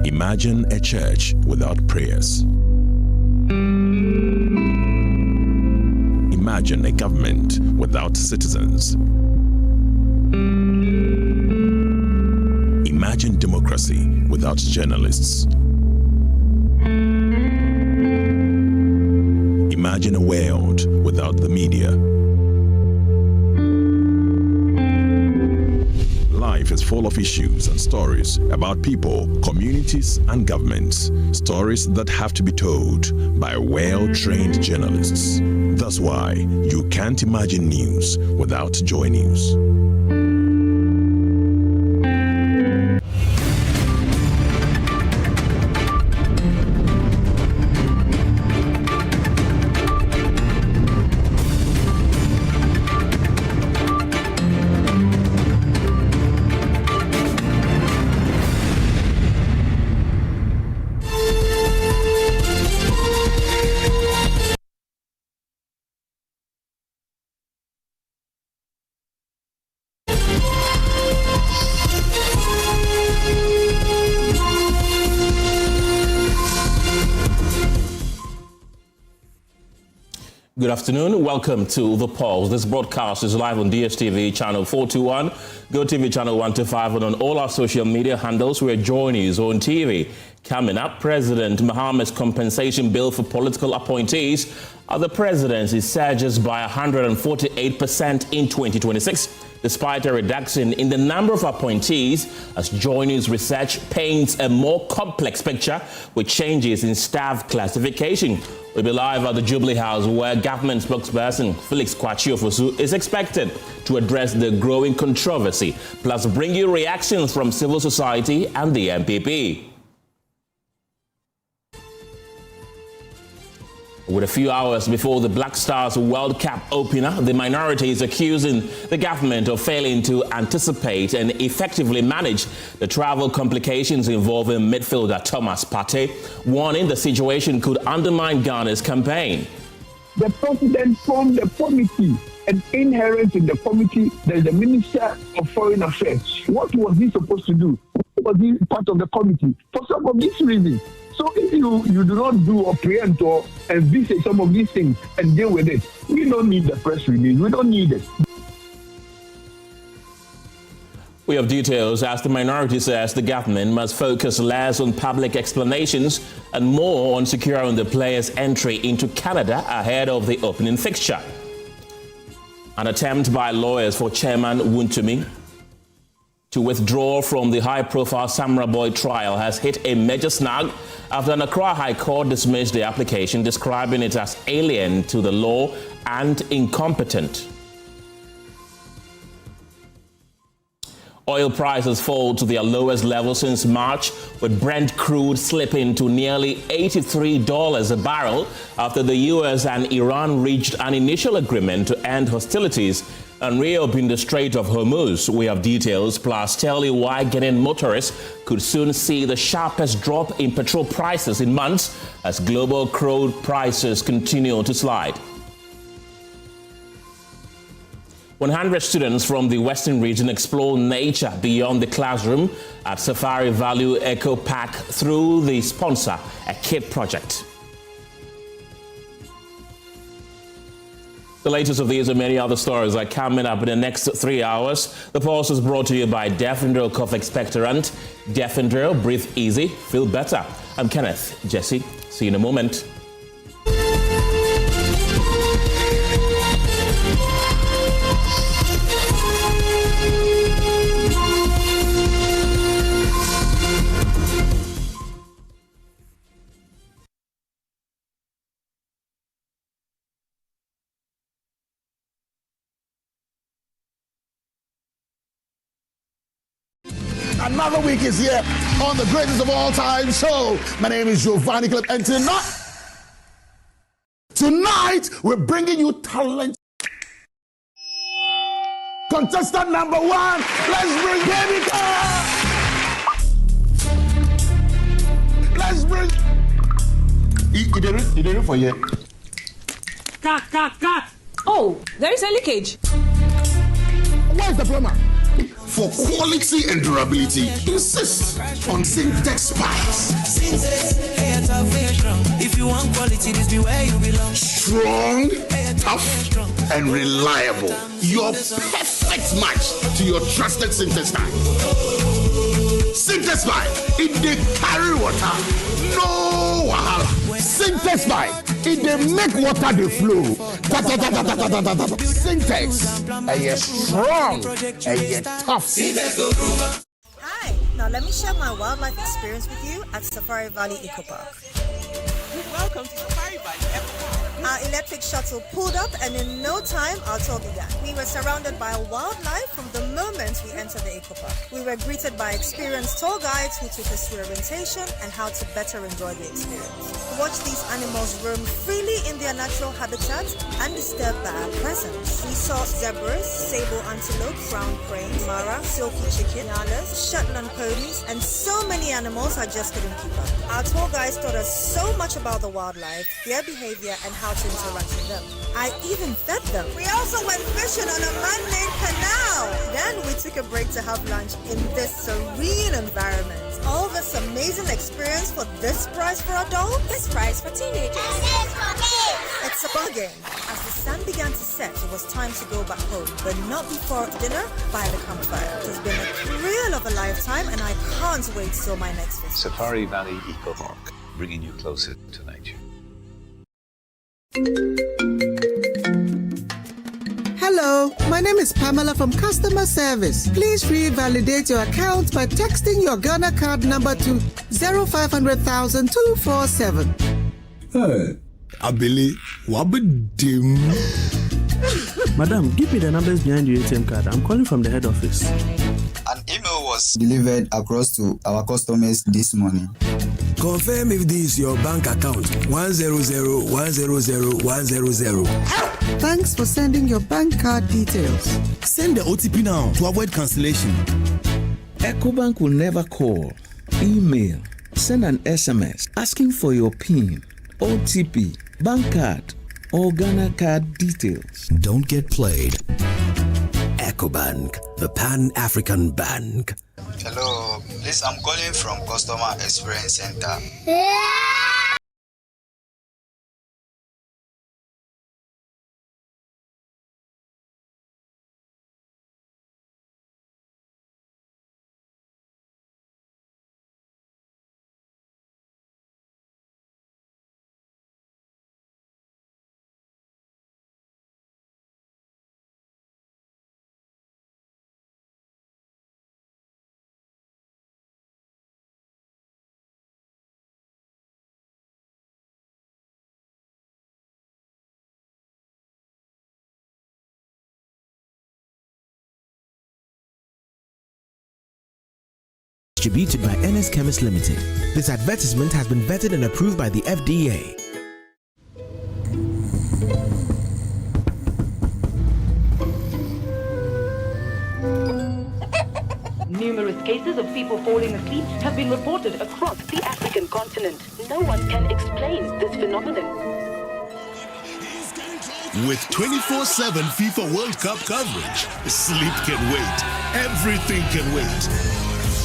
Imagine a church without prayers. Imagine a government without citizens. Imagine democracy without journalists. Imagine a world without the media. Life is full of issues and stories about people, communities, and governments. Stories that have to be told by well-trained journalists. That's why you can't imagine news without Joy News. Good afternoon. Welcome to The Pulse. This broadcast is live on DSTV channel 421, GoTV channel 125, and on all our social media handles. We're JoyNews on TV. Coming up, President Mahama's compensation bill for political appointees at the presidency surges by 148% in 2026, despite a reduction in the number of appointees, as JoyNews Research paints a more complex picture with changes in staff classification. We'll be live at the Jubilee House, where government spokesperson Felix Kwakye-Ofosu is expected to address the growing controversy, plus bring you reactions from civil society and the MPP. With a few hours before the Black Stars World Cup opener, the minority is accusing the government of failing to anticipate and effectively manage the travel complications involving midfielder Thomas Partey, warning the situation could undermine Ghana's campaign. The president formed a committee, and inherent in the committee, there's the Minister of Foreign Affairs. What was he supposed to do? Was he part of the committee? For some of these reasons. So if you do not do or preempt or envisage some of these things and deal with it, we don't need the press release. We don't need it. We have details as the minority says the government must focus less on public explanations and more on securing the players' entry into Canada ahead of the opening fixture. An attempt by lawyers for Chairman Wontumi to withdraw from the high-profile Samra Boy trial has hit a major snag after an Accra High Court dismissed the application, describing it as alien to the law and incompetent. Oil prices fall to their lowest level since March, with Brent crude slipping to nearly $83 a barrel after the U.S. and Iran reached an initial agreement to end hostilities and reopen the Strait of Hormuz. We have details, plus tell you why Ghanaian motorists could soon see the sharpest drop in petrol prices in months as global crude prices continue to slide. 100 students from the Western region explore nature beyond the classroom at Safari Value Eco Park through the sponsor, a KID project. The latest of these and many other stories are coming up in the next 3 hours. The Pulse is brought to you by Defendril Cough Expectorant. Defendril, breathe easy, feel better. I'm Kenneth Gyasi. See you in a moment. Another week is here on the greatest of all time show. My name is Giovanni Clip, and tonight we're bringing you talent. Contestant number one, let's bring Baby Girl. Let's bring. You did it for you. Cut. Oh, there is a leakage. Where's the plumber? For quality and durability, insist on Syntex pipes. If you want quality, this be where you belong. Strong, tough, and reliable. Your perfect match to your trusted Syntex pipe. Syntex pipe, it dey carry water, no wahala. Syntex pipe, it dey make water dey flow. Syntex, strong, tough. Hi, now let me share my wildlife experience with you at Safari Valley Eco Park. Welcome to Safari Valley Eco Park. Our electric shuttle pulled up, and in no time our tour began. We were surrounded by wildlife from the moment we entered the Eco Park. We were greeted by experienced tour guides who took us through orientation and how to better enjoy the experience. Watch these animals roam freely in their natural habitat undisturbed by our presence. We saw zebras, sable antelope, brown crane, mara, silky chicken, nyalas, Shetland ponies, and so many animals I just couldn't keep up. Our tour guides taught us so much about the wildlife, their behavior, and how to interact with them. I even fed them. We also went fishing on a man-made canal. Then we took a break to have lunch in this serene environment. All this amazing experience for this price for adults, this price for teenagers. It's a bargain. As the sun began to set, it was time to go back home, but not before dinner by the campfire. It has been a thrill of a lifetime, and I can't wait till my next visit. Safari Valley Eco Park, bringing you closer to nature. Hello, my name is Pamela from Customer Service. Please revalidate your account by texting your Ghana card number to 0500,000 247. Hey, Abili, wabadim. Madam, give me the numbers behind your ATM card. I'm calling from the head office. An email was delivered across to our customers this morning. Confirm if this is your bank account. 100,100,100. Thanks for sending your bank card details. Send the OTP now to avoid cancellation. EcoBank will never call, email, send an SMS asking for your PIN, OTP, bank card, or Ghana card details. Don't get played. EcoBank, the Pan-African Bank. Hello, please, I'm calling from Customer Experience Center. Distributed by NS Chemist Limited. This advertisement has been vetted and approved by the FDA. Numerous cases of people falling asleep have been reported across the African continent. No one can explain this phenomenon. With 24/7 FIFA World Cup coverage, sleep can wait. Everything can wait.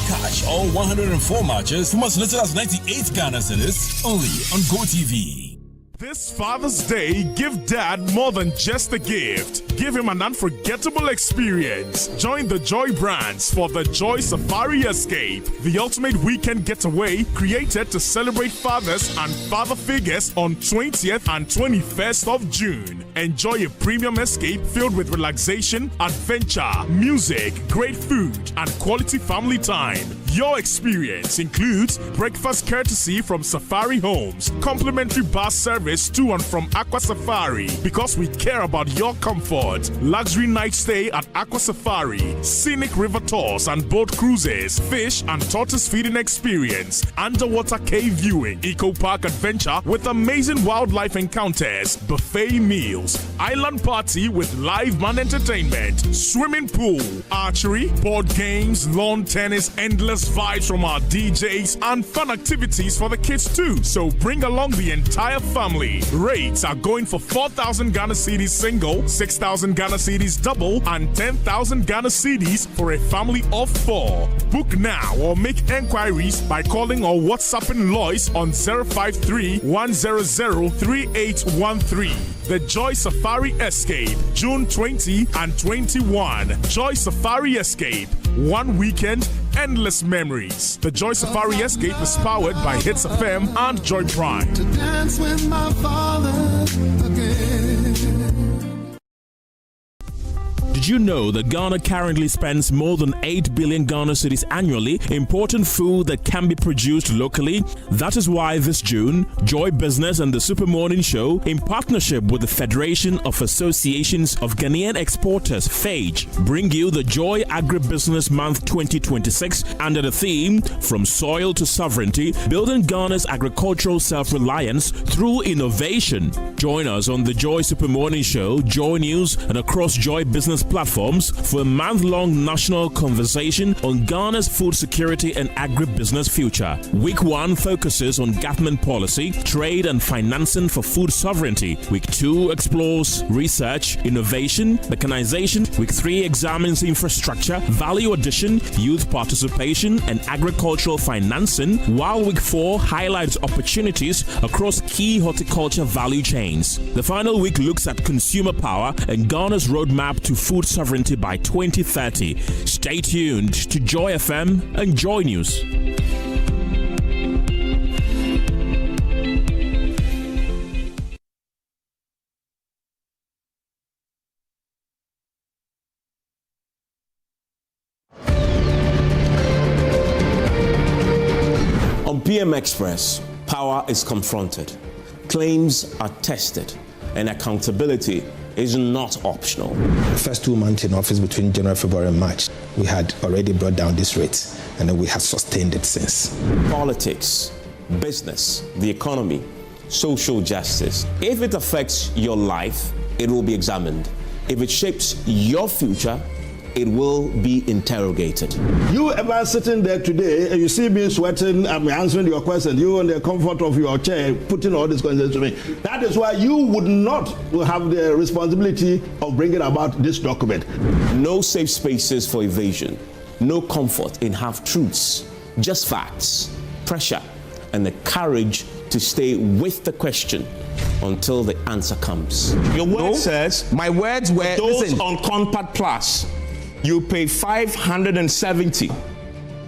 Catch all 104 matches from as little as 98 Ghana cedis only on GoTV. This Father's Day, give Dad more than just a gift. Give him an unforgettable experience. Join the Joy brands for the Joy Safari Escape, the ultimate weekend getaway created to celebrate fathers and father figures on 20th and 21st of June. Enjoy a premium escape filled with relaxation, adventure, music, great food, and quality family time. Your experience includes breakfast courtesy from Safari Homes, complimentary bus service to and from Aqua Safari because we care about your comfort, luxury night stay at Aqua Safari, scenic river tours and boat cruises, fish and tortoise feeding experience, underwater cave viewing, eco park adventure with amazing wildlife encounters, buffet meals, island party with live band entertainment, swimming pool, archery, board games, lawn tennis, endless plus vibes from our DJs and fun activities for the kids too. So bring along the entire family. Rates are going for 4,000 Ghana cedis single, 6,000 Ghana cedis double, and 10,000 Ghana cedis for a family of 4. Book now or make enquiries by calling or WhatsApping Lois on 053 100 3813. The Joy Safari Escape, June 20 and 21. Joy Safari Escape, one weekend, endless memories. The Joy Safari Escape is powered by Hits FM and Joy Prime. To dance with my father again. Did you know that Ghana currently spends more than 8 billion Ghana cedis annually importing food that can be produced locally? That is why this June, Joy Business and the Super Morning Show, in partnership with the Federation of Associations of Ghanaian Exporters, FAGE, bring you the Joy Agribusiness Month 2026 under the theme From Soil to Sovereignty, Building Ghana's Agricultural Self-Reliance Through Innovation. Join us on the Joy Super Morning Show, Joy News, and across Joy Business platforms for a month-long national conversation on Ghana's food security and agribusiness future. Week 1 focuses on government policy, trade and financing for food sovereignty. Week 2 explores research, innovation, mechanization. Week 3 examines infrastructure, value addition, youth participation and agricultural financing, while Week 4 highlights opportunities across key horticulture value chains. The final week looks at consumer power and Ghana's roadmap to food sovereignty by 2030. Stay tuned to Joy FM and Joy News. On PM Express, power is confronted, claims are tested, and accountability is not optional. The first 2 months in office between January, February, and March, we had already brought down this rate, and then we have sustained it since. Politics, business, the economy, social justice. If it affects your life, it will be examined. If it shapes your future, it will be interrogated. You ever sitting there today and you see me sweating, I'm answering your question, you in the comfort of your chair putting all these questions to me. That is why you would not have the responsibility of bringing about this document. No safe spaces for evasion, no comfort in half-truths, just facts, pressure, and the courage to stay with the question until the answer comes. Your word says, my words were, those listen, on Compact Plus, you pay 570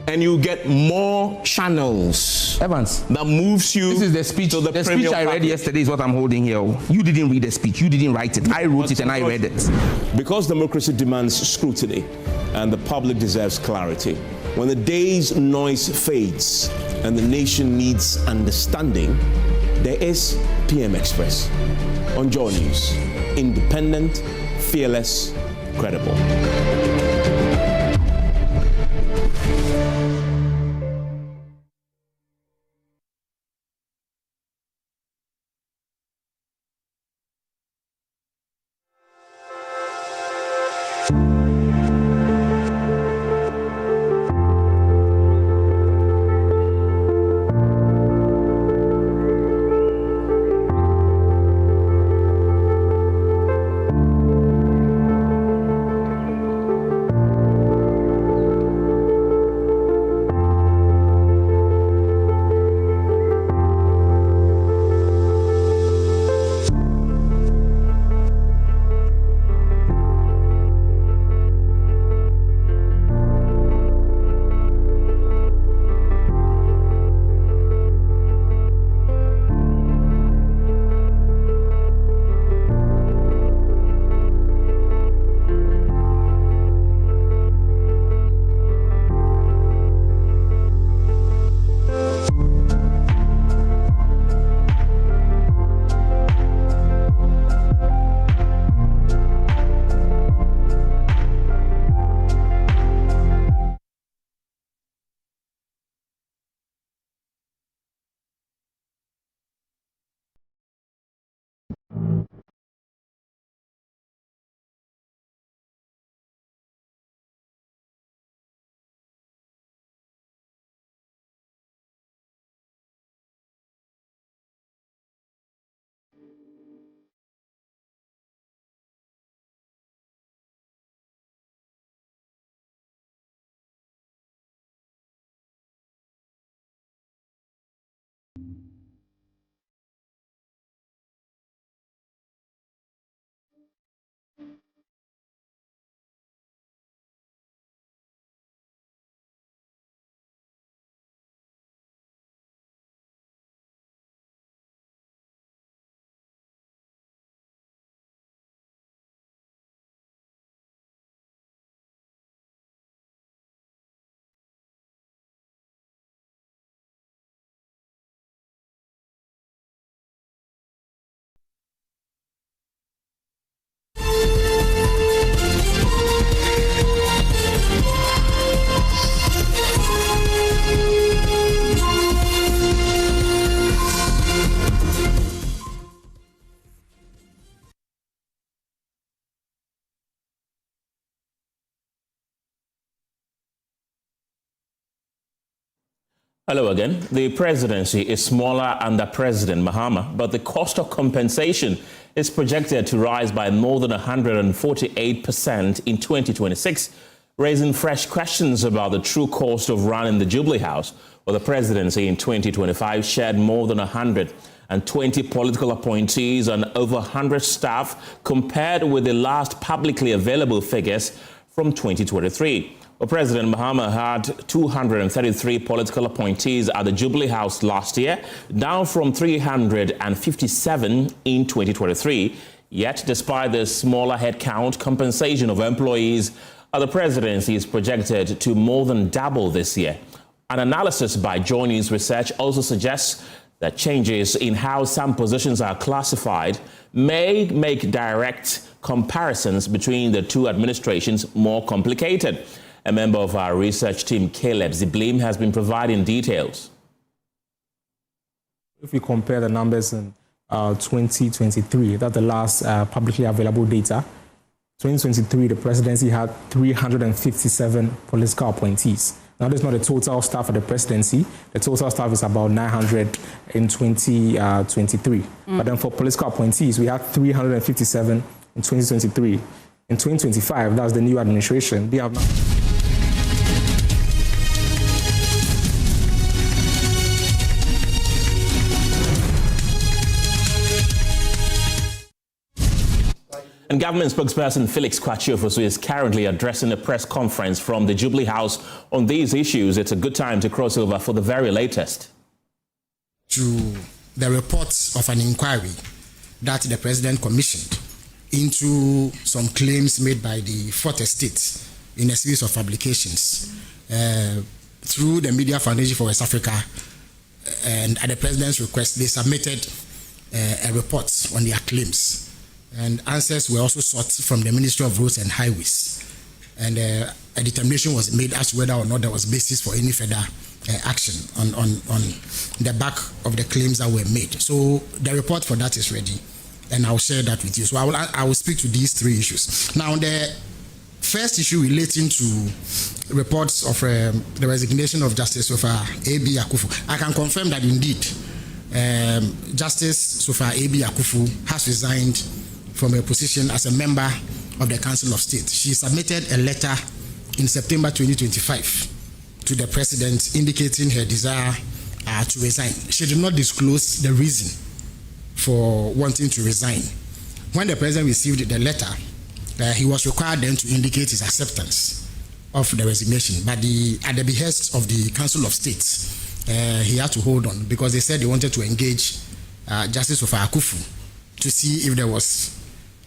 and you get more channels. Evans, that moves you. This is the speech. To the speech I read yesterday is what I'm holding here. You didn't read the speech. You didn't write it. I wrote it and I read it. Because democracy demands scrutiny and the public deserves clarity. When the day's noise fades and the nation needs understanding, there is PM Express on Joy News. Independent, fearless, credible. Hello again. The presidency is smaller under President Mahama, but the cost of compensation is projected to rise by more than 148% in 2026, raising fresh questions about the true cost of running the Jubilee House. Well, the presidency in 2025 shared more than 120 political appointees and over 100 staff, compared with the last publicly available figures from 2023. Well, President Mahama had 233 political appointees at the Jubilee House last year, down from 357 in 2023. Yet, despite the smaller headcount, compensation of employees at the presidency is projected to more than double this year. An analysis by JoyNews Research also suggests that changes in how some positions are classified may make direct comparisons between the two administrations more complicated. A member of our research team, Caleb Ziblim, has been providing details. If we compare the numbers in 2023, that's the last publicly available data. 2023, the presidency had 357 political appointees. Now, this is not the total staff of the presidency. The total staff is about 900 in 2023. But then for political appointees, we had 357 in 2023. In 2025, that's the new administration. They have now. And government spokesperson Felix Kwakye is currently addressing a press conference from the Jubilee House on these issues. It's a good time to cross over for the very latest. To the reports of an inquiry that the president commissioned into some claims made by the Fourth Estate in a series of publications through the Media Foundation for West Africa, and at the president's request, they submitted a report on their claims. And answers were also sought from the Ministry of Roads and Highways. And a determination was made as to whether or not there was basis for any further action on the back of the claims that were made. So the report for that is ready, and I'll share that with you. So I will speak to these three issues. Now, the first issue relating to reports of the resignation of Justice A.B. Akufo. I can confirm that indeed Justice A.B. Akufo has resigned from her position as a member of the Council of State. She submitted a letter in September 2025 to the president indicating her desire to resign. She did not disclose the reason for wanting to resign. When the president received the letter, he was required then to indicate his acceptance of the resignation. But at the behest of the Council of State, he had to hold on because they said they wanted to engage Justice Akufo to see if there was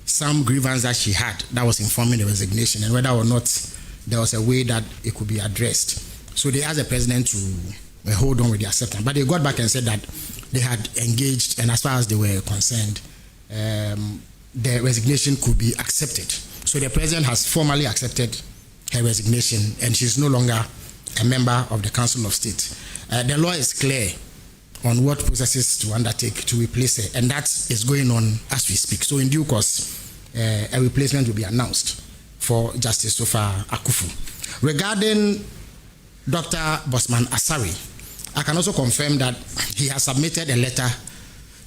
some grievance that she had that was informing the resignation and whether or not there was a way that it could be addressed. So they asked the president to hold on with the acceptance. But they got back and said that they had engaged, and as far as they were concerned, the resignation could be accepted. So the president has formally accepted her resignation, and she's no longer a member of the Council of State. The law is clear on what processes to undertake to replace her, and that is going on as we speak. So in due course, a replacement will be announced for Justice Akufo. Regarding Dr. Bosman Asari, I can also confirm that he has submitted a letter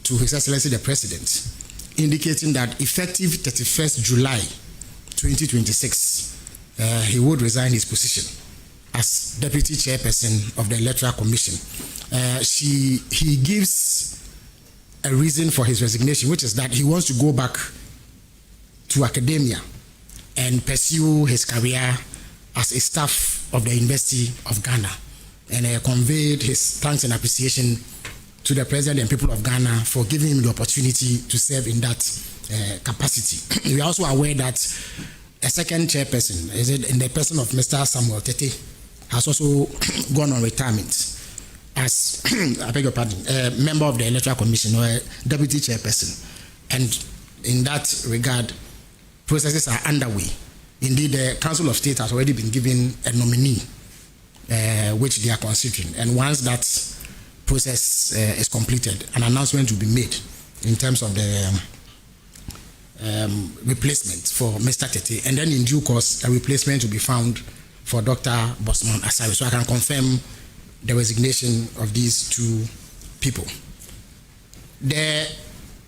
to His Excellency the President indicating that effective 31st July 2026, he would resign his position as Deputy Chairperson of the Electoral Commission. He gives a reason for his resignation, which is that he wants to go back to academia and pursue his career as a staff of the University of Ghana, and conveyed his thanks and appreciation to the President and people of Ghana for giving him the opportunity to serve in that capacity. We are also aware that a second chairperson, in the person of Mr. Samuel Tete, has also gone on retirement as, I beg your pardon, a member of the Electoral Commission or a deputy chairperson. And in that regard, processes are underway. Indeed, the Council of State has already been given a nominee, which they are considering. And once that process is completed, an announcement will be made in terms of the replacement for Mr. Tete. And then in due course, a replacement will be found for Dr. Bosman Asari. So I can confirm the resignation of these two people. The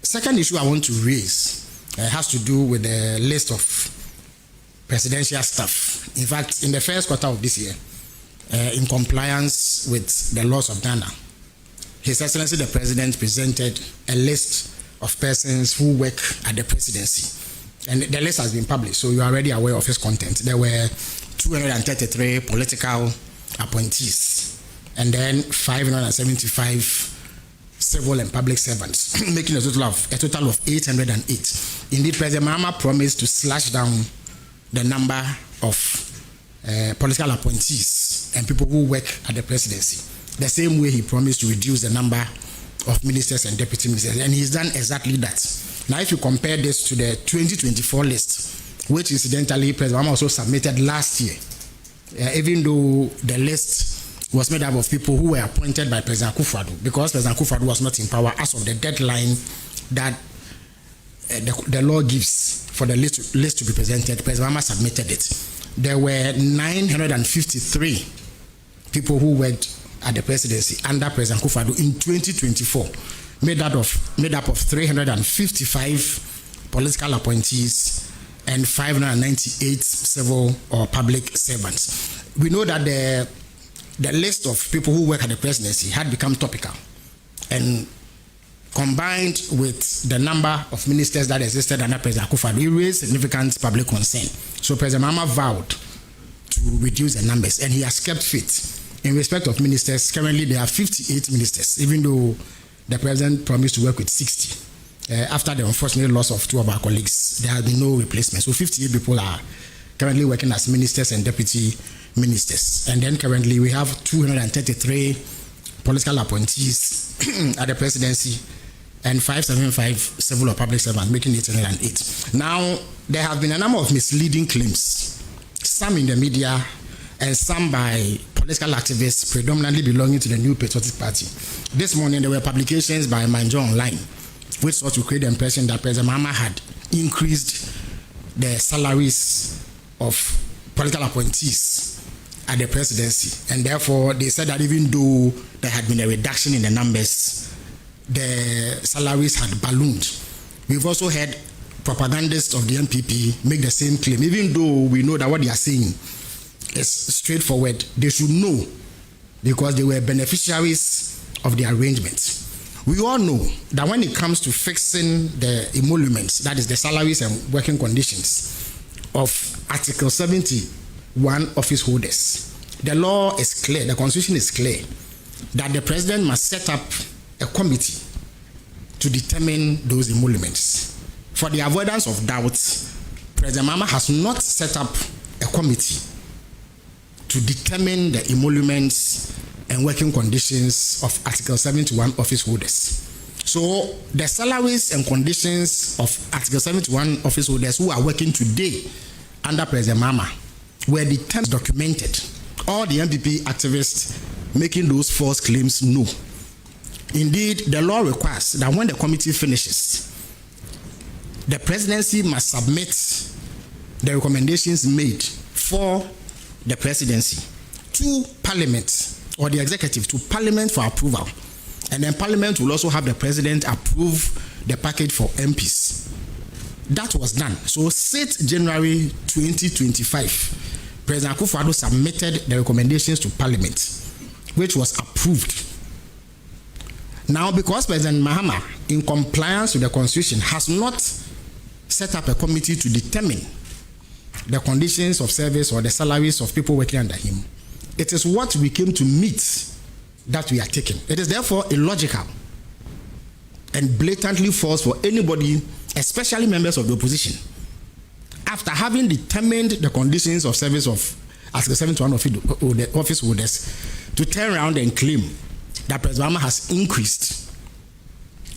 second issue I want to raise has to do with the list of presidential staff. In fact, in the first quarter of this year, in compliance with the laws of Ghana, His Excellency the President presented a list of persons who work at the presidency. And the list has been published, so you are already aware of its content. There were 233 political appointees, and then 575 civil and public servants, making a total of 808. Indeed, President Mahama promised to slash down the number of political appointees and people who work at the presidency, the same way he promised to reduce the number of ministers and deputy ministers, and he's done exactly that. Now, if you compare this to the 2024 list, which incidentally President Mahama also submitted last year, even though the list was made up of people who were appointed by President Akufo-Addo, because President Akufo-Addo was not in power as of the deadline that the law gives for the list to be presented. President Mahama submitted it. There were 953 people who worked at the presidency under President Akufo-Addo in 2024, made up of 355 political appointees and 598 civil or public servants. We know that the list of people who work at the presidency had become topical, and combined with the number of ministers that existed under President Akufo-Addo, it raised significant public concern. So President Mahama vowed to reduce the numbers, and he has kept faith. In respect of ministers, currently there are 58 ministers, even though the president promised to work with 60. After the unfortunate loss of two of our colleagues, there has been no replacement. So 58 people are currently working as ministers and deputy ministers. And then currently we have 233 political appointees at the presidency and 575 civil or public servants, making it 808. Now, there have been a number of misleading claims, some in the media and some by political activists predominantly belonging to the New Patriotic Party. This morning, there were publications by Manjo Online, which sought to create the impression that President Mahama had increased the salaries of political appointees at the presidency. And therefore, they said that even though there had been a reduction in the numbers, the salaries had ballooned. We've also heard propagandists of the MPP make the same claim, even though we know that what they are saying is straightforward. They should know, because they were beneficiaries of the arrangement. We all know that when it comes to fixing the emoluments, that is the salaries and working conditions of Article 71 office holders, the law is clear, the constitution is clear, that the president must set up a committee to determine those emoluments. For the avoidance of doubt, President Mahama has not set up a committee to determine the emoluments and working conditions of Article 71 office holders. So the salaries and conditions of Article 71 office holders who are working today under President Mahama were the terms documented. All the MPP activists making those false claims know. Indeed, the law requires that when the committee finishes, the presidency must submit the recommendations made for the presidency to Parliament or the executive to Parliament for approval. And then Parliament will also have the president approve the package for MPs. That was done. So 6th January 2025, President Akufo-Addo submitted the recommendations to Parliament, which was approved. Now, because President Mahama, in compliance with the Constitution, has not set up a committee to determine the conditions of service or the salaries of people working under him, it is what we came to meet that we are taking. It is therefore illogical and blatantly false for anybody, especially members of the opposition, after having determined the conditions of service of Article 71 of office holders, to turn around and claim that President Mahama has increased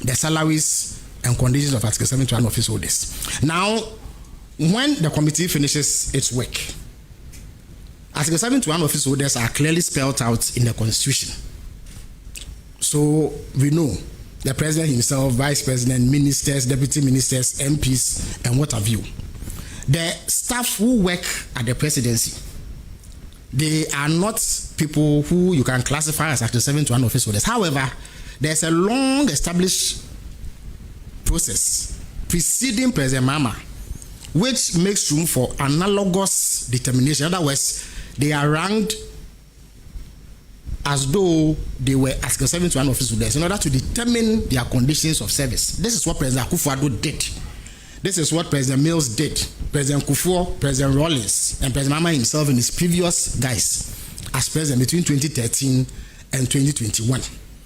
the salaries and conditions of Article 71 office holders. Now, when the committee finishes its work, Article 71 office holders are clearly spelled out in the Constitution. So we know the president himself, vice president, ministers, deputy ministers, MPs, and what have you. The staff who work at the presidency They are not people who you can classify as Article 71 office holders. However, there's a long established process preceding President Mahama, which makes room for analogous determination. In other words, they are ranked as though they were Article 71 office holders in order to determine their conditions of service. This is what President Akufo-Addo did. This is what President Mills did. President Kufuor, President Rawlings, and President Mahama himself in his previous guise as president between 2013 and 2021.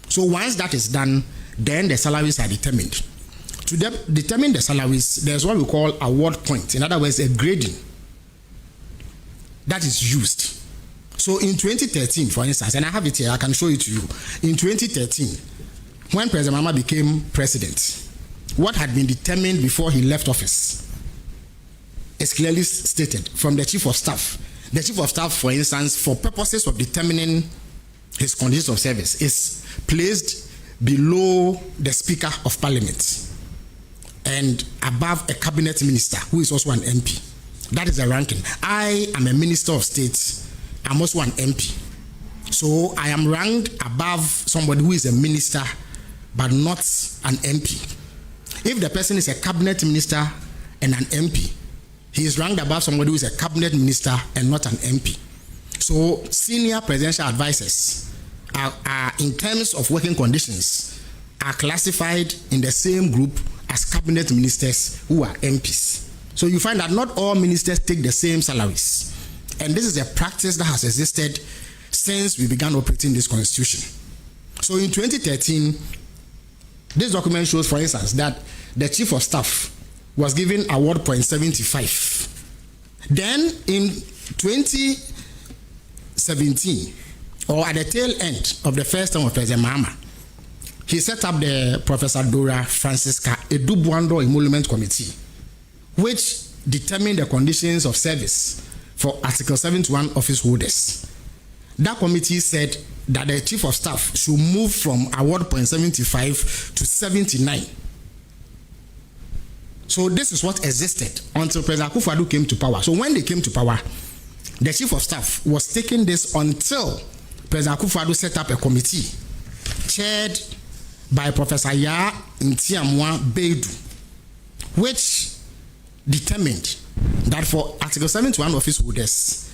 So once that is done, then the salaries are determined. To determine the salaries, there's what we call award point. In other words, a grading that is used. So in 2013, for instance, and I have it here, I can show it to you. In 2013, when President Mahama became president, what had been determined before he left office is clearly stated from the Chief of Staff. The Chief of Staff, for instance, for purposes of determining his conditions of service, is placed below the Speaker of Parliament and above a cabinet minister who is also an MP. That is the ranking. I am a Minister of State. I'm also an MP. So I am ranked above somebody who is a minister but not an MP. If the person is a cabinet minister and an MP, he is ranked above somebody who is a cabinet minister and not an MP. So senior presidential advisors are in terms of working conditions, are classified in the same group as cabinet ministers who are MPs. So you find that not all ministers take the same salaries. And this is a practice that has existed since we began operating this constitution. So in 2013, this document shows, for instance, that the Chief of Staff was given award point 75. Then in 2017, or at the tail end of the first term of President Mahama, he set up the Professor Dora Francisca Edubuando Emolument Committee, which determined the conditions of service for Article 71 office holders. That committee said that the Chief of Staff should move from award point 75 to 79. So this is what existed until President Akufo-Addo came to power. So when they came to power, the Chief of Staff was taking this until President Akufo-Addo set up a committee chaired by Professor Ya Ntiamwa Beidu, which determined that for Article 71 office holders,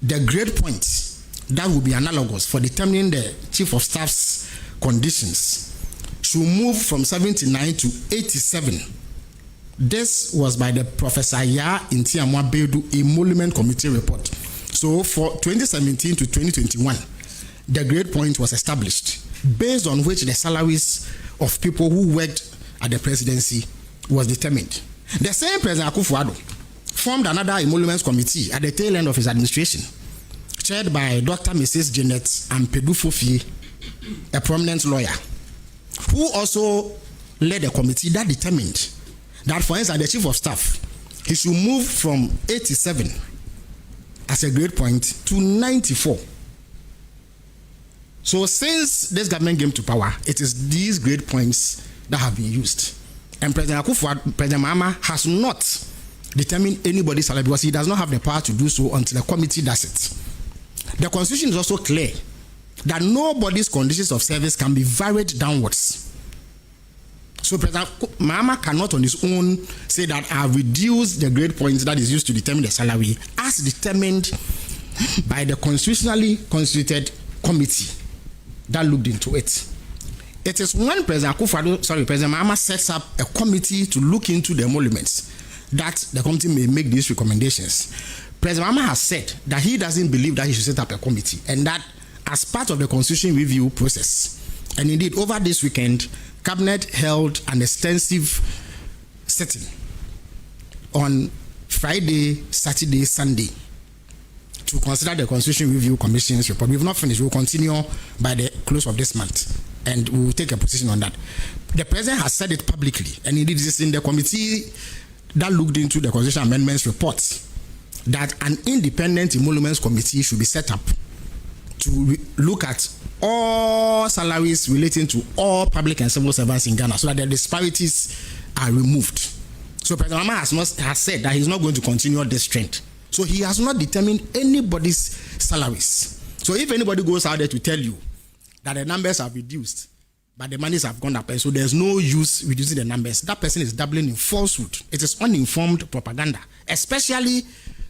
the grade point that will be analogous for determining the Chief of Staff's conditions should move from 79 to 87. This was by the Professor Ya Ntiamwa Beidu Emolument Committee report. So for 2017 to 2021, the grade point was established, based on which the salaries of people who worked at the presidency was determined. The same President Akufo-Addo formed another emoluments committee at the tail end of his administration, chaired by Dr. Mrs. Janet Ampedu-Fofi, a prominent lawyer, who also led a committee that determined that, for instance, the Chief of Staff, he should move from 87 as a grade point to 94. So since this government came to power, it is these grade points that have been used. And President Akufo-Addo, President Mahama has not determined anybody's salary because he does not have the power to do so until the committee does it. The Constitution is also clear that nobody's conditions of service can be varied downwards. So President Mahama cannot on his own say that I have reduced the grade points that is used to determine the salary as determined by the constitutionally constituted committee that looked into it. It is when President Mahama sets up a committee to look into the emoluments that the committee may make these recommendations. President Mahama has said that he doesn't believe that he should set up a committee, and that as part of the constitution review process, and indeed over this weekend, Cabinet held an extensive sitting on Friday, Saturday, Sunday to consider the Constitution Review Commission's report. We've not finished. We'll continue by the close of this month, and we will take a position on that. The President has said it publicly, and indeed it is in the committee that looked into the Constitution Amendments report that an independent emoluments committee should be set up to look at all salaries relating to all public and civil servants in Ghana so that the disparities are removed. So President Mahama has said that he's not going to continue this trend. So he has not determined anybody's salaries. So if anybody goes out there to tell you that the numbers have reduced, but the monies have gone up, and so there's no use reducing the numbers, that person is dabbling in falsehood. It is uninformed propaganda, especially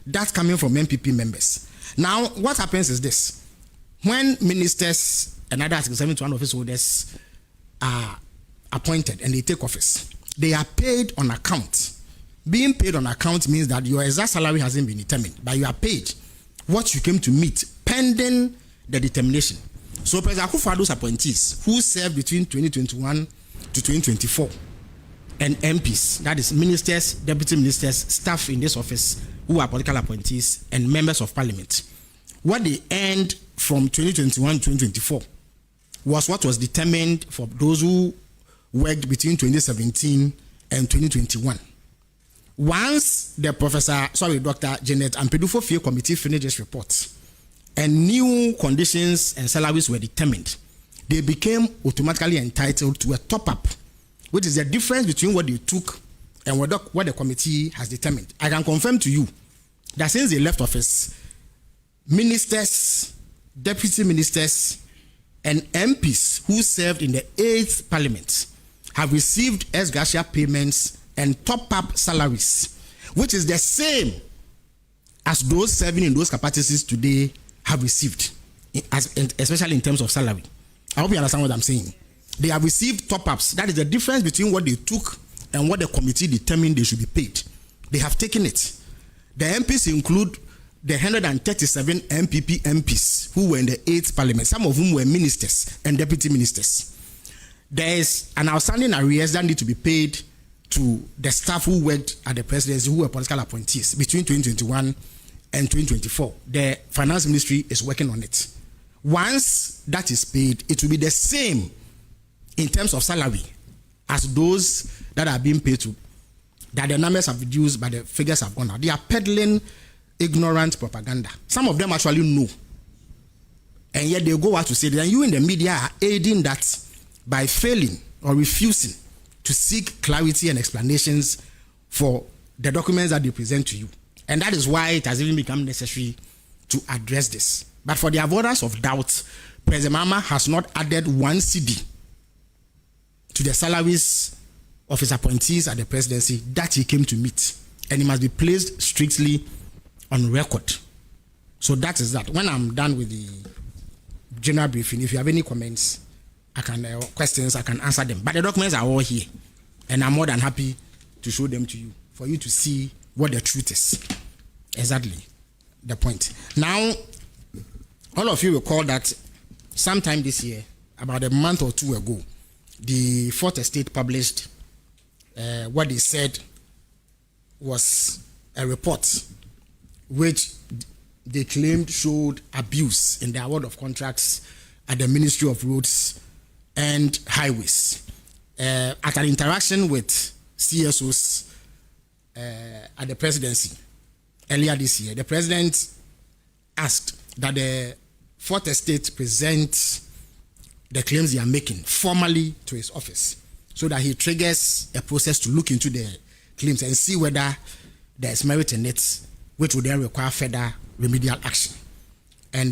that coming from MPP members. Now, what happens is this. When ministers and other Article 71 office holders are appointed and they take office, they are paid on account. Being paid on account means that your exact salary hasn't been determined, but you are paid what you came to meet pending the determination. So President Akufo-Addo's appointees who served between 2021 to 2024 and MPs, that is ministers, deputy ministers, staff in this office who are political appointees and members of parliament, what they earned from 2021 to 2024 was what was determined for those who worked between 2017 and 2021. Once the Dr. Janet Ampedufo-Fie committee finished this report and new conditions and salaries were determined, they became automatically entitled to a top-up, which is the difference between what they took and what the committee has determined. I can confirm to you that since they left office, ministers, deputy ministers, and MPs who served in the 8th Parliament have received ex-gratia payments and top-up salaries, which is the same as those serving in those capacities today have received, especially in terms of salary. I hope you understand what I'm saying. They have received top-ups. That is the difference between what they took and what the committee determined they should be paid. They have taken it. The MPs include the 137 MPP MPs who were in the 8th Parliament, some of whom were ministers and deputy ministers. There is an outstanding arrears that need to be paid to the staff who worked at the presidency, who were political appointees between 2021 and 2024. The finance ministry is working on it. Once that is paid, it will be the same in terms of salary as those that are being paid to, that the numbers have reduced but the figures have gone up. They are peddling ignorant propaganda. Some of them actually know, and yet they go out to say that you in the media are aiding that by failing or refusing to seek clarity and explanations for the documents that they present to you. And that is why it has even become necessary to address this. But for the avoidance of doubt, President Mahama has not added one CD to the salaries of his appointees at the presidency that he came to meet. And it must be placed strictly on record. So that is that. When I'm done with the general briefing, if you have any comments, I can questions, I can answer them. But the documents are all here, and I'm more than happy to show them to you for you to see what the truth is. Exactly the point. Now, all of you recall that sometime this year, about a month or two ago, the Fourth Estate published what they said was a report which they claimed showed abuse in the award of contracts at the Ministry of Roads and Highways. At an interaction with CSOs at the presidency earlier this year, the president asked that the Fourth Estate present the claims they are making formally to his office so that he triggers a process to look into the claims and see whether there is merit in it, which would then require further remedial action. And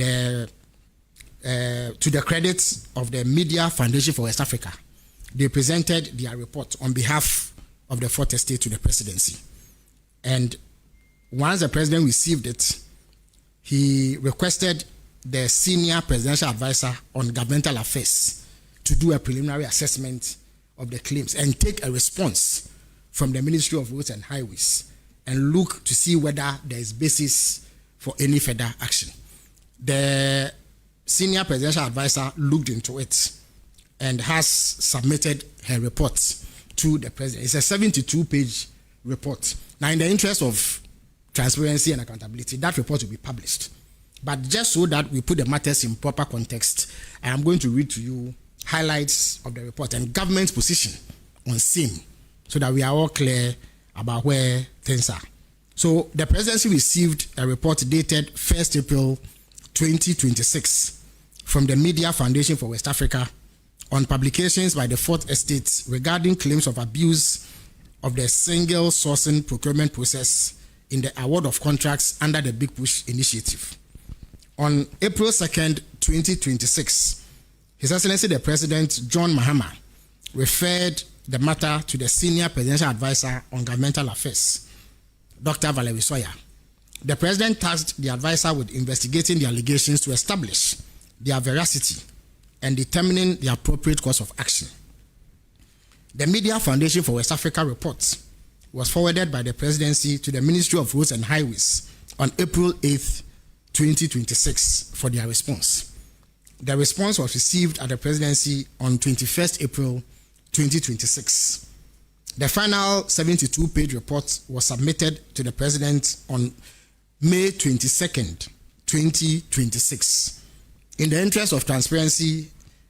to the credit of the Media Foundation for West Africa, they presented their report on behalf of the Fourth Estate to the presidency. And once the president received it, he requested the senior presidential advisor on governmental affairs to do a preliminary assessment of the claims and take a response from the Ministry of Roads and Highways and look to see whether there is basis for any further action. The senior presidential advisor looked into it and has submitted her report to the president. It's a 72-page report. Now, in the interest of transparency and accountability, that report will be published. But just so that we put the matters in proper context, I am going to read to you highlights of the report and government's position on same, so that we are all clear about where things are. So the presidency received a report dated 1st April 2026 from the Media Foundation for West Africa on publications by the Fourth Estate regarding claims of abuse of the single sourcing procurement process in the award of contracts under the Big Push initiative. On April 2nd, 2026, His Excellency the President, John Mahama, referred the matter to the Senior Presidential Advisor on Governmental Affairs, Dr. Valerie Sawyer. The President tasked the advisor with investigating the allegations to establish their veracity and determining the appropriate course of action. The Media Foundation for West Africa report was forwarded by the Presidency to the Ministry of Roads and Highways on April 8th, 2026 for their response. The response was received at the Presidency on 21st April 2026. The final 72-page report was submitted to the President on May 22nd, 2026. In the interest of transparency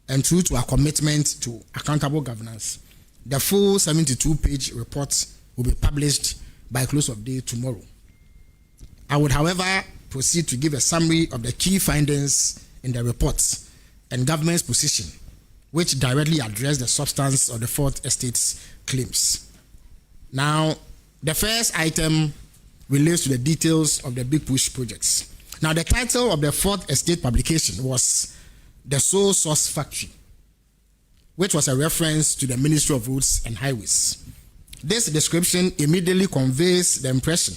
and true to our commitment to accountable governance, the full 72-page report will be published by close of day tomorrow. I would, however, proceed to give a summary of the key findings in the report and government's position, which directly address the substance of the Fourth Estate's claims. Now, the first item relates to the details of the Big Push projects. Now, the title of the Fourth Estate publication was The Sole Source Factory, which was a reference to the Ministry of Roads and Highways. This description immediately conveys the impression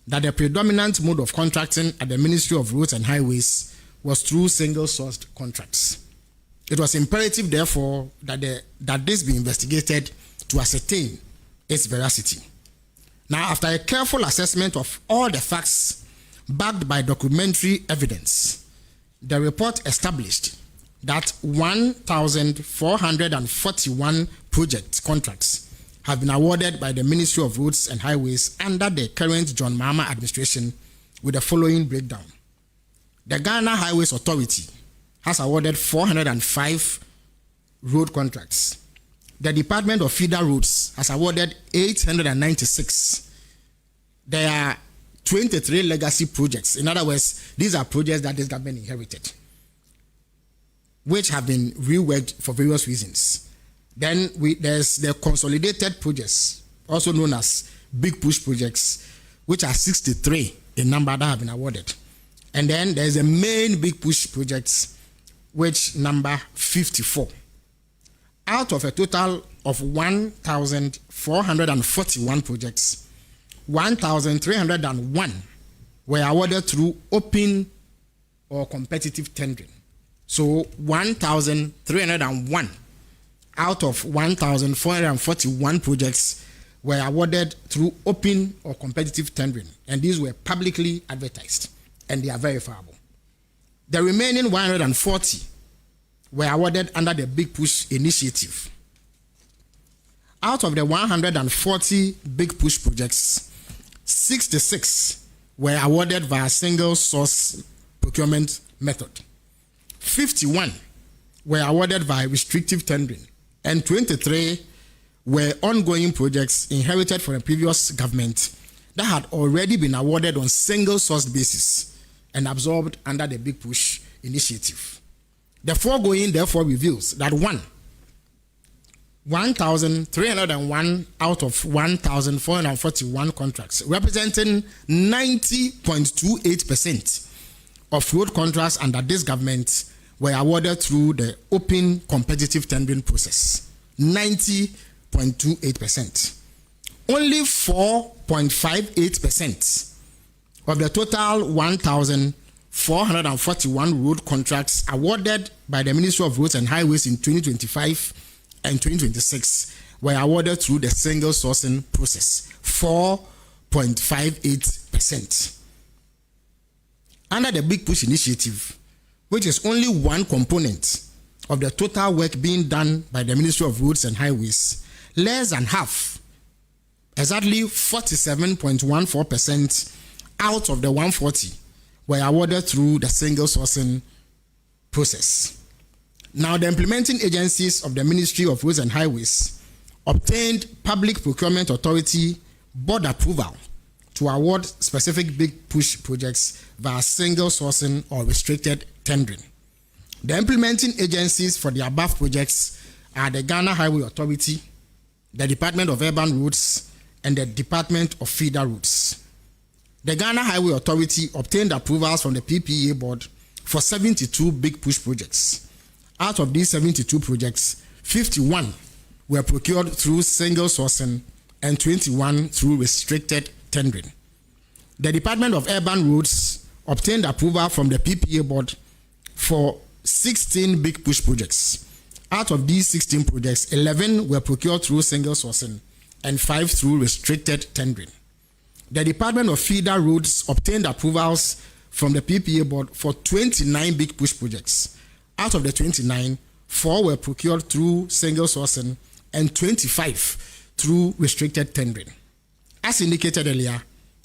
that the predominant mode of contracting at the Ministry of Roads and Highways was through single-sourced contracts. It was imperative, therefore, that this be investigated to ascertain its veracity. Now, after a careful assessment of all the facts backed by documentary evidence, the report established that 1,441 project contracts have been awarded by the Ministry of Roads and Highways under the current John Mahama administration, with the following breakdown. The Ghana Highways Authority has awarded 405 road contracts. The Department of Feeder Roads has awarded 896. There are 23 legacy projects. In other words, these are projects that this government inherited, which have been reworked for various reasons. Then there's the consolidated projects, also known as Big Push projects, which are 63 in number that have been awarded. And then there's the main Big Push projects, which number 54. Out of a total of 1,441 projects, 1,301 were awarded through open or competitive tendering. So 1,301 out of 1,441 projects were awarded through open or competitive tendering, and these were publicly advertised, and they are verifiable. The remaining 140 were awarded under the Big Push initiative. Out of the 140 Big Push projects, 66 were awarded via single source procurement method. 51 were awarded via restrictive tendering, and 23 were ongoing projects inherited from the previous government that had already been awarded on single source basis and absorbed under the Big Push initiative. The foregoing therefore reveals that 1,301 out of 1,441 contracts, representing 90.28% of road contracts under this government, were awarded through the open competitive tendering process. 90.28%. Only 4.58% of the total 1,441 road contracts awarded by the Ministry of Roads and Highways in 2025 and 2026 were awarded through the single sourcing process. 4.58%. Under the Big Push initiative, which is only one component of the total work being done by the Ministry of Roads and Highways, less than half, exactly 47.14% out of the 140 were awarded through the single sourcing process. Now, the implementing agencies of the Ministry of Roads and Highways obtained Public Procurement Authority board approval to award specific Big Push projects via single sourcing or restricted tendering. The implementing agencies for the above projects are the Ghana Highway Authority, the Department of Urban Roads, and the Department of Feeder Roads. The Ghana Highway Authority obtained approvals from the PPA board for 72 big push projects. Out of these 72 projects, 51 were procured through single sourcing and 21 through restricted tendering. The Department of Urban Roads obtained approval from the PPA board for 16 big push projects. Out of these 16 projects, 11 were procured through single sourcing and 5 through restricted tendering. The Department of Feeder Roads obtained approvals from the PPA board for 29 big push projects. Out of the 29, 4 were procured through single sourcing and 25 through restricted tendering. As indicated earlier,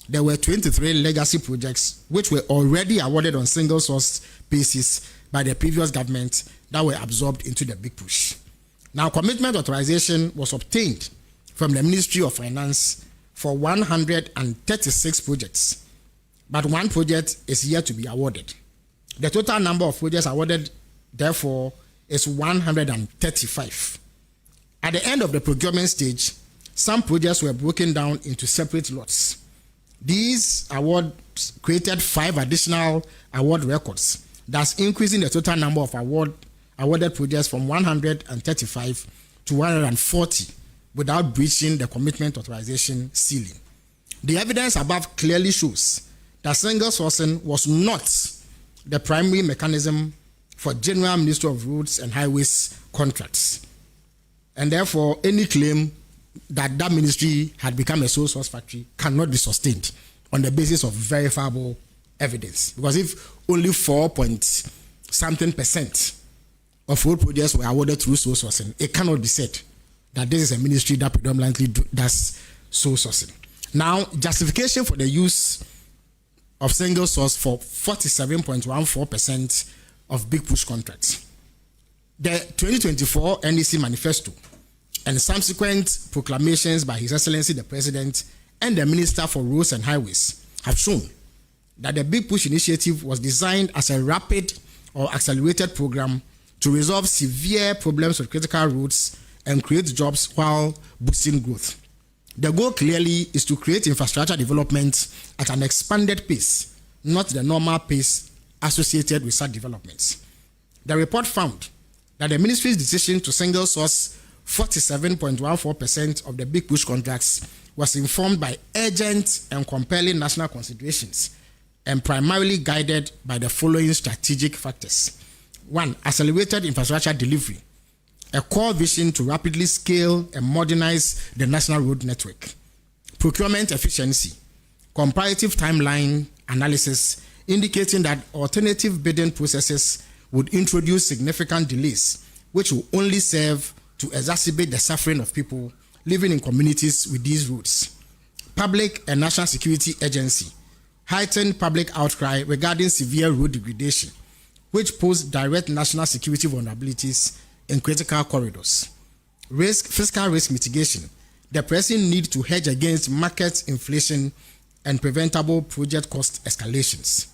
there were 23 legacy projects which were already awarded on single source basis by the previous government that were absorbed into the big push. Now, commitment authorization was obtained from the Ministry of Finance for 136 projects, but one project is yet to be awarded. The total number of projects awarded, therefore, is 135. At the end of the procurement stage, some projects were broken down into separate lots. These awards created 5 additional award records, thus increasing the total number of awarded projects from 135 to 140 without breaching the commitment authorization ceiling. The evidence above clearly shows that single sourcing was not the primary mechanism for General Ministry of Roads and Highways contracts, and therefore any claim that that ministry had become a sole source factory cannot be sustained on the basis of verifiable evidence. Because if only 4.something% of road projects were awarded through sole sourcing, it cannot be said that this is a ministry that predominantly does sole sourcing. Now, justification for the use of single source for 47.14% of big push contracts. The 2024 NEC manifesto and subsequent proclamations by His Excellency the President and the Minister for Roads and Highways have shown that the Big Push initiative was designed as a rapid or accelerated program to resolve severe problems with critical roads and create jobs while boosting growth. The goal clearly is to create infrastructure development at an expanded pace, not the normal pace associated with such developments. The report found that the ministry's decision to single source 47.14% of the big push contracts was informed by urgent and compelling national considerations and primarily guided by the following strategic factors. 1. Accelerated infrastructure delivery, a core vision to rapidly scale and modernize the national road network. Procurement efficiency, comparative timeline analysis indicating that alternative bidding processes would introduce significant delays, which will only serve to exacerbate the suffering of people living in communities with these routes. Public and National Security Agency heightened public outcry regarding severe road degradation, which pose direct national security vulnerabilities in critical corridors. Fiscal risk mitigation, the pressing need to hedge against market inflation and preventable project cost escalations.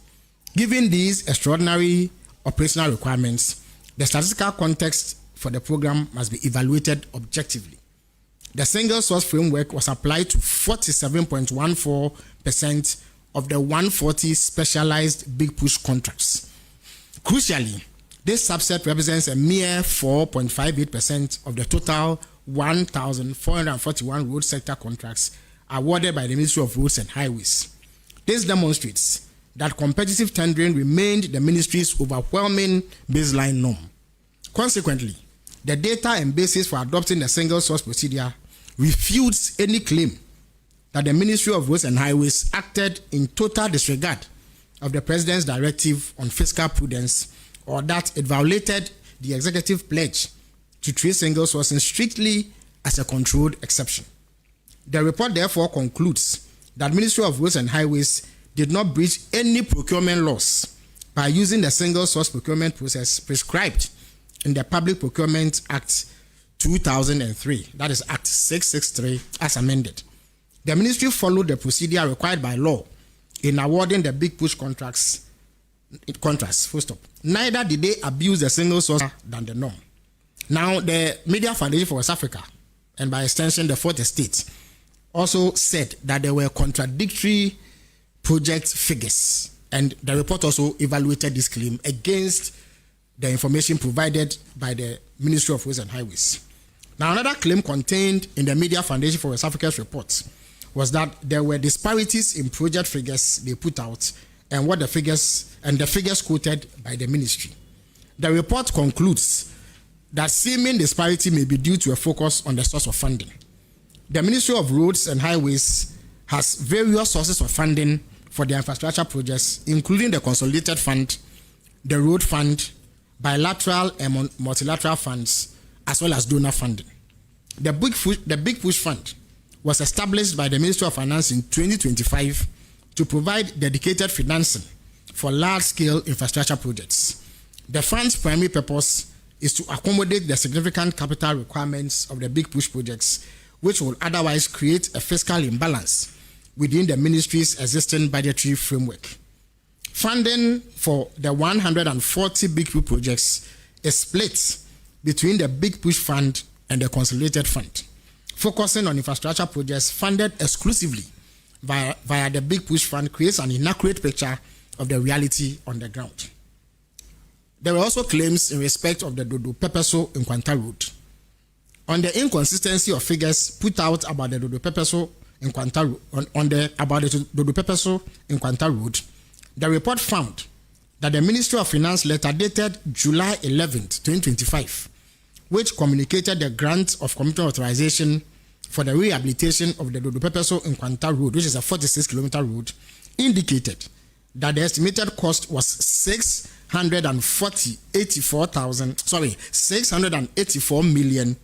Given these extraordinary operational requirements, the statistical context for the program must be evaluated objectively. The single source framework was applied to 47.14% of the 140 specialized big push contracts. Crucially, this subset represents a mere 4.58% of the total 1,441 road sector contracts awarded by the Ministry of Roads and Highways. This demonstrates that competitive tendering remained the ministry's overwhelming baseline norm. Consequently, the data and basis for adopting the single source procedure refutes any claim that the Ministry of Roads and Highways acted in total disregard of the President's directive on fiscal prudence, or that it violated the executive pledge to treat single sourcing strictly as a controlled exception. The report therefore concludes that Ministry of Roads and Highways did not breach any procurement laws by using the single source procurement process prescribed in the Public Procurement Act 2003, that is Act 663 as amended. The ministry followed the procedure required by law in awarding the big push contracts, full stop. Neither did they abuse the single source than the norm. Now, the Media Foundation for West Africa, and by extension the Fourth Estate, also said that there were contradictory project figures, and the report also evaluated this claim against the information provided by the Ministry of Roads and Highways. Now, another claim contained in the Media Foundation for West Africa's report was that there were disparities in project figures they put out and the figures quoted by the ministry. The report concludes that seeming disparity may be due to a focus on the source of funding. The Ministry of Roads and Highways has various sources of funding for their infrastructure projects, including the Consolidated Fund, the Road Fund, bilateral and multilateral funds, as well as donor funding. The Big Push Fund was established by the Ministry of Finance in 2025 to provide dedicated financing for large-scale infrastructure projects. The fund's primary purpose is to accommodate the significant capital requirements of the Big Push projects, which will otherwise create a fiscal imbalance within the ministry's existing budgetary framework. Funding for the 140 Big Push projects is split between the Big Push Fund and the Consolidated Fund, focusing on infrastructure projects funded exclusively via the Big Push Fund creates an inaccurate picture of the reality on the ground. There were also claims in respect of the Dodo Pepeso in Kwanta Road. On the inconsistency of figures put out about the Dodo Pepeso in Kwanta Road, the report found that the Ministry of Finance letter dated July 11, 2025, which communicated the grant of commitment authorization for the rehabilitation of the Dodo Pepeso in Kwanta Road, which is a 46-kilometer road, indicated that the estimated cost was 684,000,000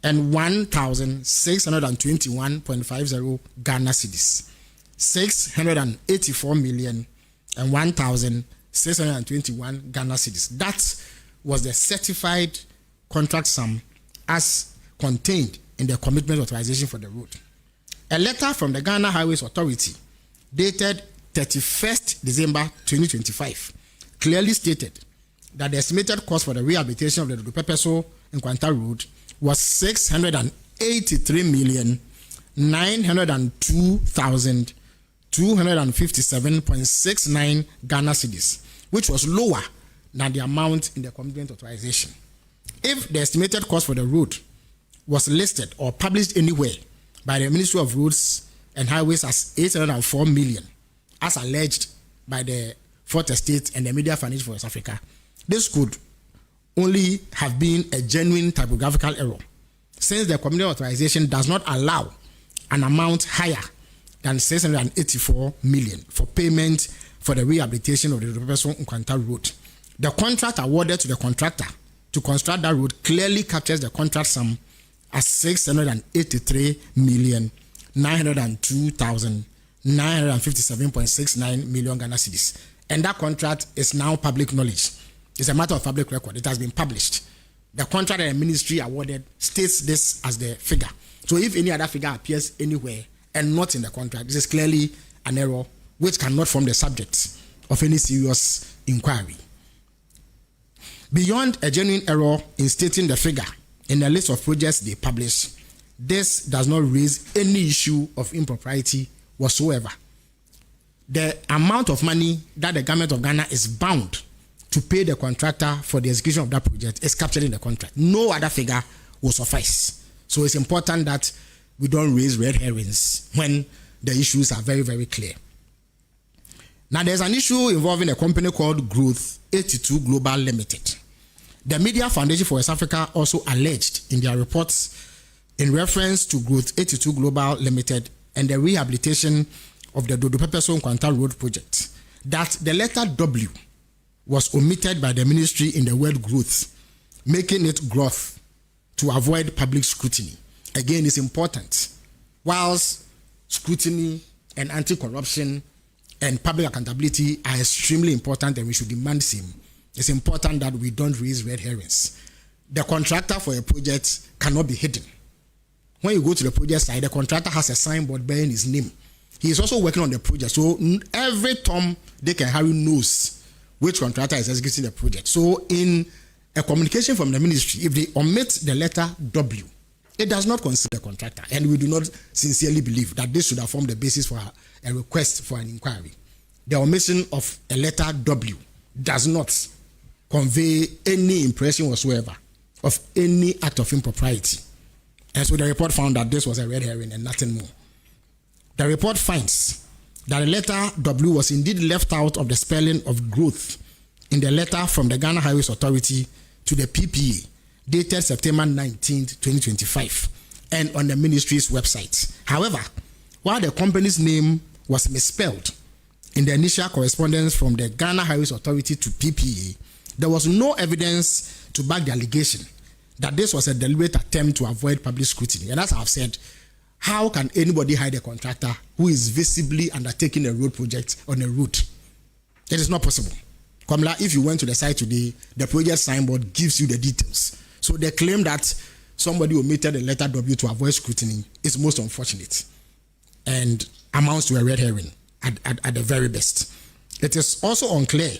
and 1,621.50 Ghana cedis. 684 million and 1,621 Ghana cedis. That was the certified contract sum as contained in the commitment authorization for the road. A letter from the Ghana Highways Authority dated 31st December 2025 clearly stated that the estimated cost for the rehabilitation of the Dodo Pepeso in Kwanta Road was 683,902,257.69 Ghana cedis, which was lower than the amount in the commitment authorization. If the estimated cost for the road was listed or published anywhere by the Ministry of Roads and Highways as 804 million, as alleged by the Fourth Estate and the Media Foundation for West Africa, this could only have been a genuine typographical error, since the commitment authorization does not allow an amount higher than 684 million for payment for the rehabilitation of the Dodo Pepeso Nkwanta Road. The contract awarded to the contractor to construct that road clearly captures the contract sum as 683,902,957.69 million Ghana cedis. And that contract is now public knowledge. It's a matter of public record. It has been published. The contract that the ministry awarded states this as the figure. So if any other figure appears anywhere and not in the contract, this is clearly an error which cannot form the subject of any serious inquiry. Beyond a genuine error in stating the figure in the list of projects they publish, this does not raise any issue of impropriety whatsoever. The amount of money that the government of Ghana is bound to pay the contractor for the execution of that project is captured in the contract. No other figure will suffice. So it's important that we don't raise red herrings when the issues are very, very clear. Now, there's an issue involving a company called Growth 82 Global Limited. The Media Foundation for West Africa also alleged in their reports in reference to Growth 82 Global Limited and the rehabilitation of the Dodo Pepeso Nkwanta Road project that the letter W was omitted by the ministry in the word growth, making it growth to avoid public scrutiny. Again, it's important. Whilst scrutiny and anti-corruption and public accountability are extremely important and we should demand same, it's important that we don't raise red herrings. The contractor for a project cannot be hidden. When you go to the project site, the contractor has a signboard bearing his name. He is also working on the project. So every Tom, Dick and Harry knows which contractor is executing the project. So in a communication from the ministry, if they omit the letter W It does not consider the contractor, and we do not sincerely believe that this should have formed the basis for a request for an inquiry. The omission of a letter W does not convey any impression whatsoever of any act of impropriety. And so the report found that this was a red herring and nothing more. The report finds that the letter W was indeed left out of the spelling of growth in the letter from the Ghana Highways Authority to the PPA, dated September 19, 2025, and on the ministry's website. However, while the company's name was misspelled in the initial correspondence from the Ghana Highways Authority to PPA, there was no evidence to back the allegation that this was a deliberate attempt to avoid public scrutiny. And as I've said, how can anybody hide a contractor who is visibly undertaking a road project on a route? It is not possible. Kamala, if you went to the site today, the project signboard gives you the details. So the claim that somebody omitted the letter W to avoid scrutiny is most unfortunate and amounts to a red herring at the very best. It is also unclear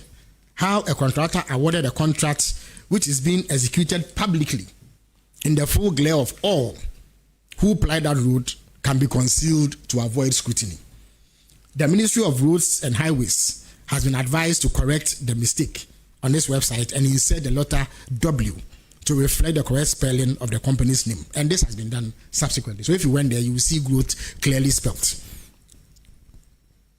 how a contractor awarded a contract which is being executed publicly in the full glare of all who plied that road can be concealed to avoid scrutiny. The Ministry of Roads and Highways has been advised to correct the mistake on this website and insert the letter W to reflect the correct spelling of the company's name. And this has been done subsequently. So if you went there, you will see growth clearly spelled.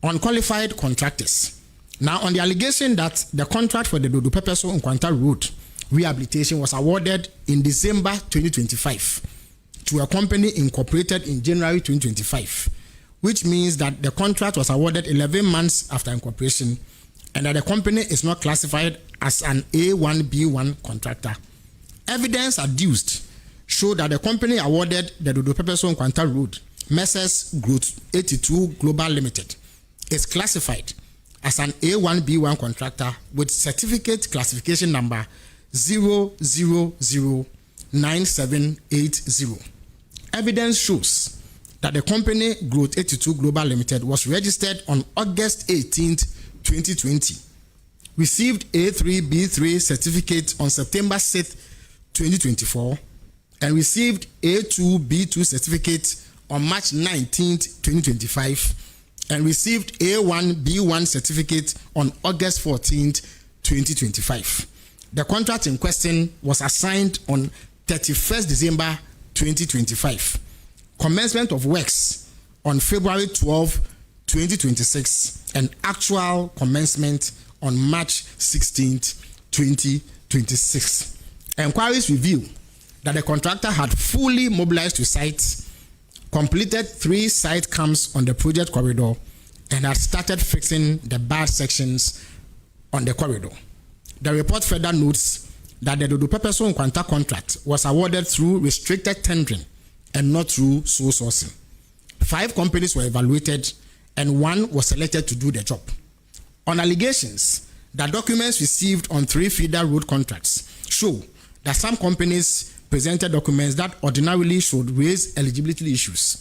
Unqualified contractors. Now, on the allegation that the contract for the Dodo Pepeso Nkwanta Road rehabilitation was awarded in December 2025 to a company incorporated in January 2025, which means that the contract was awarded 11 months after incorporation and that the company is not classified as an A1B1 contractor. Evidence adduced show that the company awarded the Dodo Pepeso Nkwanta Road, Messrs. Growth 82 Global Limited, is classified as an A1B1 contractor with certificate classification number 0009780. Evidence shows that the company Growth 82 Global Limited was registered on August 18, 2020, received A3B3 certificate on September 6, 2024, and received A2B2 certificate on March 19, 2025, and received A1B1 certificate on August 14, 2025. The contract in question was assigned on 31st December 2025. Commencement of works on February 12, 2026, and actual commencement on March 16, 2026. Enquiries reveal that the contractor had fully mobilized to site, completed 3 site camps on the project corridor, and had started fixing the bad sections on the corridor. The report further notes that the Dodo Pepeso Nkwanta contract was awarded through restricted tendering and not through sole sourcing. 5 companies were evaluated and 1 was selected to do the job. On allegations that documents received on 3 feeder road contracts show that some companies presented documents that ordinarily should raise eligibility issues.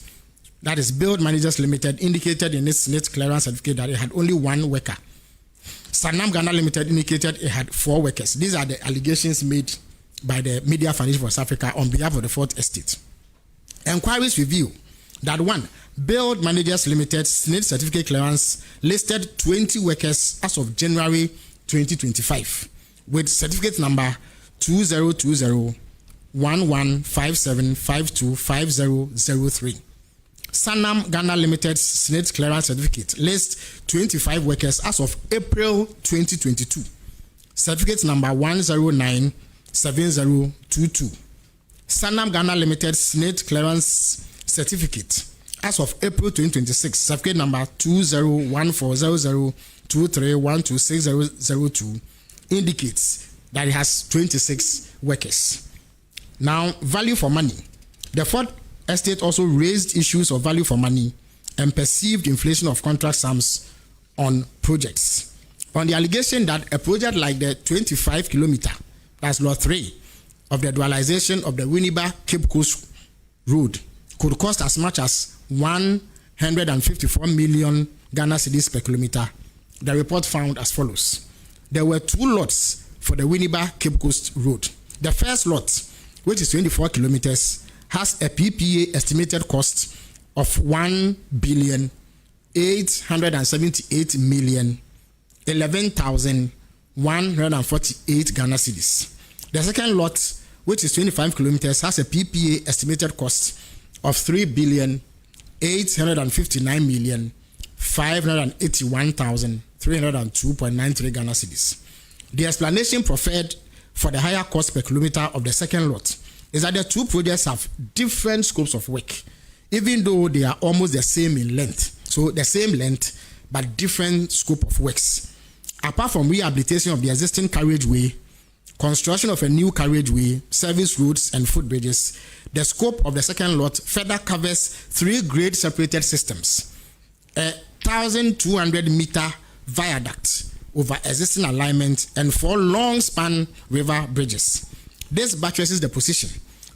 That is, Build Managers Limited indicated in its net clearance certificate that it had only 1 worker. Sanam Ghana Limited indicated it had 4 workers. These are the allegations made by the Media Foundation for South Africa on behalf of the 4th Estate. Enquiries reveal that 1, Build Managers Limited SNIT certificate clearance listed 20 workers as of January 2025 with certificate number 2020-1157525003. Sanam Ghana Limited SNIT clearance certificate lists 25 workers as of April 2022. Certificate number 1097022. Sanam Ghana Limited SNIT clearance certificate as of April 2026. Certificate number 20140023126002 indicates that it has 26 workers. Now, value for money. The 4th Estate also raised issues of value for money and perceived inflation of contract sums on projects. On the allegation that a project like the 25-kilometer, that's Lot 3, of the dualization of the Winneba Cape Coast Road could cost as much as 154 million Ghana cedis per kilometer, the report found as follows. There were 2 lots for the Winneba Cape Coast Road. The first lot, which is 24 kilometers, has a PPA estimated cost of 1,878,011,148 Ghana cedis. The second lot, which is 25 kilometers, has a PPA estimated cost of 3,859,581,302.93 Ghana cedis. The explanation preferred for the higher cost per kilometer of the second lot is that the two projects have different scopes of work, even though they are almost the same in length. So the same length, but different scope of works. Apart from rehabilitation of the existing carriageway, construction of a new carriageway, service roads, and footbridges, the scope of the second lot further covers 3 grade separated systems, a 1,200 meter viaduct over existing alignment, and 4 long span river bridges. This buttresses the position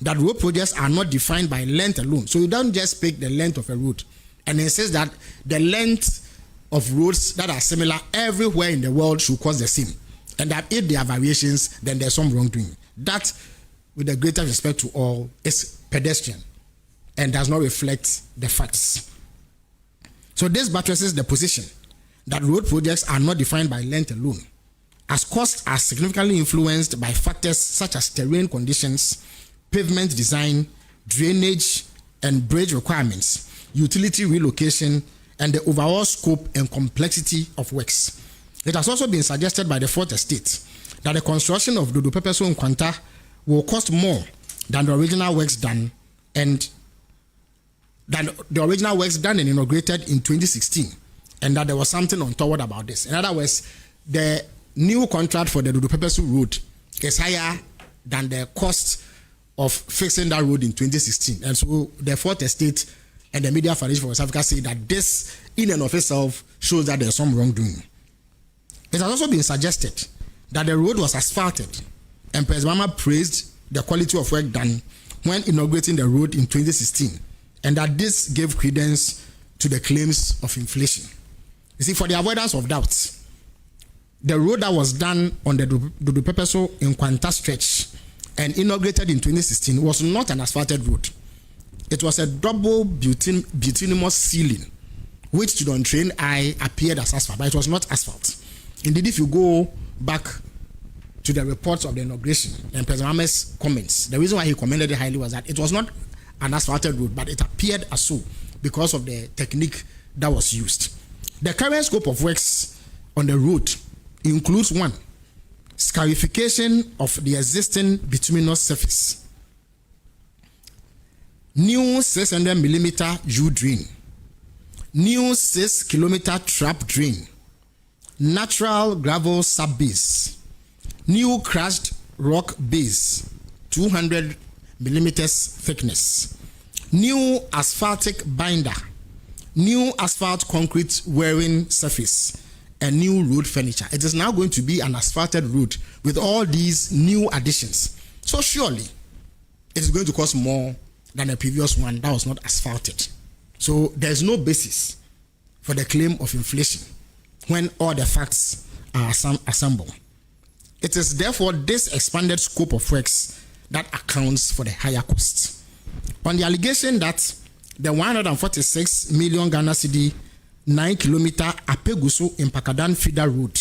that road projects are not defined by length alone. So you don't just pick the length of a road and insist that the length of roads that are similar everywhere in the world should cost the same, and that if there are variations, then there's some wrongdoing. That, with the greatest respect to all, is pedestrian and does not reflect the facts. So this buttresses the position that road projects are not defined by length alone, as costs are significantly influenced by factors such as terrain conditions, pavement design, drainage and bridge requirements, utility relocation, and the overall scope and complexity of works. It has also been suggested by the Fourth Estate that the construction of Dodo Pepeso Nkwanta will cost more than the original works done and inaugurated in 2016, and that there was something untoward about this. In other words, the new contract for the Dodo Pepeso road is higher than the cost of fixing that road in 2016. And so the Fourth Estate and the Media Foundation for West Africa say that this in and of itself shows that there's some wrongdoing. It has also been suggested that the road was asphalted, and President Mahama praised the quality of work done when inaugurating the road in 2016, and that this gave credence to the claims of inflation. You see, for the avoidance of doubts, the road that was done on the Dodo Pepeso Nkwanta stretch and inaugurated in 2016 was not an asphalted road. It was a double bituminous ceiling, which to the untrained eye appeared as asphalt, but it was not asphalt. Indeed, if you go back to the reports of the inauguration and President Mahama's comments, the reason why he commended it highly was that it was not an asphalted road, but it appeared as so because of the technique that was used. The current scope of works on the road includes 1, scarification of the existing bituminous surface, new 600 millimeter U-drain, new 6 kilometer trap drain, natural gravel sub-base, new crushed rock base, 200 millimeters thickness, new asphaltic binder, new asphalt concrete wearing surface, and new road furniture. It is now going to be an asphalted road with all these new additions. So surely it is going to cost more than the previous one that was not asphalted. So there is no basis for the claim of inflation when all the facts are assembled. It is therefore this expanded scope of works that accounts for the higher costs. On the allegation that the 146 million Ghana cedi 9-kilometer Apeguso in Pakadan feeder road,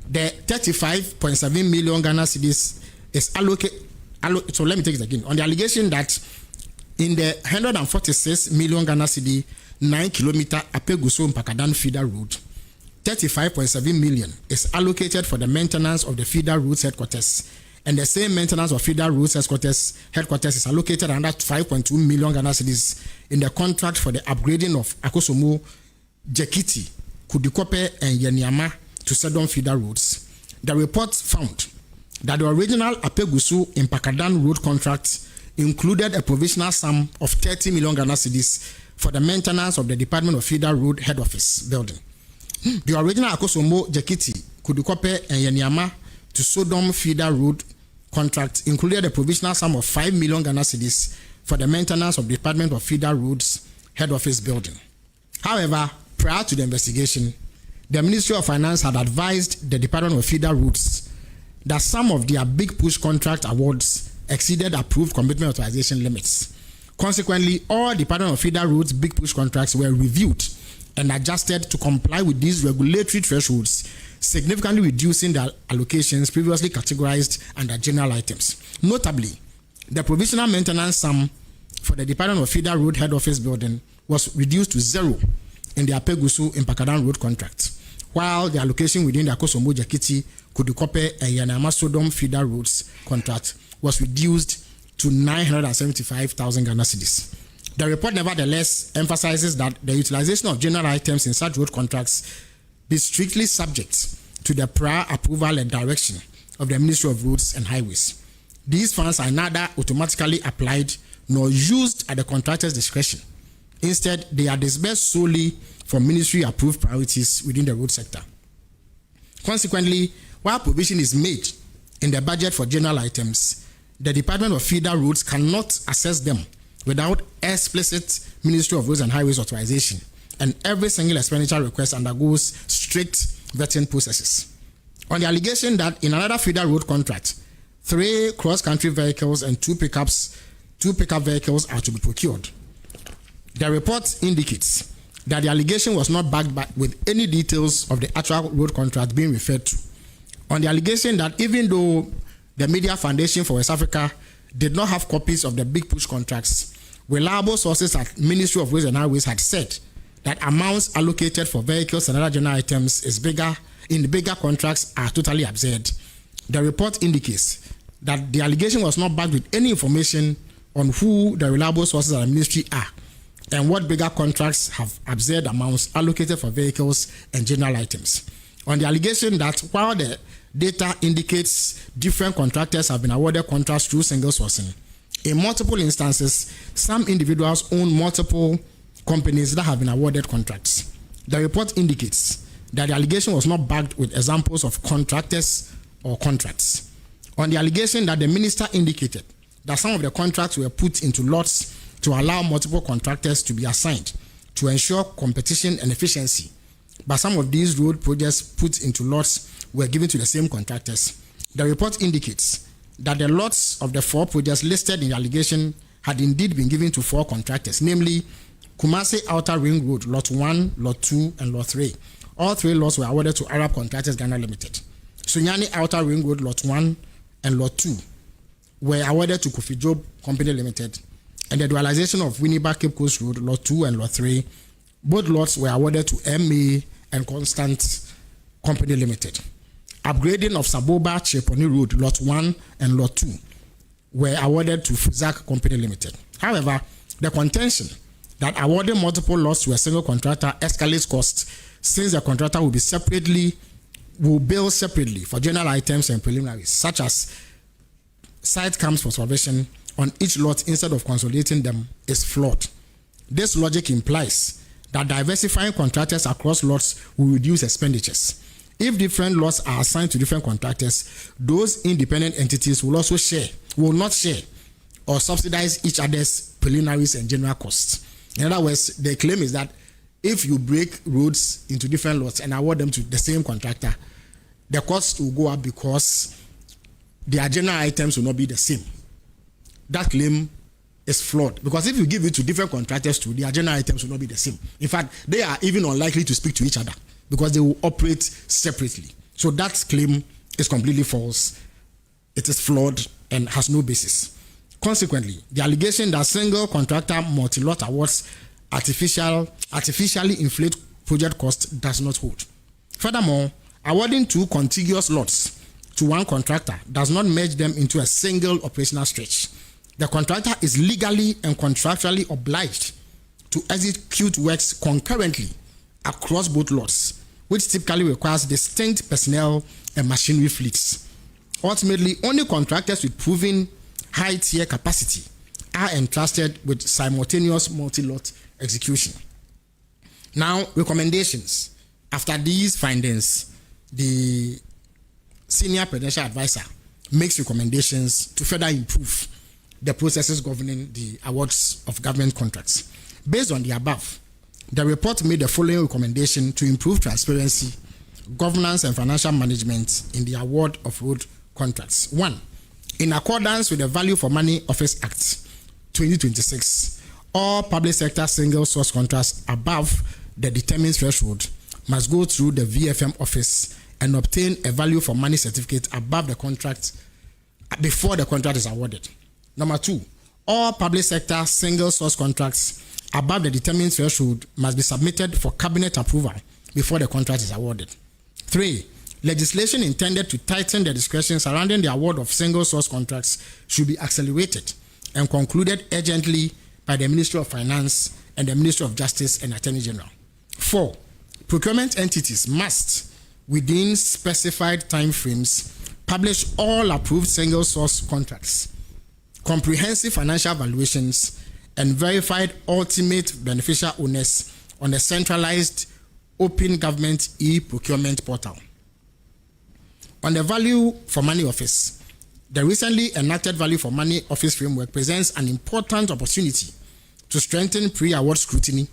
the 35.7 million Ghana cedis is allocated. So let me take it again. On the allegation that in the 146 million Ghana cedi 9-kilometer Apeguso in Pakadan feeder road, 35.7 million is allocated for the maintenance of the feeder roads headquarters, and the same maintenance of feeder roads headquarters is allocated under 5.2 million Ghana cedis in the contract for the upgrading of Akosombo, Jekiti, Kudikope, and Yeniama to Sedon feeder roads. The report found that the original Apegusu in Pakadan road contract included a provisional sum of 30 million Ghana cedis for the maintenance of the Department of Feeder Road Head Office building. The original Akosombo, Jekiti, Kudikope, and Yeniama to Sodom Feeder Road contract included a provisional sum of 5 million Ghana cedis for the maintenance of the Department of Feeder Roads Head Office building. However, prior to the investigation, the Ministry of Finance had advised the Department of Feeder Roads that some of their big push contract awards exceeded approved commitment authorization limits. Consequently, all Department of Feeder Roads big push contracts were reviewed and adjusted to comply with these regulatory thresholds, significantly reducing the allocations previously categorized under general items. Notably, the provisional maintenance sum for the Department of Feeder Road head office building was reduced to 0 in the Apegusu in Pakadan Road contract, while the allocation within the Akosombo Jakiti Kudukope and Yanama Sodom Feeder Roads contract was reduced to 975,000 Ghana cedis. The report nevertheless emphasizes that the utilization of general items in such road contracts be strictly subject to the prior approval and direction of the Ministry of Roads and Highways. These funds are neither automatically applied nor used at the contractor's discretion. Instead, they are disbursed solely for ministry-approved priorities within the road sector. Consequently, while provision is made in the budget for general items, the Department of Feeder Roads cannot assess them without explicit Ministry of Roads and Highways authorization, and every single expenditure request undergoes strict vetting processes. On the allegation that in another feeder road contract, 3 cross-country vehicles and 2 pickup vehicles are to be procured, the report indicates that the allegation was not backed with any details of the actual road contract being referred to. On the allegation that even though the Media Foundation for West Africa did not have copies of the big push contracts, reliable sources at Ministry of Roads and Highways had said that amounts allocated for vehicles and other general items in the bigger contracts are totally absurd. The report indicates that the allegation was not backed with any information on who the reliable sources at the ministry are and what bigger contracts have absurd amounts allocated for vehicles and general items. On the allegation that while the data indicates different contractors have been awarded contracts through single sourcing, in multiple instances, some individuals own multiple companies that have been awarded contracts. The report indicates that the allegation was not backed with examples of contractors or contracts. On the allegation that the minister indicated that some of the contracts were put into lots to allow multiple contractors to be assigned to ensure competition and efficiency, but some of these road projects put into lots were given to the same contractors. The report indicates that the lots of the 4 projects listed in the allegation had indeed been given to 4 contractors, namely Kumasi Outer Ring Road, Lot 1, Lot 2, and Lot 3. All 3 lots were awarded to Arab Contractors Ghana Limited. Sunyani Outer Ring Road, Lot 1 and Lot 2 were awarded to Kofi Job Company Limited, and the dualization of Winneba Cape Coast Road, Lot 2 and Lot 3, both lots were awarded to MA and Constant Company Limited. Upgrading of Saboba Cheponi Road, Lot 1 and Lot 2 were awarded to Fuzak Company Limited. However, the contention that awarding multiple lots to a single contractor escalates costs, since the contractor will bill separately for general items and preliminaries, such as site camps for supervision on each lot instead of consolidating them, is flawed. This logic implies that diversifying contractors across lots will reduce expenditures. If different lots are assigned to different contractors, those independent entities will not share or subsidize each other's preliminaries and general costs. In other words, the claim is that if you break roads into different lots and award them to the same contractor, the cost will go up because their general items will not be the same. That claim is flawed, because if you give it to different contractors too, their general items will not be the same. In fact, they are even unlikely to speak to each other because they will operate separately. So that claim is completely false. It is flawed and has no basis. Consequently, the allegation that single contractor multi-lot awards artificially inflate project costs does not hold. Furthermore, awarding 2 contiguous lots to one contractor does not merge them into a single operational stretch. The contractor is legally and contractually obliged to execute works concurrently across both lots, which typically requires distinct personnel and machinery fleets. Ultimately, only contractors with proven high-tier capacity are entrusted with simultaneous multi-lot execution. Now, recommendations. After these findings, the Senior Presidential Advisor makes recommendations to further improve the processes governing the awards of government contracts. Based on the above, the report made the following recommendation to improve transparency, governance, and financial management in the award of road contracts. 1. In accordance with the Value for Money Office Act 2026, all public sector single source contracts above the determined threshold must go through the VFM office and obtain a value for money certificate above the contract before the contract is awarded. Number 2, all public sector single source contracts above the determined threshold must be submitted for cabinet approval before the contract is awarded. 3, legislation intended to tighten the discretion surrounding the award of single source contracts should be accelerated and concluded urgently by the Ministry of Finance and the Ministry of Justice and Attorney General. 4, procurement entities must, within specified time frames, publish all approved single source contracts, comprehensive financial valuations, and verified ultimate beneficial owners on the centralized open government e-procurement portal. On the Value for Money Office, the recently enacted Value for Money Office framework presents an important opportunity to strengthen pre-award scrutiny,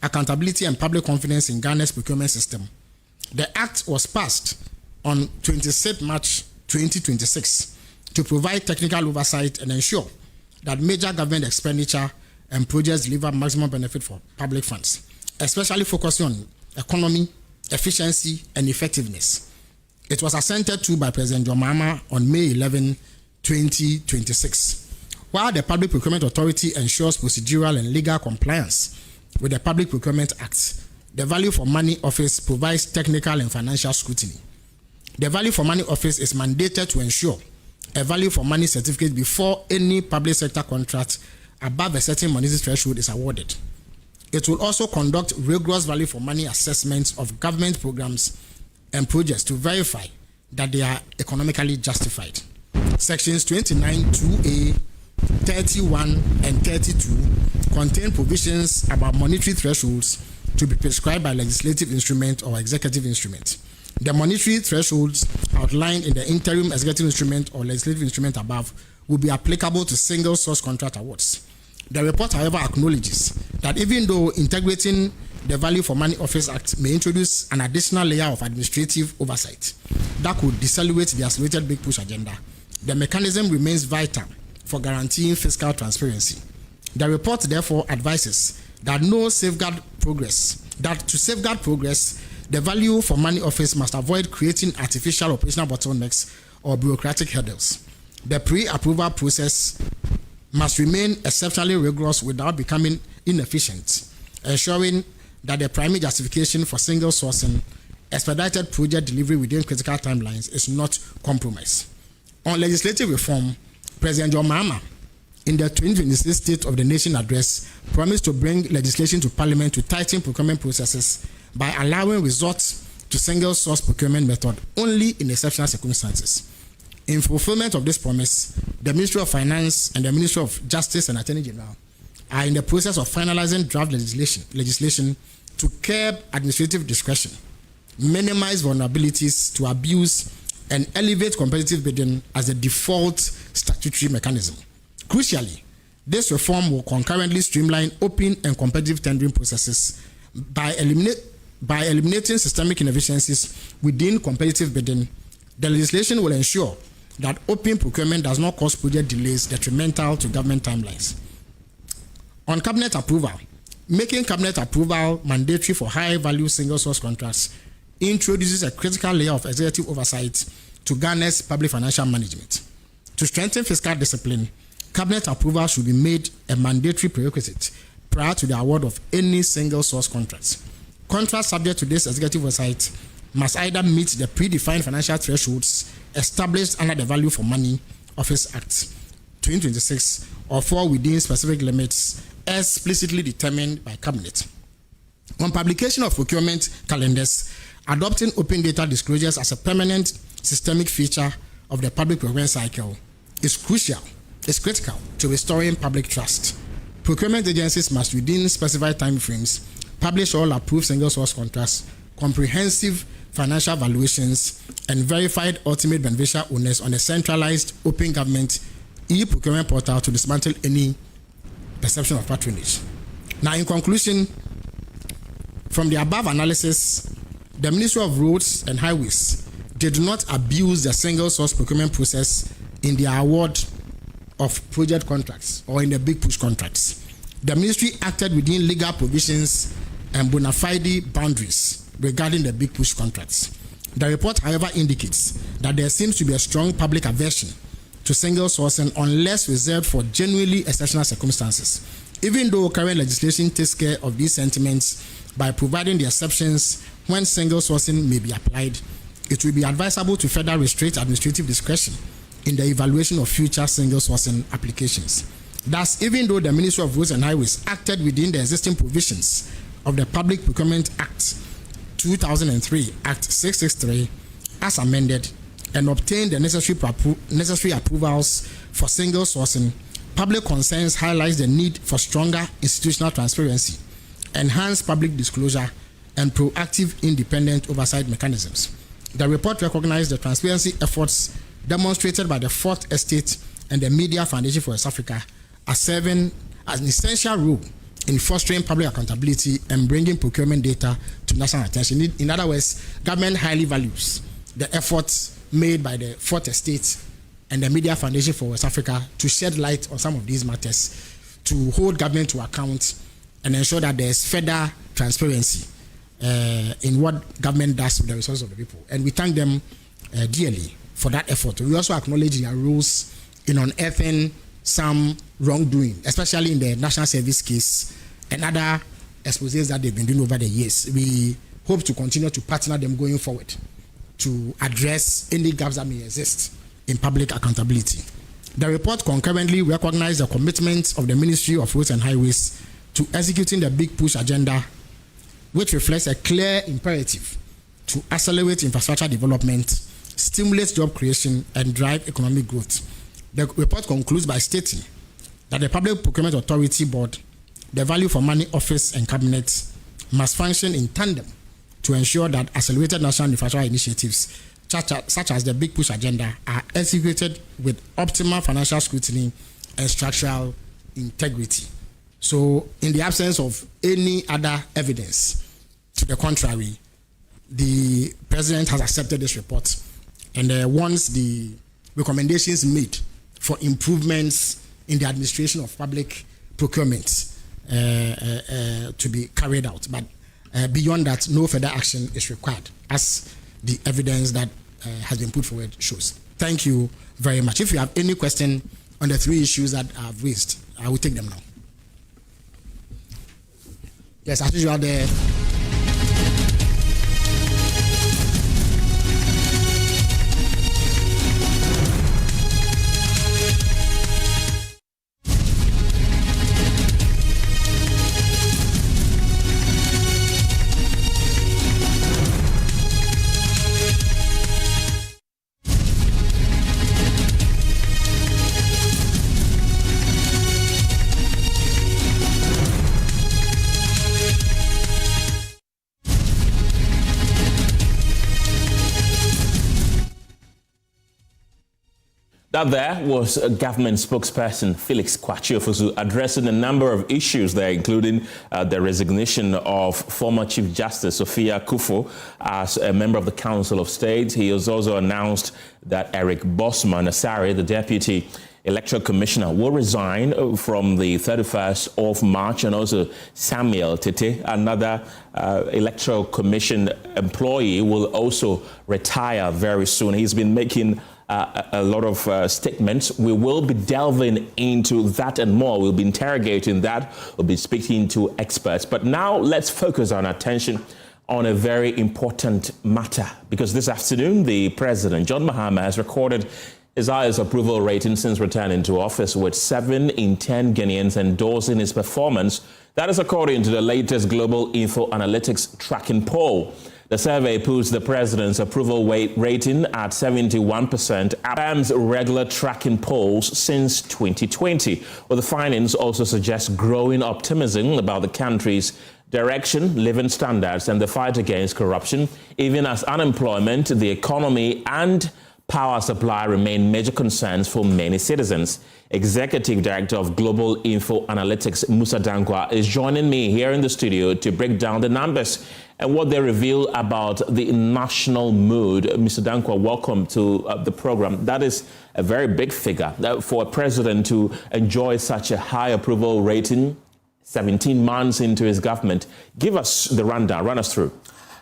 accountability, and public confidence in Ghana's procurement system. The Act was passed on 26 March 2026 to provide technical oversight and ensure that major government expenditure and projects deliver maximum benefit for public funds, especially focusing on economy, efficiency, and effectiveness. It was assented to by President Mahama on May 11, 2026. While the Public Procurement Authority ensures procedural and legal compliance with the Public Procurement Act, the Value for Money Office provides technical and financial scrutiny. The Value for Money Office is mandated to ensure a value for money certificate before any public sector contract above a certain monetary threshold is awarded. It will also conduct rigorous value for money assessments of government programs and projects to verify that they are economically justified. Sections 29, 2A, 31, and 32 contain provisions about monetary thresholds to be prescribed by legislative instrument or executive instrument. The monetary thresholds outlined in the interim executive instrument or legislative instrument above will be applicable to single source contract awards. The report, however, acknowledges that even though integrating the Value for Money Office Act may introduce an additional layer of administrative oversight that could decelerate the accelerated Big Push agenda, the mechanism remains vital for guaranteeing fiscal transparency. The report therefore advises that to safeguard progress, the Value for Money Office must avoid creating artificial operational bottlenecks or bureaucratic hurdles. The pre-approval process must remain exceptionally rigorous without becoming inefficient, ensuring that the primary justification for single sourcing, expedited project delivery within critical timelines, is not compromised. On legislative reform, President John Mahama, in the 2026 State of the Nation address, promised to bring legislation to Parliament to tighten procurement processes by allowing resort to single source procurement method only in exceptional circumstances. In fulfillment of this promise, the Ministry of Finance and the Ministry of Justice and Attorney General are in the process of finalizing draft legislation to curb administrative discretion, minimize vulnerabilities to abuse, and elevate competitive bidding as the default statutory mechanism. Crucially, this reform will concurrently streamline open and competitive tendering processes by eliminating systemic inefficiencies within competitive bidding. The legislation will ensure that open procurement does not cause project delays detrimental to government timelines. On cabinet approval, making cabinet approval mandatory for high-value single-source contracts introduces a critical layer of executive oversight to Ghana's public financial management. To strengthen fiscal discipline, cabinet approval should be made a mandatory prerequisite prior to the award of any single-source contracts. Contracts subject to this executive oversight must either meet the predefined financial thresholds established under the Value for Money Office Act 2026 or fall within specific limits explicitly determined by Cabinet. On publication of procurement calendars, adopting open data disclosures as a permanent systemic feature of the public procurement cycle is critical to restoring public trust. Procurement agencies must, within specified timeframes, publish all approved single-source contracts, comprehensive financial valuations, and verified ultimate beneficial owners on a centralized open government e-procurement portal to dismantle any perception of patronage. Now, in conclusion, from the above analysis, the Ministry of Roads and Highways did not abuse the single-source procurement process in the award of project contracts or in the big push contracts. The ministry acted within legal provisions and bona fide boundaries regarding the big push contracts. The report, however, indicates that there seems to be a strong public aversion to single sourcing unless reserved for genuinely exceptional circumstances. Even though current legislation takes care of these sentiments by providing the exceptions when single sourcing may be applied, it will be advisable to further restrict administrative discretion in the evaluation of future single sourcing applications. Thus, even though the Ministry of Roads and Highways acted within the existing provisions of the Public Procurement Act 2003, Act 663, as amended, and obtained the necessary approvals for single sourcing, public concerns highlights the need for stronger institutional transparency, enhanced public disclosure, and proactive independent oversight mechanisms. The report recognized the transparency efforts demonstrated by the Fourth Estate and the Media Foundation for West Africa as serving as an essential role in fostering public accountability and bringing procurement data to national attention. In other words, government highly values the efforts made by the Fourth Estate and the Media Foundation for West Africa to shed light on some of these matters, to hold government to account and ensure that there is further transparency in what government does with the resources of the people. And we thank them dearly for that effort. We also acknowledge their roles in unearthing some wrongdoing, especially in the national service case and other exposés that they've been doing over the years. We hope to continue to partner them going forward to address any gaps that may exist in public accountability. The report concurrently recognized the commitment of the Ministry of Roads and Highways to executing the Big Push agenda, which reflects a clear imperative to accelerate infrastructure development, stimulate job creation, and drive economic growth. The report concludes by stating that the Public Procurement Authority Board, the Value for Money Office and Cabinet must function in tandem to ensure that accelerated national infrastructure initiatives such as the Big Push agenda are executed with optimal financial scrutiny and structural integrity. So, in the absence of any other evidence to the contrary, the President has accepted this report and wants the recommendations made for improvements in the administration of public procurement to be carried out. But beyond that, no further action is required, as the evidence that has been put forward shows. Thank you very much. If you have any question on the three issues that I've raised, I will take them now. Yes, as usual, That there was a government spokesperson, Felix Kwakye-Ofosu, addressing a number of issues there, including the resignation of former Chief Justice Sophia Akufo as a member of the Council of State. He has also announced that Eric Bosman-Asare, the Deputy Electoral Commissioner, will resign from the 31st of March, and also Samuel Tete, another Electoral Commission employee, will also retire very soon. He's been making a lot of statements. We will be delving into that and more. We'll be interrogating that. We'll be speaking to experts. But now let's focus our attention on a very important matter, because this afternoon, the President, John Mahama, has recorded his highest approval rating since returning to office, with 7 in 10 Guineans endorsing his performance. That is according to the latest Global Info Analytics tracking poll. The survey puts the president's approval rating at 71%, affirms regular tracking polls since 2020. Well, the findings also suggest growing optimism about the country's direction, living standards, and the fight against corruption, even as unemployment, the economy, and power supply remain major concerns for many citizens. Executive Director of Global Info Analytics, Musa Dankwa, is joining me here in the studio to break down the numbers and what they reveal about the national mood. Mr. Dankwa, welcome to the program. That is a very big figure for a president to enjoy such a high approval rating 17 months into his government. Give us the rundown, run us through.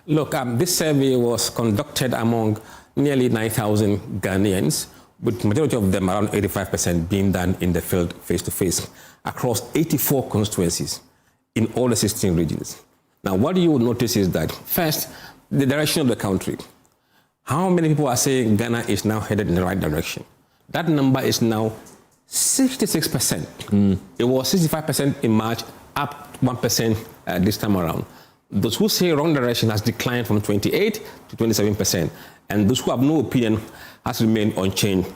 Look, this survey was conducted among nearly 9,000 Ghanaians, with the majority of them, around 85%, being done in the field face-to-face across 84 constituencies in all the 16 regions. Now, what you will notice is that, first, the direction of the country. How many people are saying Ghana is now headed in the right direction? That number is now 66%. It was 65% in March, up 1% this time around. Those who say wrong direction has declined from 28 to 27%. And those who have no opinion has remained unchanged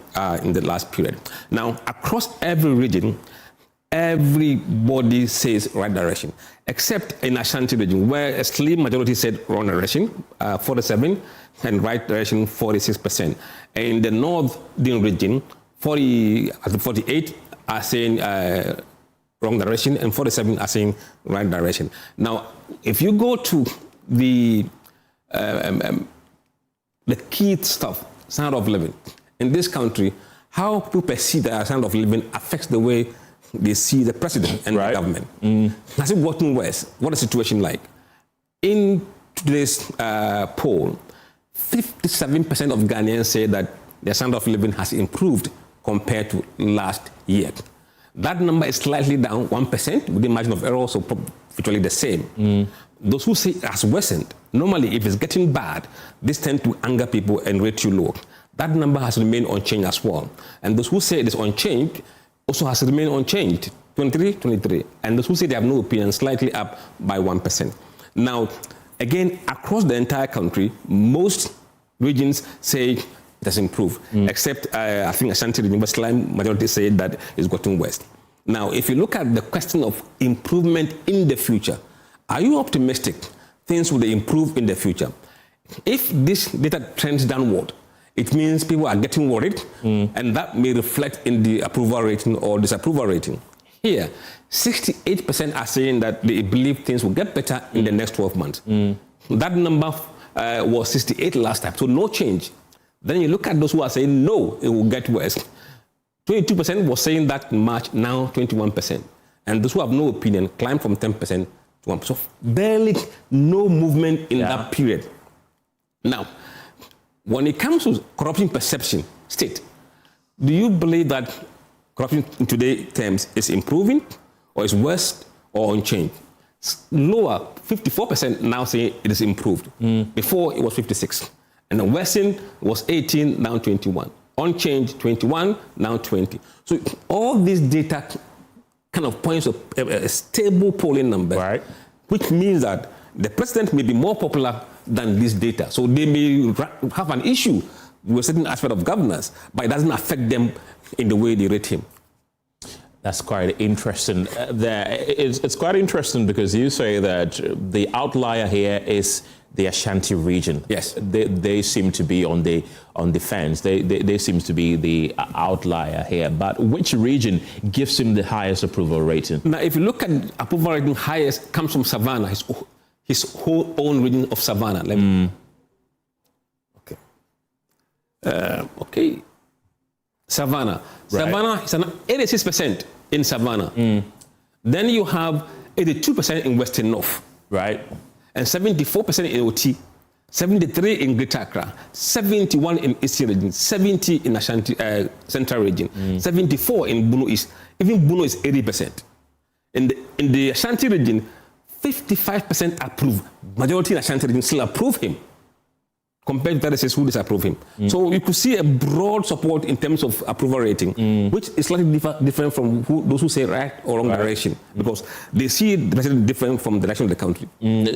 in the last period. Now, across every region, everybody says right direction, except in Ashanti region, where a slim majority said wrong direction, 47, and right direction, 46%. And in the northern region, 48 are saying wrong direction, and 47 are saying right direction. Now, if you go to the key stuff, standard of living, in this country, how people perceive that standard of living affects the way they see the president and the government. Has it gotten worse? What is the situation like? In today's poll, 57% of Ghanaians say that their standard of living has improved compared to last year. That number is slightly down 1% with the margin of error, so virtually the same. Those who say it has worsened, normally if it's getting bad, this tend to anger people and rate you low. That number has remained unchanged as well. And those who say it is unchanged also has remained unchanged, 23. And those who say they have no opinion, slightly up by 1%. Now, again, across the entire country, most regions say it has improved, except I think Ashanti region, but slight majority say that it's gotten worse. Now, if you look at the question of improvement in the future, are you optimistic things will improve in the future? If this data trends downward, it means people are getting worried, and that may reflect in the approval rating or disapproval rating. Here, 68% are saying that they believe things will get better in the next 12 months. That number was 68 last time, so no change. Then you look at those who are saying, no, it will get worse. 22% was saying that in March, now 21%. And those who have no opinion climbed from 10% to 1%. So barely no movement in that period. Now, when it comes to corruption perception state, do you believe that corruption in today's terms is improving, or is worse, or unchanged? Lower, 54% now say it is improved. Before it was 56. And the worsen was 18, now 21. Unchanged, 21, now 20. So all this data kind of points to a stable polling number, which means that the president may be more popular than this data. So they may have an issue with a certain aspect of governance, but it doesn't affect them in the way they rate him. That's quite interesting. It's quite interesting because you say that the outlier here is the Ashanti region. Yes, they seem to be on the fence. They seem to be the outlier here. But which region gives him the highest approval rating? Now, if you look at approval rating, highest comes from Savannah, his whole own region of Savannah. Okay. Savannah. Savannah is 86% in Savannah. Then you have 82% in Western North. And 74% in OT, 73 in Greater Accra, 71 in Eastern Region, 70 in Ashanti Central Region, 74 in Bunu East. Even Bunu is 80%. In the Ashanti Region, 55% approve. Majority in Ashanti Region still approve him, compared to others who disapprove him. So you could see a broad support in terms of approval rating, which is slightly different from those who say right or wrong direction, because they see the president different from the direction of the country.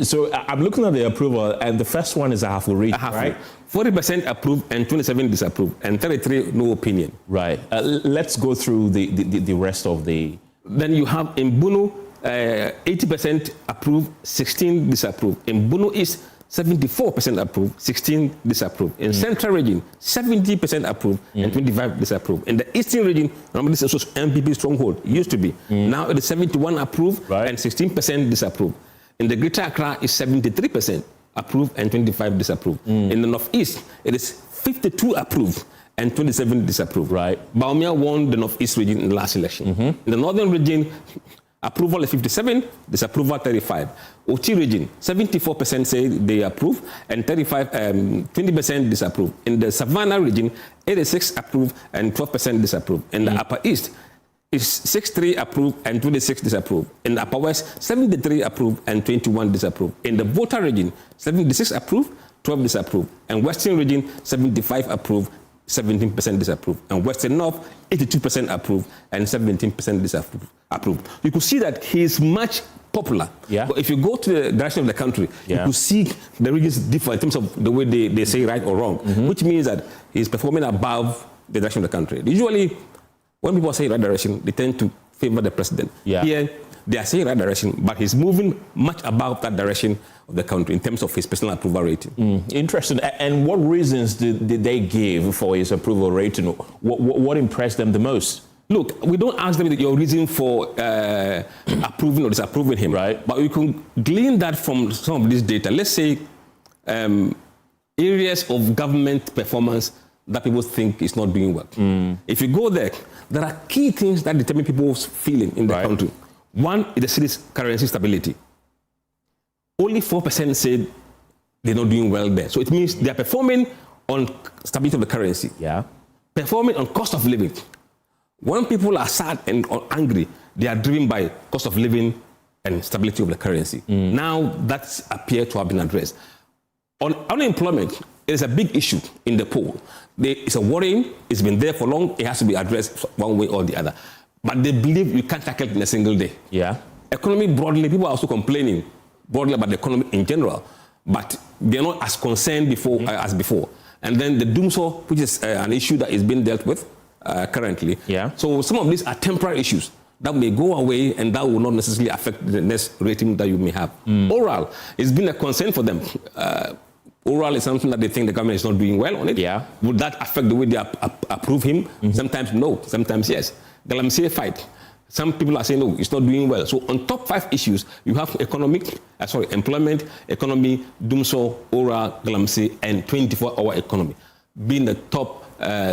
So I'm looking at the approval, and the first one is a half region, right? 40% approve and 27 disapprove, and 33 no opinion. Right. Let's go through the rest of the... Then you have in Bunu, 80% approve, 16 disapprove. In Bunu East, 74% approve, 16 disapprove. In Central region, 70% approve and 25 disapprove. In the Eastern region, remember this is also MPP stronghold, it used to be. Now it is 71 approve and 16% disapprove. In the Greater Accra, it's 73% approve and 25 disapprove. In the Northeast, it is 52 approve and 27 disapprove. Baumia won the Northeast region in the last election. In the Northern region, approval is 57, disapproval 35. Oti region, 74% say they approve and 20% disapprove. In the Savannah region, 86 approve and 12% disapprove. In the Upper East, it's 63 approve and 26 disapprove. In the Upper West, 73 approve and 21 disapprove. In the Volta region, 76 approve, 12 disapprove. And Western region, 75 approve, 17% disapprove. And Western North, 82% approve and 17% disapprove. You could see that he is much popular. But if you go to the direction of the country, you could see the regions differ in terms of the way they say right or wrong, which means that he's performing above the direction of the country. Usually, when people say right direction, they tend to favor the president. Here, they are saying right direction, but he's moving much above that direction of the country in terms of his personal approval rating. Interesting. And what reasons did they give for his approval rating? What impressed them the most? Look, we don't ask them your reason for approving or disapproving him, but we can glean that from some of this data. Let's say areas of government performance that people think is not doing well. If you go there are key things that determine people's feeling in the country. One is the city's currency stability. Only 4% said they're not doing well there. So it means they're performing on stability of the currency. Performing on cost of living. When people are sad and angry, they are driven by cost of living and stability of the currency. Now that's appeared to have been addressed. On unemployment, it is a big issue in the poll. It's a worrying, it's been there for long, it has to be addressed one way or the other. But they believe you can't tackle it in a single day. Economy broadly, people are also complaining broadly about the economy in general, but they're not as concerned as before. And then the doomsday, which is an issue that is being dealt with currently. So some of these are temporary issues that may go away and that will not necessarily affect the next rating that you may have. Oral, it's been a concern for them. Oral is something that they think the government is not doing well on it. Would that affect the way they approve him? Sometimes no, sometimes yes. Galamsey fight. Some people are saying, no, it's not doing well. So on top 5 issues, you have employment, economy, doomsday, oral, Galamsey, and 24-hour economy being the top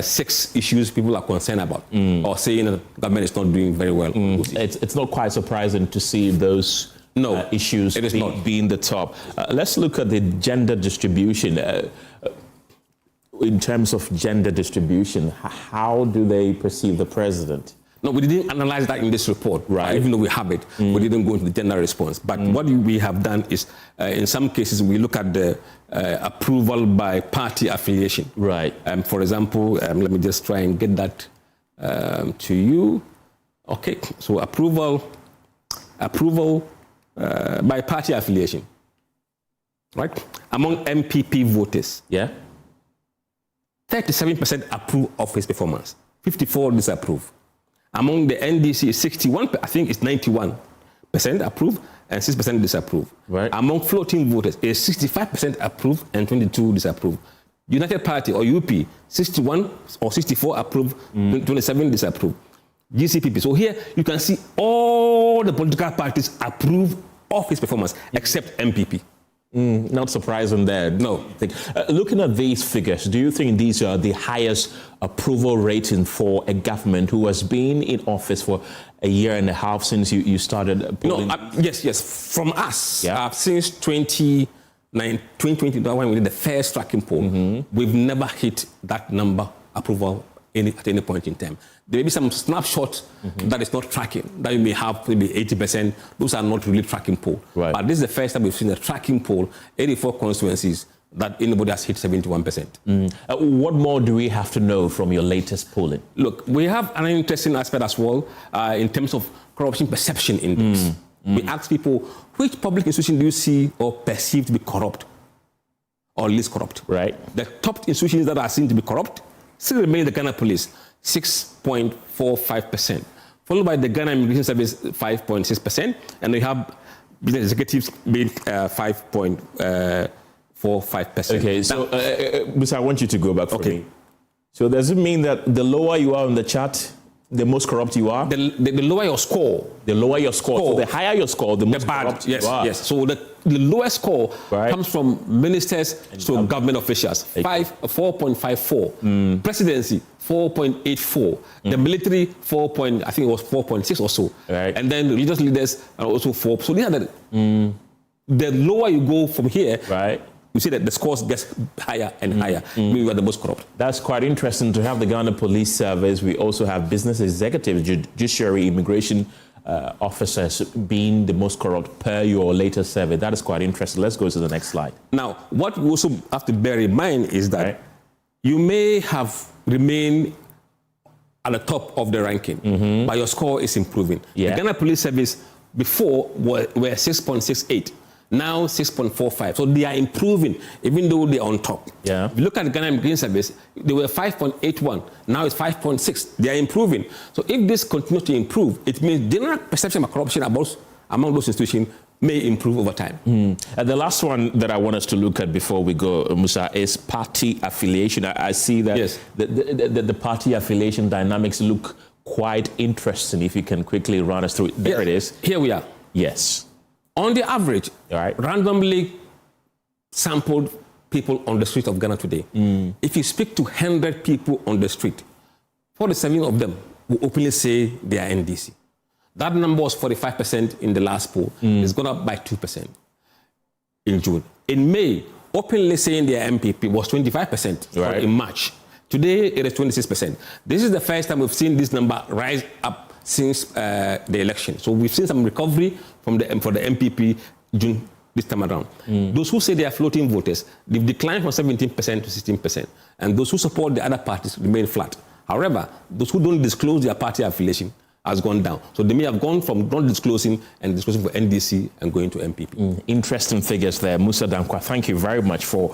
6 issues people are concerned about or saying that the government is not doing very well. It's not quite surprising to see those issues being the top. Let's look at the gender distribution. In terms of gender distribution, how do they perceive the president? No, we didn't analyze that in this report, even though we have it. We didn't go into the gender response. But what we have done is, in some cases, we look at the approval by party affiliation. For example, let me just try and get that to you. Okay, so approval by party affiliation, among MPP voters. 37% approve of his performance, 54% disapprove. Among the NDC, 61, I think it's 91% approve and 6% disapprove. Among floating voters, it's 65% approve and 22% disapprove. United Party or UP, 61 or 64 approve, 27 disapprove. GCPP. So here you can see all the political parties approve of his performance except MPP. Not surprising there. No. Looking at these figures, do you think these are the highest approval rating for a government who has been in office for a year and a half since you started polling? Yes. From us, since 2020, when we did the first tracking poll, we've never hit that number approval at any point in time. There may be some snapshot that is not tracking, that you may have maybe 80%. Those are not really tracking poll. But this is the first time we've seen a tracking poll, 84 constituencies, that anybody has hit 71%. What more do we have to know from your latest polling? Look, we have an interesting aspect as well in terms of corruption perception index. We ask people, which public institution do you see or perceive to be corrupt or least corrupt? The top institutions that are seen to be corrupt still remain the Ghana Police, 6.45%, followed by the Ghana Immigration Service, 5.6%, and we have business executives being 5.4%. 4.5%. Okay, so I want you to go back for me. So does it mean that the lower you are on the chart, the most corrupt you are? The lower your score. The lower your score. So the higher your score, the most corrupt you are. Yes. So the lowest score comes from ministers to government officials. 4.54. Presidency, 4.84. The military, I think it was 4.6 or so. And then religious leaders are also 4. So these are the lower you go from here, you see that the scores get higher and higher. We are the most corrupt. That's quite interesting to have the Ghana Police Service. We also have business executives, judiciary, immigration officers being the most corrupt per your latest survey. That is quite interesting. Let's go to the next slide. Now, what we also have to bear in mind is that you may have remained at the top of the ranking, but your score is improving. The Ghana Police Service before were 6.68. Now 6.45. So they are improving, even though they're on top. If you look at the Ghana Immigration Service, they were 5.81. Now it's 5.6. They are improving. So if this continues to improve, it means general perception of corruption among those institutions may improve over time. And the last one that I want us to look at before we go, Musa, is party affiliation. I see that the party affiliation dynamics look quite interesting. If you can quickly run us through it. There it is. Here we are. Yes. On the average, randomly sampled people on the street of Ghana today. If you speak to 100 people on the street, 47 of them will openly say they are NDC. That number was 45% in the last poll. It's gone up by 2% in June. In May, openly saying they are MPP was 25% in March. Today, it is 26%. This is the first time we've seen this number rise up since the election. So we've seen some recovery for the MPP June this time around. Those who say they are floating voters, they've declined from 17% to 16%. And those who support the other parties remain flat. However, those who don't disclose their party affiliation has gone down. So they may have gone from not disclosing and disclosing for NDC and going to MPP. Interesting figures there. Musa Dankwa, thank you very much for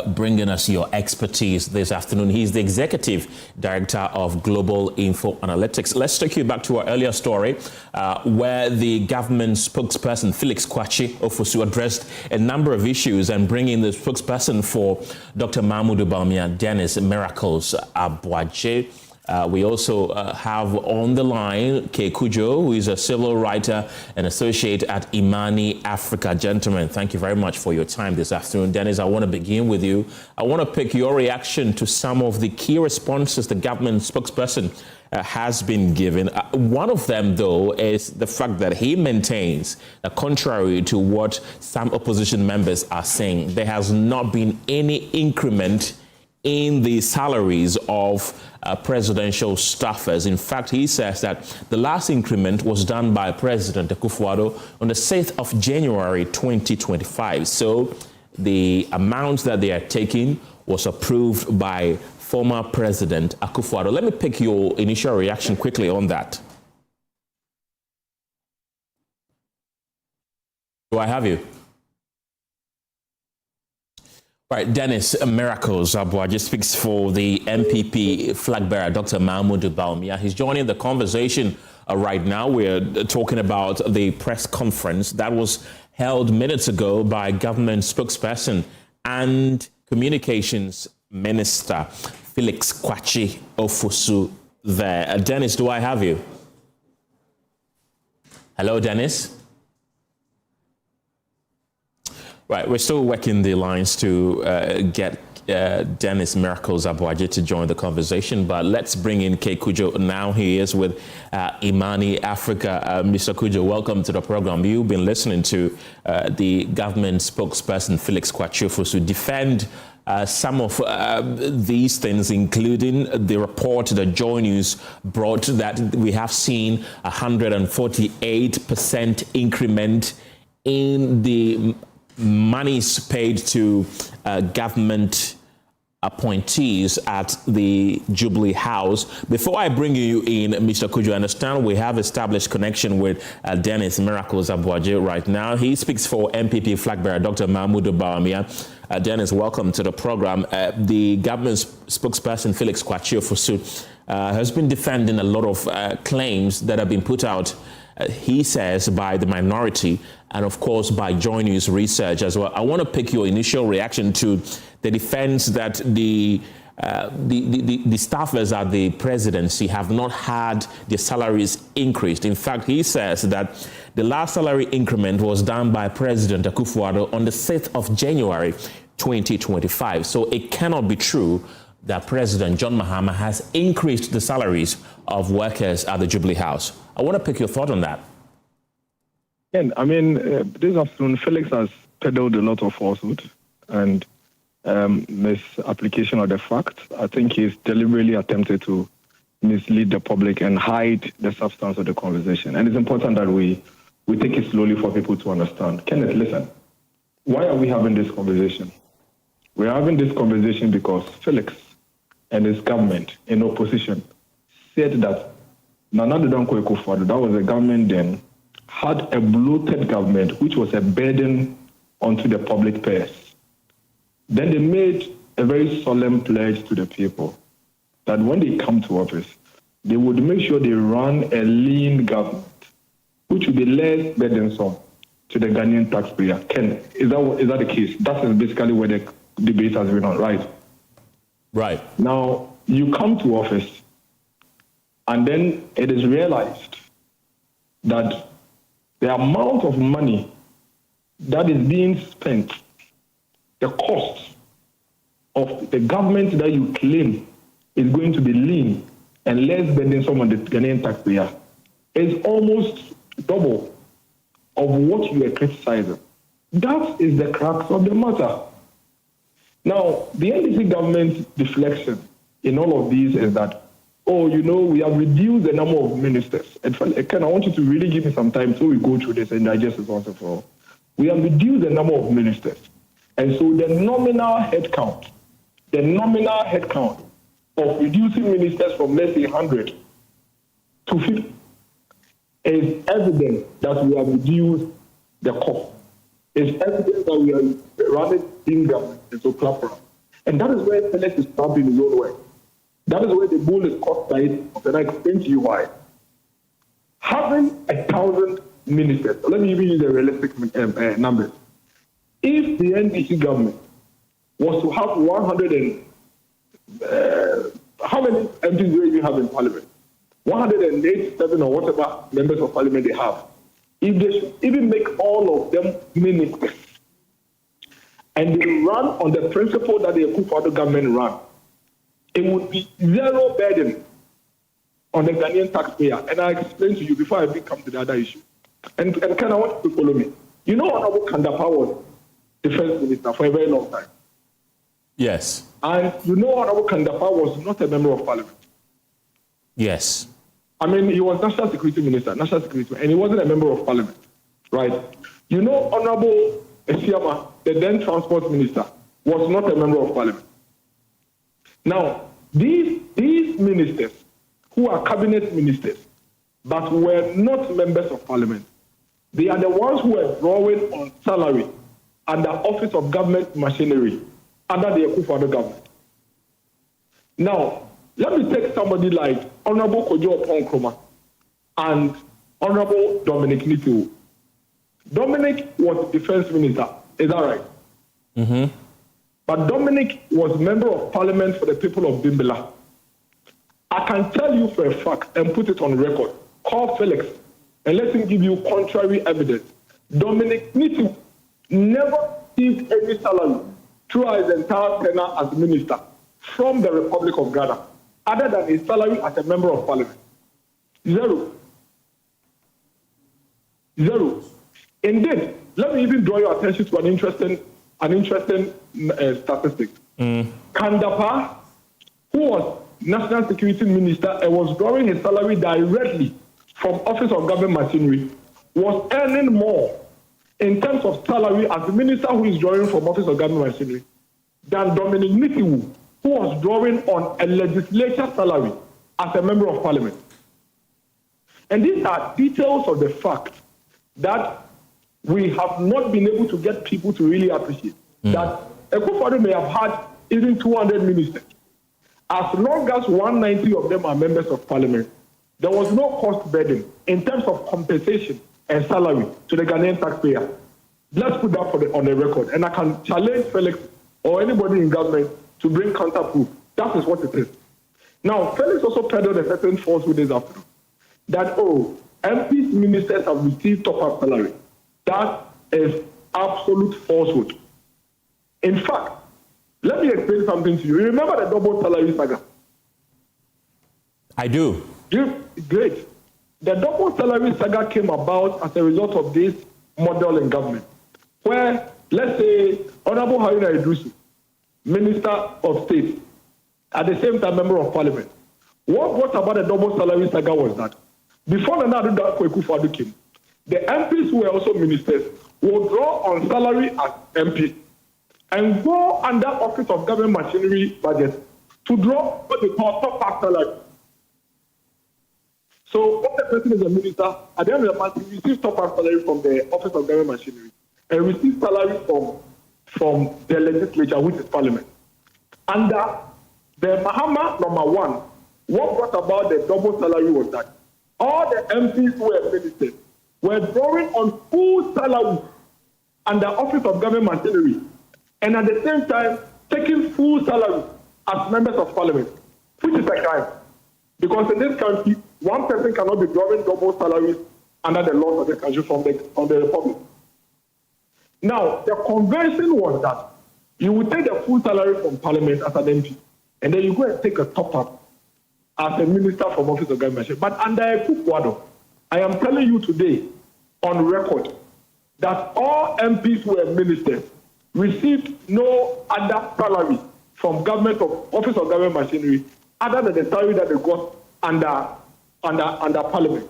bringing us your expertise this afternoon. He's the Executive Director of Global Info Analytics. Let's take you back to our earlier story where the government spokesperson, Felix Kwakye-Ofosu, addressed a number of issues and bringing the spokesperson for Dr. Mahmoud Bawumia, Dennis Miracles Abuaje. We also have on the line Kay Kujo, who is a civil writer and associate at Imani Africa. Gentlemen, thank you very much for your time this afternoon. Dennis, I want to begin with you. I want to pick your reaction to some of the key responses the government spokesperson has been given. One of them, though, is the fact that he maintains that contrary to what some opposition members are saying, there has not been any increment in the salaries of presidential staffers. In fact, he says that the last increment was done by President Akufo-Addo on the 6th of January 2025. So the amount that they are taking was approved by former President Akufo-Addo. Let me pick your initial reaction quickly on that. Do I have you? Right, Dennis Miracles Abuaje speaks for the MPP flag bearer, Dr. Mahmoud Bawumia. He's joining the conversation right now. We're talking about the press conference that was held minutes ago by government spokesperson and communications minister Felix Kwakye-Ofosu there. Dennis, do I have you? Hello, Dennis. Right, we're still working the lines to get Dennis Miracles Abuaje to join the conversation, but let's bring in Kay Kujo now. He is with Imani Africa. Mr. Kujo, welcome to the program. You've been listening to the government spokesperson Felix Kwakye-Ofosu defend some of these things, including the report that JoyNews brought that we have seen 148% increment in the monies paid to government appointees at the Jubilee House. Before I bring you in, Mr. Kujo, I understand we have established connection with Dennis Miracles Abuaje right now. He speaks for MPP flag bearer Dr. Mahmoud Bawumia. Dennis, welcome to the program. The government spokesperson Felix Kwakye-Ofosu has been defending a lot of claims that have been put out he says, by the minority, and of course by JoyNews Research as well. I want to pick your initial reaction to the defense that the staffers at the presidency have not had their salaries increased. In fact, he says that the last salary increment was done by President Akufo-Addo on the 6th of January 2025. So it cannot be true that President John Mahama has increased the salaries of workers at the Jubilee House. I want to pick your thought on that. I mean, this afternoon, Felix has peddled a lot of falsehood and misapplication of the facts. I think he's deliberately attempted to mislead the public and hide the substance of the conversation. And it's important that we take it slowly for people to understand. Kenneth, listen, why are we having this conversation? We're having this conversation because Felix and his government in opposition said that Nana Danko Akufo-Addo, that was the government then, had a bloated government which was a burden onto the public purse. Then they made a very solemn pledge to the people that when they come to office, they would make sure they run a lean government, which would be less burdensome to the Ghanaian taxpayer. Ken, is that the case? That is basically where the debate has been on, right? Right. Now, you come to office, and then it is realized that the amount of money that is being spent, the cost of the government that you claim is going to be lean and less burdensome on the Ghanaian taxpayer is almost double of what you are criticizing. That is the crux of the matter. Now, the NDC government deflection in all of these is that, we have reduced the number of ministers. And Ken, I want you to really give me some time so we go through this and digest this once and for all. We have reduced the number of ministers. And so the nominal headcount of reducing ministers from, let's say, 100 to 50 is evident that we have reduced the cost. It's evident that we are running in government and so clap around. And that is where Felix is stabbing his own way. That is where the bull is caught by it, and I explain to you why. Having 1,000 ministers, let me give you the realistic numbers. If the NDC government was to have 100 and how many MPs do you have in Parliament? 187 or whatever members of Parliament they have. If they should even make all of them ministers, and they run on the principle that the Akufo-Addo government ran, it would be zero burden on the Ghanaian taxpayer. And I explain to you before I come to the other issue. And Ken, I want you to follow me. You know Honorable Kandapa was defense minister for a very long time. Yes. And you know Honorable Kandapa was not a member of Parliament. Yes. I mean, he was National Security Minister, and he wasn't a member of Parliament, right? You know Honorable Esiama, the then Transport Minister, was not a member of Parliament. Now, these ministers, who are cabinet ministers, but were not members of Parliament, they are the ones who are drawing on salary under Office of Government Machinery under the Akufo-Addo government. Now, let me take somebody like Honorable Kojo Oponkroma and Honorable Dominic Nitu. Dominic was defense minister, is that right? Mm-hmm. But Dominic was member of Parliament for the people of Bimbela. I can tell you for a fact and put it on record. Call Felix and let him give you contrary evidence. Dominic Nitu never received any salary throughout his entire tenure as minister from the Republic of Ghana, other than his salary as a member of Parliament. Zero. Indeed, let me even draw your attention to an interesting statistic. Kandapa, who was National Security Minister and was drawing his salary directly from Office of Government Machinery, was earning more in terms of salary as the minister who is drawing from Office of Government Machinery than Dominic Nikiwu, who was drawing on a legislature salary as a member of Parliament. And these are details of the fact that we have not been able to get people to really appreciate. That Akufo-Addo may have had even 200 ministers. As long as 190 of them are members of Parliament, there was no cost burden in terms of compensation and salary to the Ghanaian taxpayer. Let's put that on the record. And I can challenge Felix or anybody in government to bring counter-proof. That is what it is. Now, Felix also peddled a certain falsehood this afternoon that, MPs, ministers have received top-up salary. That is absolute falsehood. In fact, let me explain something to you. You remember the double salary saga? I do. Great. The double salary saga came about as a result of this model in government, where, let's say, Honorable Haruna Idrisu, Minister of State, at the same time Member of Parliament. What brought about the double salary saga was that before Akufo-Addo came, the MPs who were also ministers will draw on salary as MP and go under Office of Government Machinery budget to draw what they call top-up salary. So when the person is a minister, at the end of the month, he receives top-up salary from the Office of Government Machinery and receives salary from the legislature, which is Parliament. Under the Mahama #1, what brought about the double salary was that all the MPs who were ministers were drawing on full salary under Office of Government Machinery and at the same time taking full salary as members of Parliament, which is a crime. Because in this country, one person cannot be drawing double salaries under the laws of the country from the Republic. Now, the convention was that you would take the full salary from Parliament as an MP, and then you go and take a top-up as a minister from Office of Government. But under Akufo-Addo, I am telling you today, on record, that all MPs who were ministers received no other salary from Office of Government Machinery other than the salary that they got under Parliament.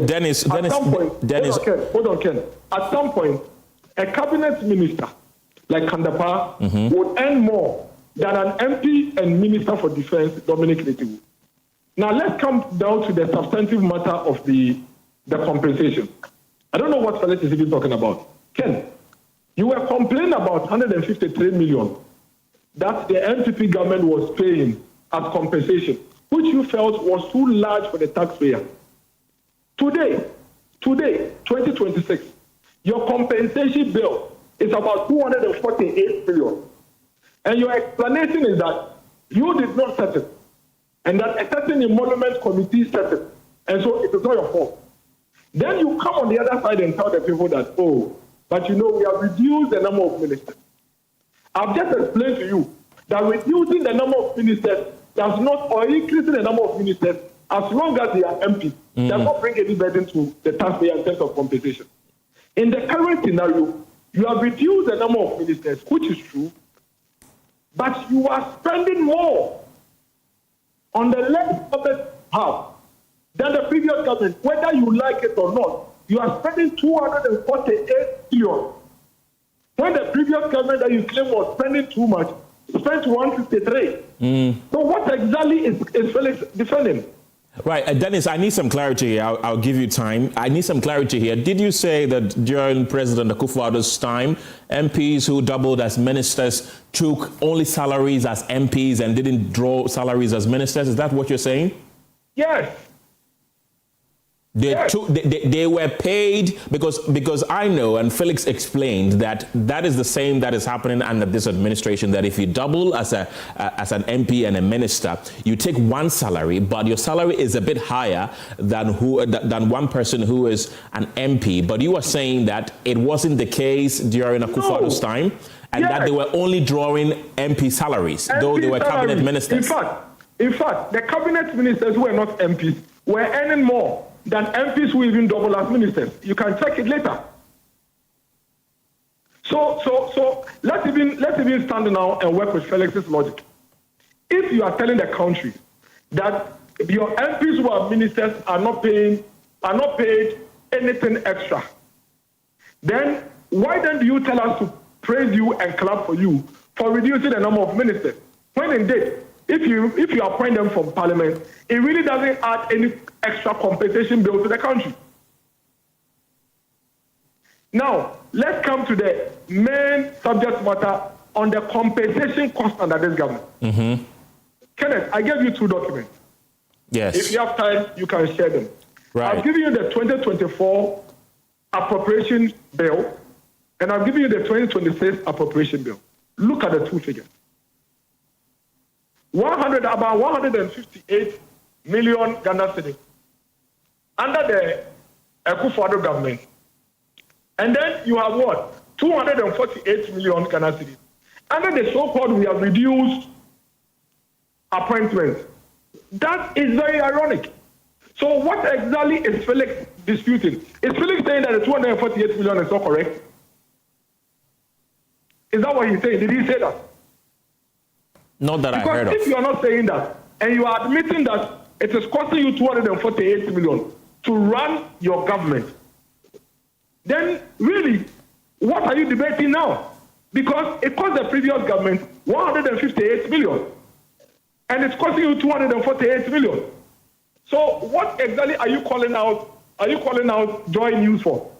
Dennis. Hold on, Ken. At some point, a cabinet minister like Kandapa would earn more than an MP and Minister for Defense, Dominic Netiwu. Now let's come down to the substantive matter of the compensation. I don't know what Felix is even talking about. Ken, you were complaining about 153 million that the NPP government was paying as compensation, which you felt was too large for the taxpayer. Today, 2026, your compensation bill is about 248 billion. And your explanation is that you did not set it, and that a certain emolument committee set it, and so it is not your fault. Then you come on the other side and tell the people that, but we have reduced the number of ministers. I've just explained to you that reducing the number of ministers does not, or increasing the number of ministers, as long as they are MPs, does not bring any burden to the taxpayer in terms of compensation. In the current scenario, you have reduced the number of ministers, which is true, but you are spending more on the left government half than the previous government, whether you like it or not. You are spending 248 billion. When the previous government that you claim was spending too much, spent 153. So what exactly is Felix defending? Right, Dennis, I need some clarity. I'll give you time. I need some clarity here. Did you say that during President Akufo-Addo's time, MPs who doubled as ministers took only salaries as MPs and didn't draw salaries as ministers? Is that what you're saying? Yes. They were paid because I know, and Felix explained that is the same that is happening under this administration, that if you double as an MP and a minister, you take one salary, but your salary is a bit higher than one person who is an MP. But you are saying that it wasn't the case during Akufo-Addo's time, and that they were only drawing MP salaries, though they were cabinet ministers. In fact, the cabinet ministers who were not MPs were earning more than MPs who even double as ministers. You can check it later. So let's even stand now and work with Felix's logic. If you are telling the country that your MPs who are ministers are not paid anything extra, then why then do you tell us to praise you and clap for you for reducing the number of ministers? When indeed, if you appoint them from Parliament, it really doesn't add any extra compensation bill to the country. Now, let's come to the main subject matter on the compensation cost under this government. Kenneth, I gave you two documents. Yes. If you have time, you can share them. Right. I've given you the 2024 appropriation bill, and I've given you the 2026 appropriation bill. Look at the two figures. About 158 million Ghana cedis under the Akufo-Addo government. And then you have what? 248 million Ghana cedis. Under the so-called we have reduced appointments. That is very ironic. So what exactly is Felix disputing? Is Felix saying that the 248 million is not correct? Is that what he's saying? Did he say that? Not that I heard of. Because if you are not saying that, and you are admitting that it is costing you 248 million to run your government, then really, what are you debating now? Because it cost the previous government 158 million, and it's costing you 248 million. So what exactly are you calling out? Are you calling out Joy News for?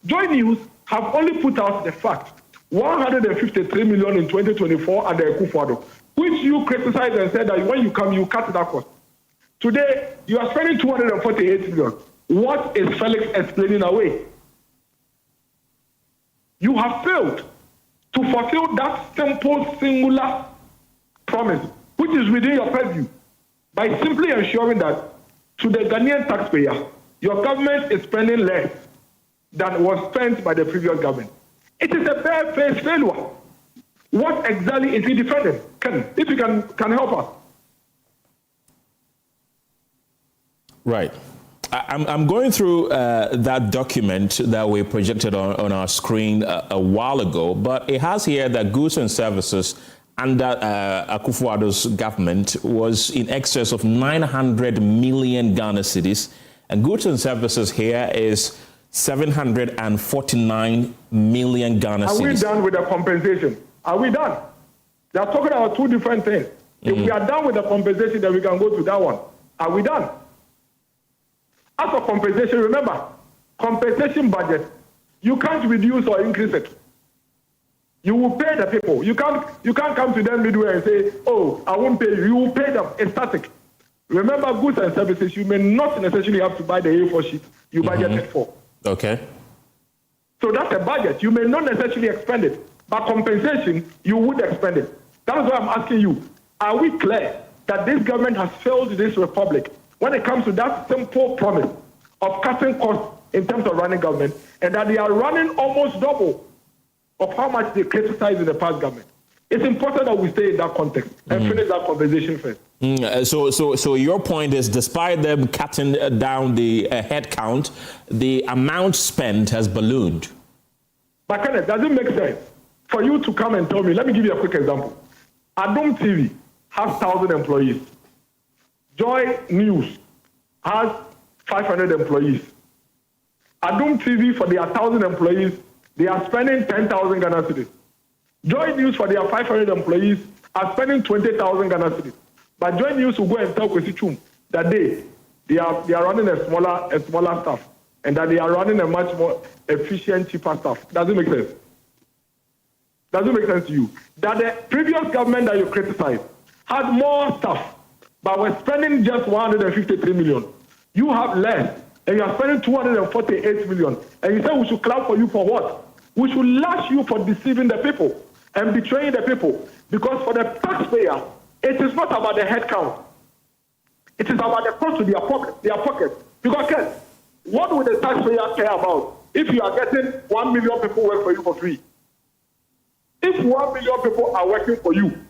Joy News have only put out the fact 153 million in 2024 at the Akufo-Addo, which you criticized and said that when you come, you cut that cost. Today, you are spending 248 million. What is Felix explaining away? You have failed to fulfill that simple, singular promise, which is within your purview, by simply ensuring that to the Ghanaian taxpayer, your government is spending less than was spent by the previous government. It is a bare-faced failure. What exactly is he defending? If you can help us. Right. I'm going through that document that we projected on our screen a while ago, but it has here that goods and services under Akufo-Addo's government was in excess of 900 million Ghana cedis, and goods and services here is 749 million Ghana cedis. Are we done with the compensation? Are we done? They are talking about two different things. If we are done with the compensation, then we can go to that one. Are we done? As for compensation, remember, compensation budget, you can't reduce or increase it. You will pay the people. You can't come to them midway and say, oh, I won't pay you. You will pay them. It's static. Remember, goods and services, you may not necessarily have to buy the A4 sheet you budgeted for. Okay. So that's a budget. You may not necessarily expend it, but compensation, you would expend it. That is why I'm asking you, are we clear that this government has failed this republic when it comes to that simple promise of cutting costs in terms of running government, and that they are running almost double of how much they criticized in the past government? It's important that we stay in that context and finish that conversation first. So your point is, despite them cutting down the head count, the amount spent has ballooned. But Kenneth, does it make sense for you to come and tell me? Let me give you a quick example. Adom TV has 1,000 employees. Joy News has 500 employees. Adom TV, for their 1,000 employees, they are spending 10,000 Ghana cedis. Joy News, for their 500 employees, are spending 20,000 Ghana cedis. But Joy News will go and tell Kwesi Chum that they are running a smaller staff, and that they are running a much more efficient, cheaper staff. Does it make sense? Does it make sense to you? That the previous government that you criticize had more staff, but we're spending just 153 million. You have less, and you are spending 248 million. And you say we should clap for you for what? We should lash you for deceiving the people and betraying the people. Because for the taxpayer, it is not about the head count. It is about the cost to their pocket. Because what would the taxpayer care about if you are getting 1 million people work for you for free? If 1 million people are working for you,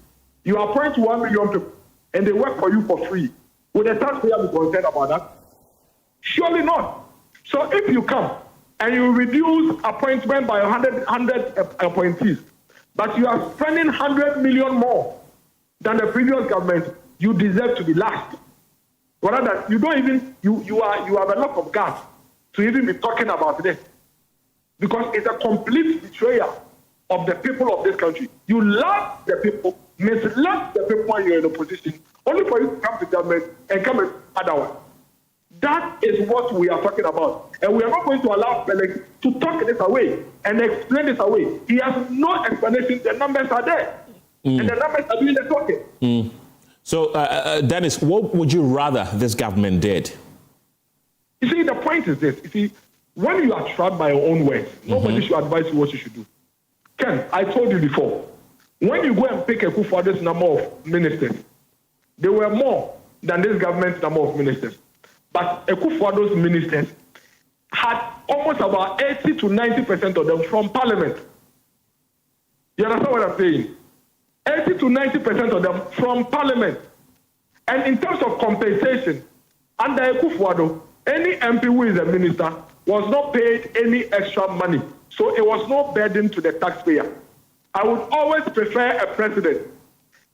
you appoint 1 million people, and they work for you for free, would the taxpayer be concerned about that? Surely not. So if you come and you reduce appointment by 100 appointees, but you are spending 100 million more than the previous government, you deserve to be last. Rather, you don't even, you have a lot of gas to even be talking about this, because it's a complete betrayal of the people of this country. You love the people, misled the people when you're in opposition, only for you to come to government and come and otherwise. That is what we are talking about. And we are not going to allow Felix to talk this away and explain this away. He has no explanation. The numbers are there. And the numbers are doing the talking. So, Dennis, what would you rather this government did? You see, the point is this. You see, when you are trapped by your own words, nobody should advise you what you should do. Ken, I told you before, when you go and pick Akufo-Addo's number of ministers, there were more than this government's number of ministers. But Akufo-Addo's ministers had almost about 80 to 90% of them from parliament. You understand what I'm saying? 80 to 90% of them from parliament. And in terms of compensation, under Akufo-Addo, any MP who is a minister was not paid any extra money. So it was no burden to the taxpayer. I would always prefer a president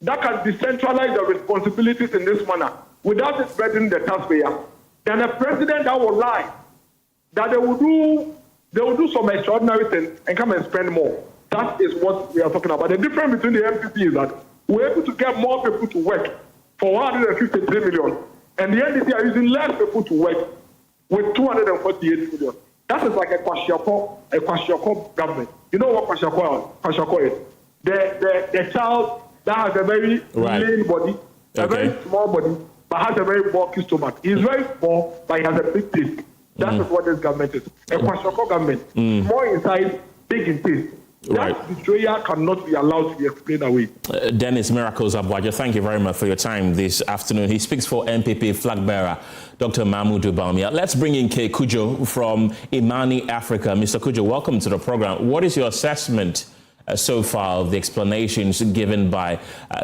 that can decentralize the responsibilities in this manner without it burdening the taxpayer than a president that will lie, that they will do some extraordinary things and come and spend more. That is what we are talking about. The difference between the MPP is that we're able to get more people to work for 153 million, and the NDC are using less people to work with 248 million. That is like a Kwashiorkor government. You know what Kwashiorkor is? The child that has a very lean body, a very small body, but has a very bulky stomach. He's very small, but he has a big taste. That is what this government is. A Kwashiorkor government, small in size, big in taste. That betrayal cannot be allowed to be explained away. Dennis Miracles Abwaja, thank you very much for your time this afternoon. He speaks for MPP flag bearer, Dr. Mahmoud Bawumia. Let's bring in K. Kujo from Imani Africa. Mr. Kujo, welcome to the program. What is your assessment so far of the explanations given by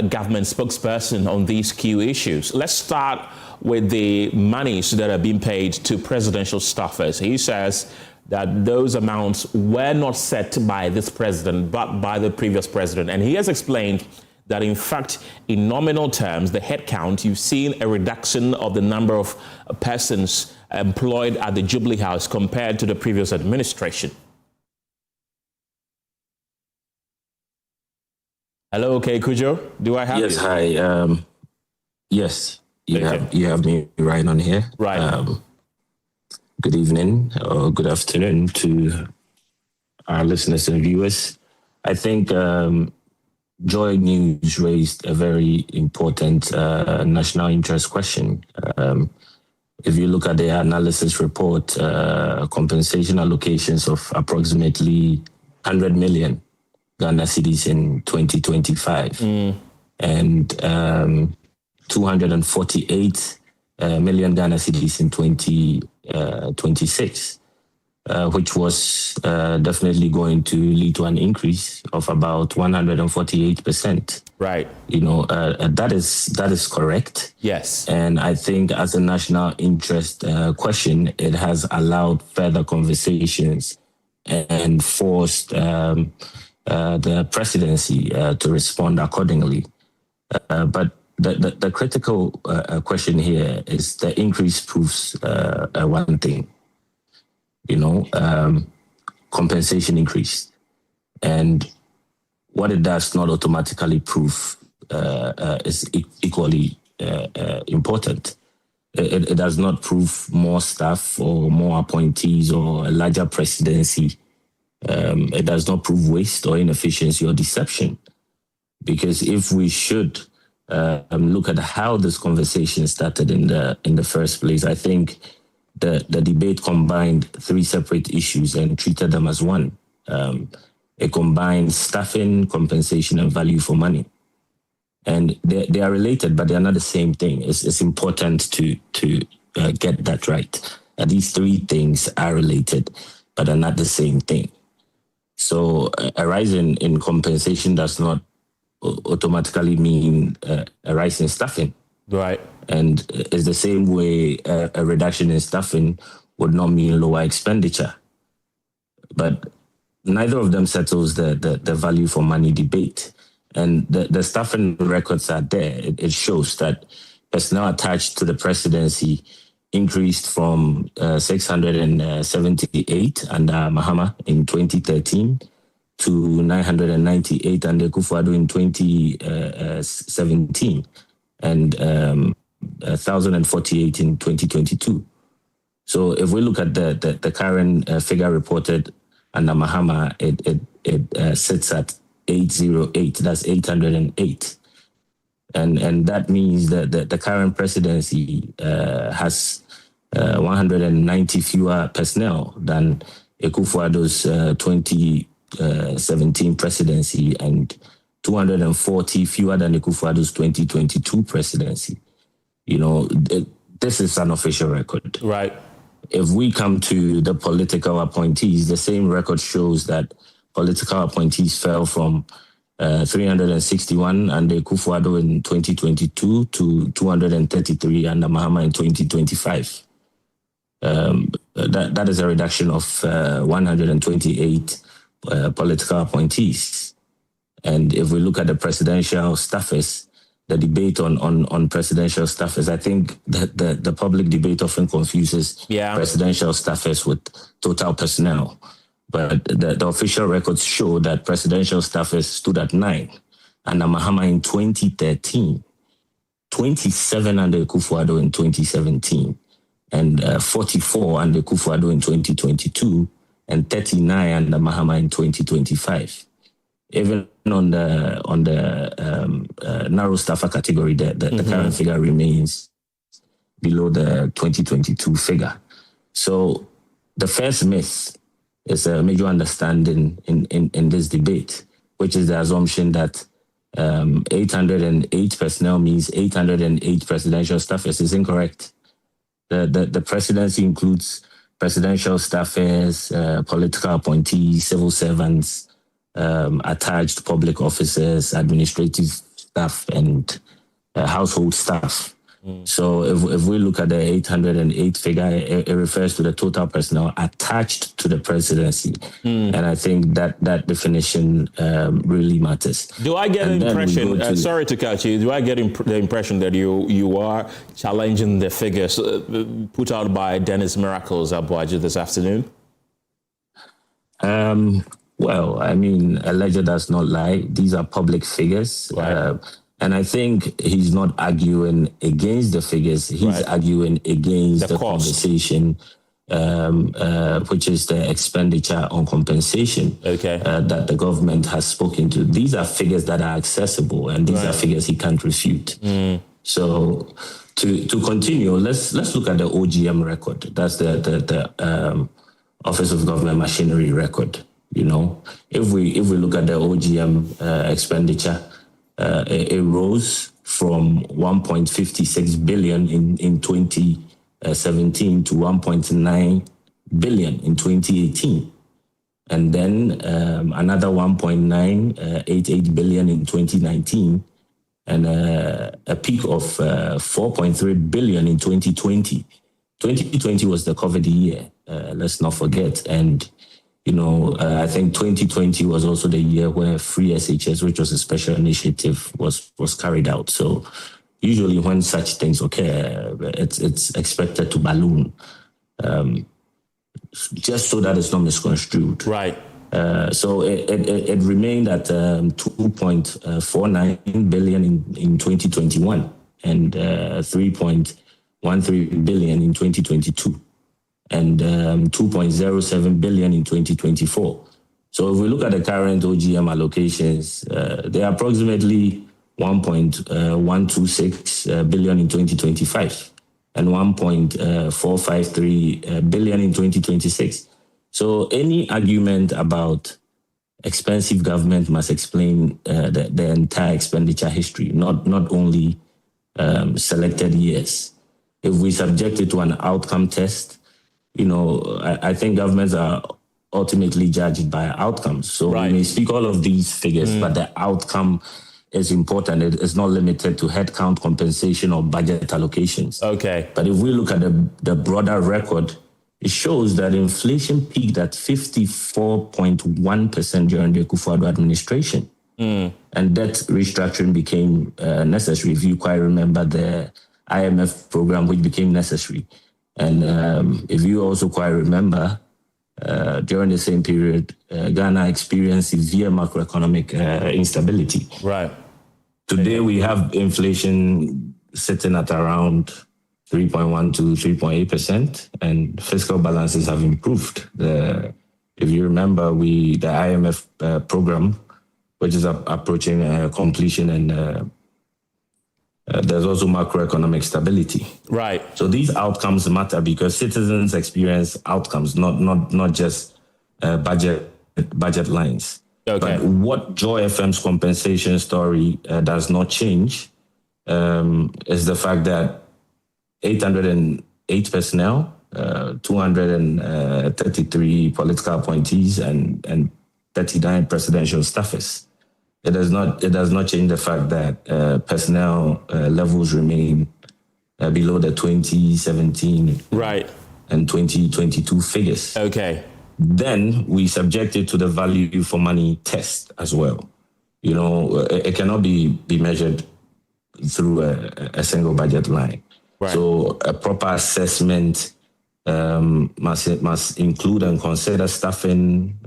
government spokesperson on these key issues? Let's start with the monies that are being paid to presidential staffers. He says that those amounts were not set by this president, but by the previous president. And he has explained that, in fact, in nominal terms, the headcount, you've seen a reduction of the number of persons employed at the Jubilee House compared to the previous administration. Hello, okay, Kujo, do I have you? Yes, hi. Yes, you have me right on here. Right. Good evening or good afternoon to our listeners and viewers. I think JoyNews raised a very important national interest question. If you look at the analysis report, compensation allocations of approximately 100 million Ghana cedis in 2025 and 248 million Ghana cedis in 2026, which was definitely going to lead to an increase of about 148%. Right. You know, that is correct. Yes. And I think as a national interest question, it has allowed further conversations and forced the presidency to respond accordingly. But the critical question here is the increase proves one thing. You know, compensation increased. And what it does not automatically prove is equally important. It does not prove more staff or more appointees or a larger presidency. It does not prove waste or inefficiency or deception. Because if we should look at how this conversation started in the first place, I think the debate combined three separate issues and treated them as one. It combined staffing, compensation, and value for money. And they are related, but they are not the same thing. It's important to get that right. These three things are related, but are not the same thing. So a rise in compensation does not automatically mean a rise in staffing. Right. And it's the same way a reduction in staffing would not mean lower expenditure. But neither of them settles the value for money debate. And the staffing records are there. It shows that personnel attached to the presidency increased from 678 under Mahama in 2013 to 998 under Akufo-Addo in 2017 and 1,048 in 2022. So if we look at the current figure reported under Mahama, it sits at 808. That's 808. And that means that the current presidency has 190 fewer personnel than Akufo-Addo's 2017 presidency and 240 fewer than Akufo-Addo's 2022 presidency. You know, this is an official record. Right. If we come to the political appointees, the same record shows that political appointees fell from 361 under Akufo-Addo in 2022 to 233 under Mahama in 2025. That is a reduction of 128 political appointees. And if we look at the presidential staffers, the debate on presidential staffers, I think that the public debate often confuses presidential staffers with total personnel. But the official records show that presidential staffers stood at 9 under Mahama in 2013, 27 under Akufo-Addo in 2017, and 44 under Akufo-Addo in 2022, and 39 under Mahama in 2025. Even on the narrow staffer category, the current figure remains below the 2022 figure. So the first myth is a major understanding in this debate, which is the assumption that 808 personnel means 808 presidential staffers is incorrect. The presidency includes presidential staffers, political appointees, civil servants, attached public officers, administrative staff, and household staff. So if we look at the 808 figure, it refers to the total personnel attached to the presidency. And I think that definition really matters. Do I get the impression, sorry to catch you, do I get the impression that you are challenging the figures put out by Dennis Miracles Abuaji this afternoon? Well, I mean, a ledger does not lie. These are public figures. Right. And I think he's not arguing against the figures. He's arguing against the conversation, which is the expenditure on compensation that the government has spoken to. These are figures that are accessible, and these are figures he can't refute. So to continue, let's look at the OGM record. That's the Office of Government Machinery record. You know, if we look at the OGM expenditure, it rose from 1.56 billion in 2017 to 1.9 billion in 2018, and then another 1.988 billion in 2019, and a peak of 4.3 billion in 2020. 2020 was the COVID year. Let's not forget. And you know, I think 2020 was also the year where Free SHS, which was a special initiative, was carried out. So usually when such things occur, it's expected to balloon, just so that it's not misconstrued. Right. So it remained at 2.49 billion in 2021 and 3.13 billion in 2022. And 2.07 billion in 2024. So if we look at the current OGM allocations, they are approximately 1.126 billion in 2025 and 1.453 billion in 2026. So any argument about expensive government must explain the entire expenditure history, not only selected years. If we subject it to an outcome test, you know, I think governments are ultimately judged by outcomes. So we may speak all of these figures, but the outcome is important. It is not limited to headcount compensation or budget allocations. Okay. But if we look at the broader record, it shows that inflation peaked at 54.1% during the Akufo-Addo administration. And debt restructuring became necessary. If you quite remember the IMF program, which became necessary. And if you also quite remember, during the same period, Ghana experienced severe macroeconomic instability. Right. Today, we have inflation sitting at around 3.1 to 3.8%, and fiscal balances have improved. If you remember, the IMF program, which is approaching completion, and there's also macroeconomic stability. Right. So these outcomes matter because citizens experience outcomes, not just budget lines. Okay. But what Joy FM's compensation story does not change is the fact that 808 personnel, 233 political appointees, and 39 presidential staffers. It does not change the fact that personnel levels remain below the 2017 and 2022 figures. Okay. Then we subject it to the value for money test as well. You know, it cannot be measured through a single budget line. Right. So a proper assessment must include and consider staffing,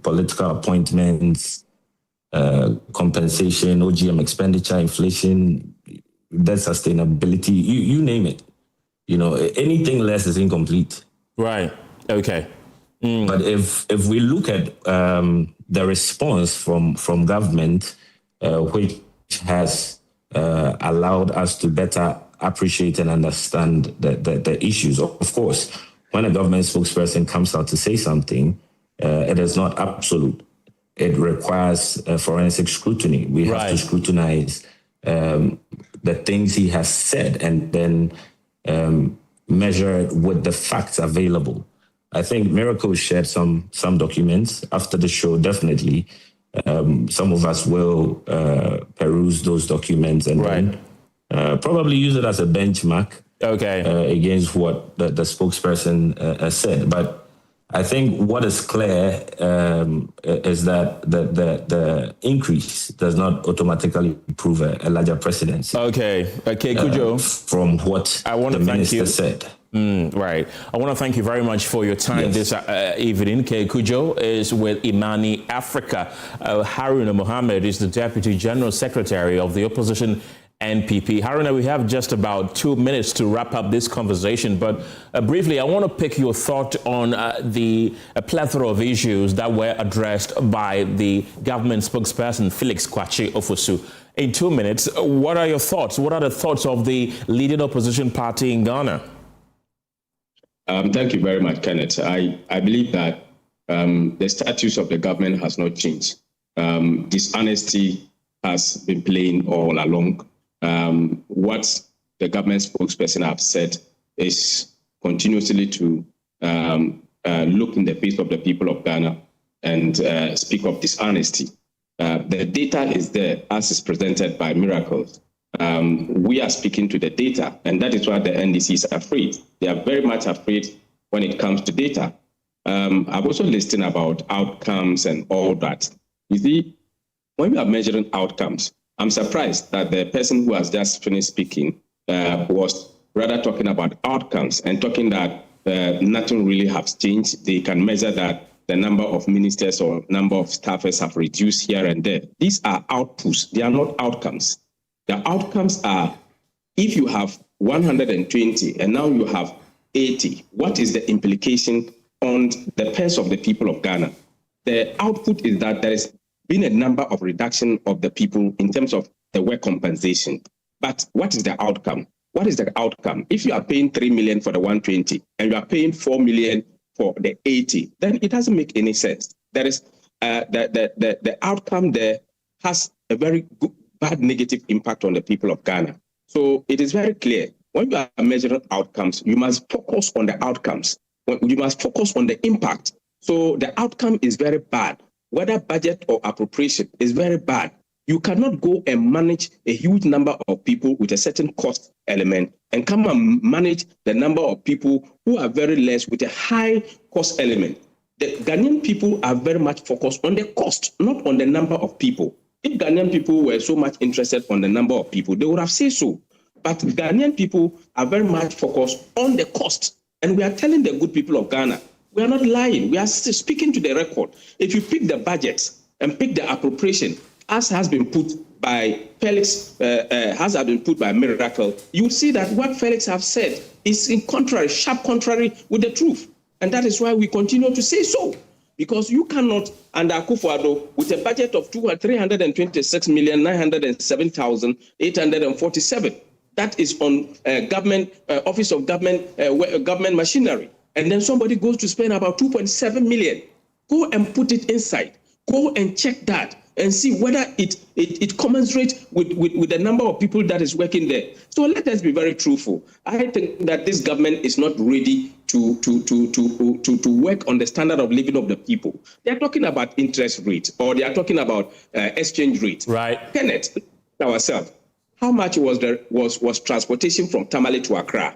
political appointments, compensation, OGM expenditure, inflation, debt sustainability, you name it. You know, anything less is incomplete. Right. Okay. But if we look at the response from government, which has allowed us to better appreciate and understand the issues. Of course, when a government spokesperson comes out to say something, it is not absolute. It requires forensic scrutiny. We have to scrutinize the things he has said and then measure it with the facts available. I think Miracle shared some documents after the show, definitely. Some of us will peruse those documents and then probably use it as a benchmark against what the spokesperson said. But I think what is clear is that the increase does not automatically prove a larger presidency. Okay, Kujo. From what the minister said. Right. I want to thank you very much for your time this evening. K. Kujo is with Imani Africa. Haruna Mohammed is the Deputy General Secretary of the Opposition NPP. Haruna, we have just about 2 minutes to wrap up this conversation, but briefly, I want to pick your thought on the plethora of issues that were addressed by the government spokesperson, Felix Kwakye Ofosu. In 2 minutes, what are your thoughts? What are the thoughts of the leading opposition party in Ghana? Thank you very much, Kenneth. I believe that the status of the government has not changed. Dishonesty has been playing all along. What the government spokesperson have said is continuously to look in the face of the people of Ghana and speak of dishonesty. The data is there as is presented by Miracles. We are speaking to the data, and that is why the NDC is afraid. They are very much afraid when it comes to data. I've also listened about outcomes and all that. You see, when we are measuring outcomes, I'm surprised that the person who has just finished speaking was rather talking about outcomes and talking that nothing really has changed. They can measure that the number of ministers or number of staffers have reduced here and there. These are outputs. They are not outcomes. The outcomes are, if you have 120 and now you have 80, what is the implication on the purse of the people of Ghana? The output is that there has been a number of reduction of the people in terms of the work compensation. But what is the outcome? What is the outcome? If you are paying 3 million for the 120 and you are paying 4 million for the 80, then it doesn't make any sense. There is the outcome there has a very bad negative impact on the people of Ghana. So it is very clear, when you are measuring outcomes, you must focus on the outcomes. You must focus on the impact. So the outcome is very bad. Whether budget or appropriation is very bad. You cannot go and manage a huge number of people with a certain cost element and come and manage the number of people who are very less with a high cost element. The Ghanaian people are very much focused on the cost, not on the number of people. If Ghanaian people were so much interested on the number of people, they would have said so. But Ghanaian people are very much focused on the cost. And we are telling the good people of Ghana, we are not lying. We are speaking to the record. If you pick the budget and pick the appropriation, as has been put by Felix, has been put by Miracle, you will see that what Felix have said is in contrary, sharp contrary with the truth. And that is why we continue to say so. because you cannot, under Akufo-Addo, with a budget of 326,907,847, that is on government, Office of Government, government machinery. And then somebody goes to spend about 2.7 million. Go and put it inside. Go and check that and see whether it commensurates with the number of people that is working there. So let us be very truthful. I think that this government is not ready to work on the standard of living of the people. They are talking about interest rate, or they are talking about exchange rate. Right. Kenneth, ourselves, how much was transportation from Tamale to Accra?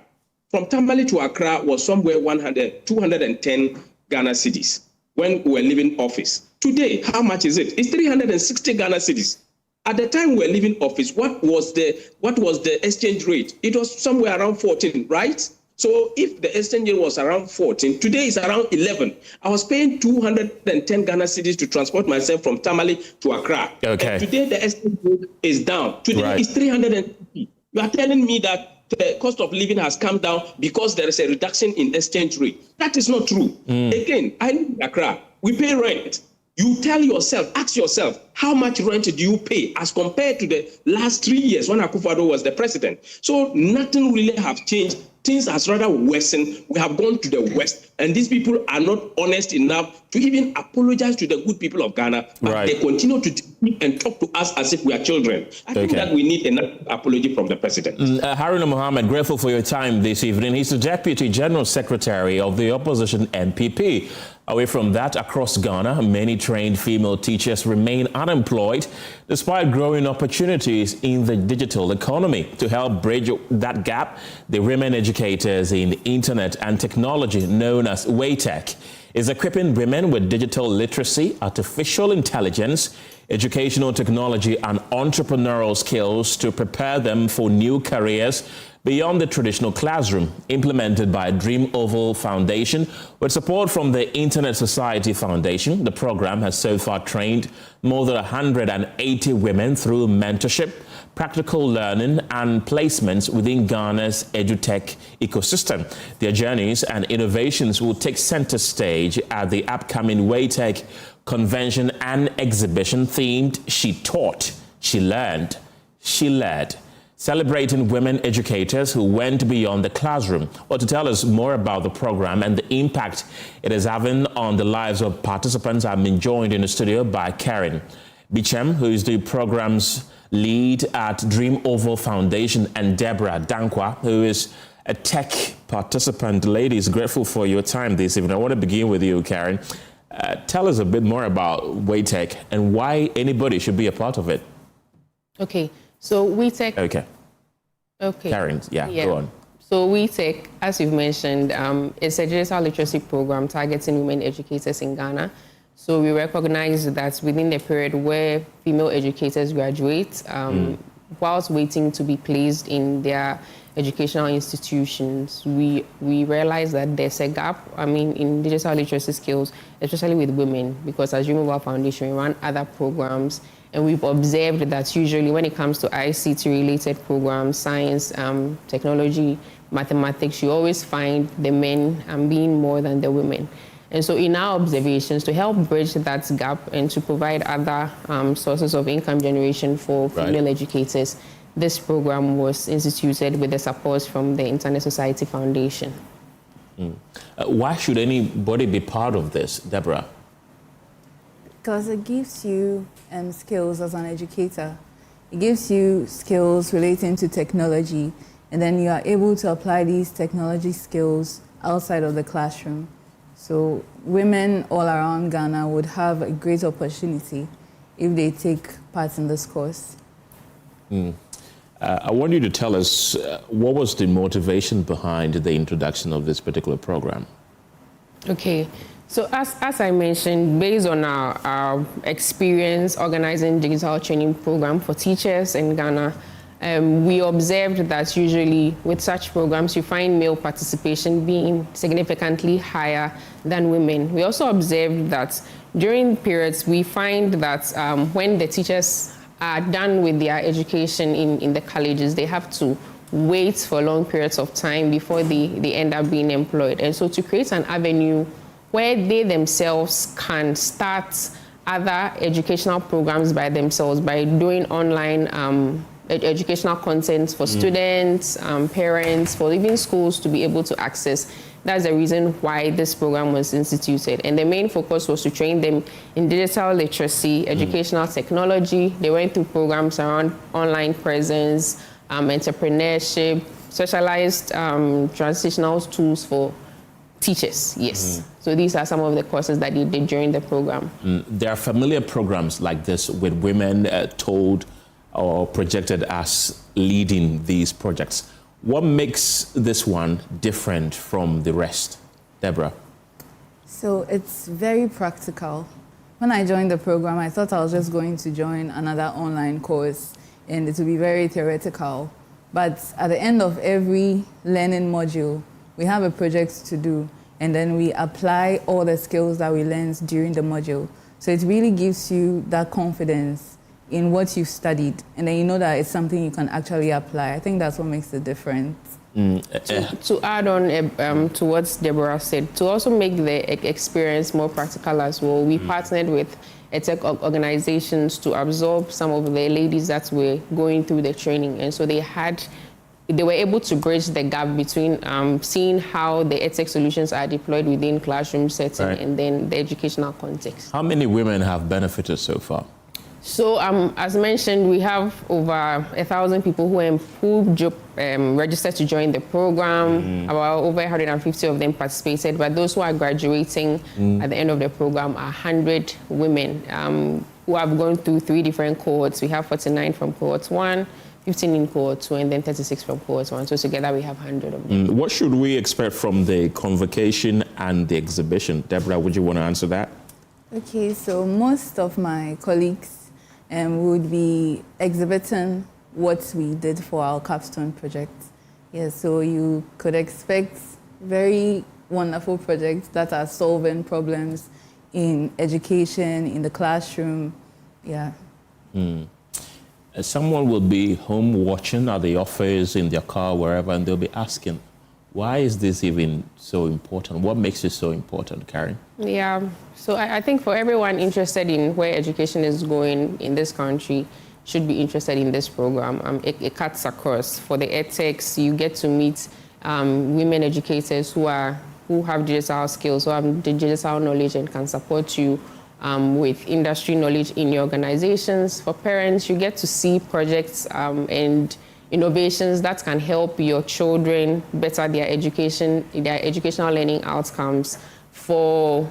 From Tamale to Accra was somewhere 210 Ghana cedis when we were leaving office. Today, how much is it? It's 360 Ghana cedis. At the time we were leaving office, what was the exchange rate? It was somewhere around 14, right? So if the exchange rate was around 14, today it's around 11. I was paying 210 Ghana cedis to transport myself from Tamale to Accra. Okay. And today the exchange rate is down. Today it's 350. You are telling me that the cost of living has come down because there is a reduction in exchange rate. That is not true. Again, I live in Accra. We pay rent. You tell yourself, ask yourself, how much rent do you pay as compared to the last 3 years when Akufo-Addo was the president? So nothing really has changed. Things has rather worsened. We have gone to the west, and these people are not honest enough to even apologize to the good people of Ghana. But they continue to speak and talk to us as if we are children. I think that we need an apology from the president. Haruna Mohammed, grateful for your time this evening. He's the Deputy General Secretary of the Opposition MPP. Away from that, across Ghana, many trained female teachers remain unemployed despite growing opportunities in the digital economy. To help bridge that gap, the Women Educators in Internet and Technology, known as WATEC, is equipping women with digital literacy, artificial intelligence, educational technology, and entrepreneurial skills to prepare them for new careers beyond the traditional classroom. Implemented by Dream Oval Foundation with support from the Internet Society Foundation, the program has so far trained more than 180 women through mentorship, practical learning, and placements within Ghana's edutech ecosystem. Their journeys and innovations will take center stage at the upcoming WATEC convention and exhibition themed She Taught, She Learned, She Led, celebrating women educators who went beyond the classroom. Well, to tell us more about the program and the impact it is having on the lives of participants, I've been joined in the studio by Karen Bichem, who is the program's lead at Dream Oval Foundation, and Deborah Dankwa, who is a tech participant. Ladies, grateful for your time this evening. I want to begin with you, Karen. Tell us a bit more about WATEC and why anybody should be a part of it. Okay. So WATEC. Okay. Karen, go on. So WATEC, as you've mentioned, it's a digital literacy program targeting women educators in Ghana. So we recognize that within the period where female educators graduate, whilst waiting to be placed in their educational institutions, we realize that there's a gap, in digital literacy skills, especially with women, because as Dream Oval Foundation, we run other programs. And we've observed that usually when it comes to ICT-related programs, science, technology, mathematics, you always find the men being more than the women. And so in our observations, to help bridge that gap and to provide other sources of income generation for female educators, this program was instituted with the support from the Internet Society Foundation. Why should anybody be part of this, Deborah? Because it gives you skills as an educator. It gives you skills relating to technology, and then you are able to apply these technology skills outside of the classroom. So women all around Ghana would have a great opportunity if they take part in this course. I want you to tell us what was the motivation behind the introduction of this particular program? Okay. So as I mentioned, based on our experience organizing digital training program for teachers in Ghana, we observed that usually with such programs, you find male participation being significantly higher than women. We also observed that during periods, we find that when the teachers are done with their education in the colleges, they have to wait for long periods of time before they end up being employed. And so to create an avenue where they themselves can start other educational programs by themselves by doing online educational content for students, parents, for even schools to be able to access. That's the reason why this program was instituted. And the main focus was to train them in digital literacy, educational technology. They went through programs around online presence, entrepreneurship, specialized transitional tools for teachers, yes. So these are some of the courses that they did during the program. There are familiar programs like this with women told or projected as leading these projects. What makes this one different from the rest? Deborah? So it's very practical. When I joined the program, I thought I was just going to join another online course and it would be very theoretical. But at the end of every learning module, we have a project to do, and then we apply all the skills that we learned during the module. So it really gives you that confidence in what you've studied, and then you know that it's something you can actually apply. I think that's what makes the difference. To add on to what Deborah said, to also make the experience more practical as well, we partnered with tech organizations to absorb some of the ladies that were going through the training, and so they were able to bridge the gap between seeing how the EdTech solutions are deployed within classroom setting and then the educational context. How many women have benefited so far? So, as mentioned, we have over 1,000 people who registered to join the program. About over 150 of them participated, but those who are graduating at the end of the program are 100 women who have gone through 3 different cohorts. We have 49 from cohort 1, 15 in cohort 2, and then 36 from cohort 1. So together we have 100 of them. What should we expect from the convocation and the exhibition? Deborah, would you want to answer that? Okay, so most of my colleagues would be exhibiting what we did for our capstone project. Yeah, so you could expect very wonderful projects that are solving problems in education, in the classroom, yeah. Someone will be home watching at the office, in their car, wherever, and they'll be asking, why is this even so important? What makes it so important, Karen? Yeah, so I think for everyone interested in where education is going in this country, should be interested in this program. It cuts across. For the EdTechs, you get to meet women educators who have digital skills, who have digital knowledge and can support you with industry knowledge in your organizations. For parents, you get to see projects and innovations that can help your children better their educational learning outcomes. For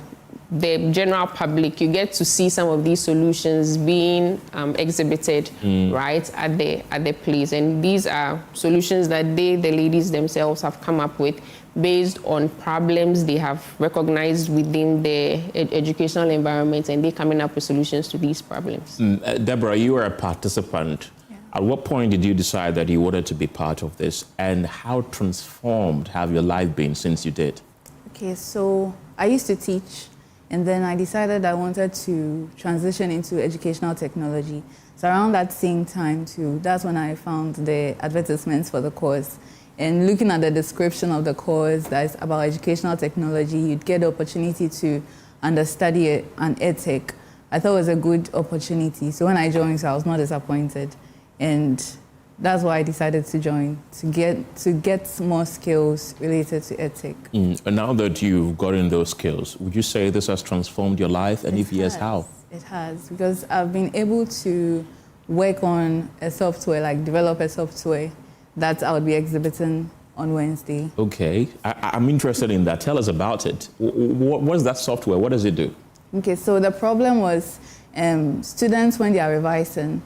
the general public, you get to see some of these solutions being exhibited right at the place, and these are solutions that the ladies themselves have come up with based on problems they have recognized within the educational environment, and they're coming up with solutions to these problems. Deborah, you were a participant. At what point did you decide that you wanted to be part of this, and how transformed have your life been since you did? Okay, so I used to teach, and then I decided I wanted to transition into educational technology. So around that same time too, that's when I found the advertisements for the course. And looking at the description of the course that's about educational technology, you'd get the opportunity to understudy an EdTech. I thought it was a good opportunity. So when I joined, I was not disappointed. And that's why I decided to join, to get more skills related to EdTech. And now that you've gotten those skills, would you say this has transformed your life? And if yes, how? It has, because I've been able to work on a software, like develop a software that I would be exhibiting on Wednesday. Okay, I'm interested in that. Tell us about it. What's that software? What does it do? Okay, so the problem was students, when they are revising,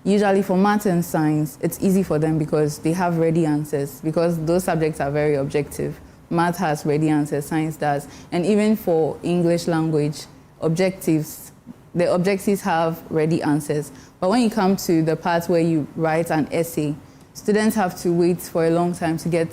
usually for math and science, it's easy for them because they have ready answers, because those subjects are very objective. Math has ready answers, science does. And even for English language, the objectives have ready answers. But when you come to the part where you write an essay, students have to wait for a long time to get